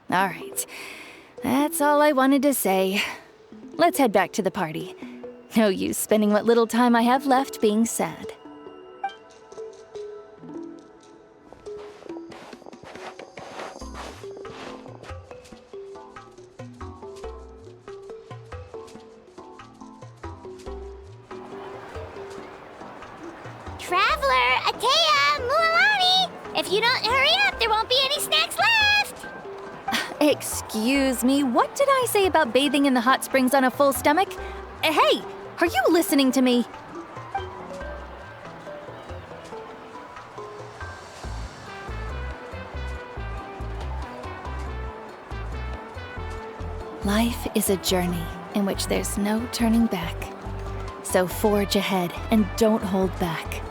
All right. That's all I wanted to say. Let's head back to the party. No use spending what little time I have left being sad. Traveler, Atea, Mualani! If you don't hurry up, there won't be any snacks left! Excuse me, what did I say about bathing in the hot springs on a full stomach? Hey, are you listening to me? Life is a journey in which there's no turning back. So forge ahead and don't hold back.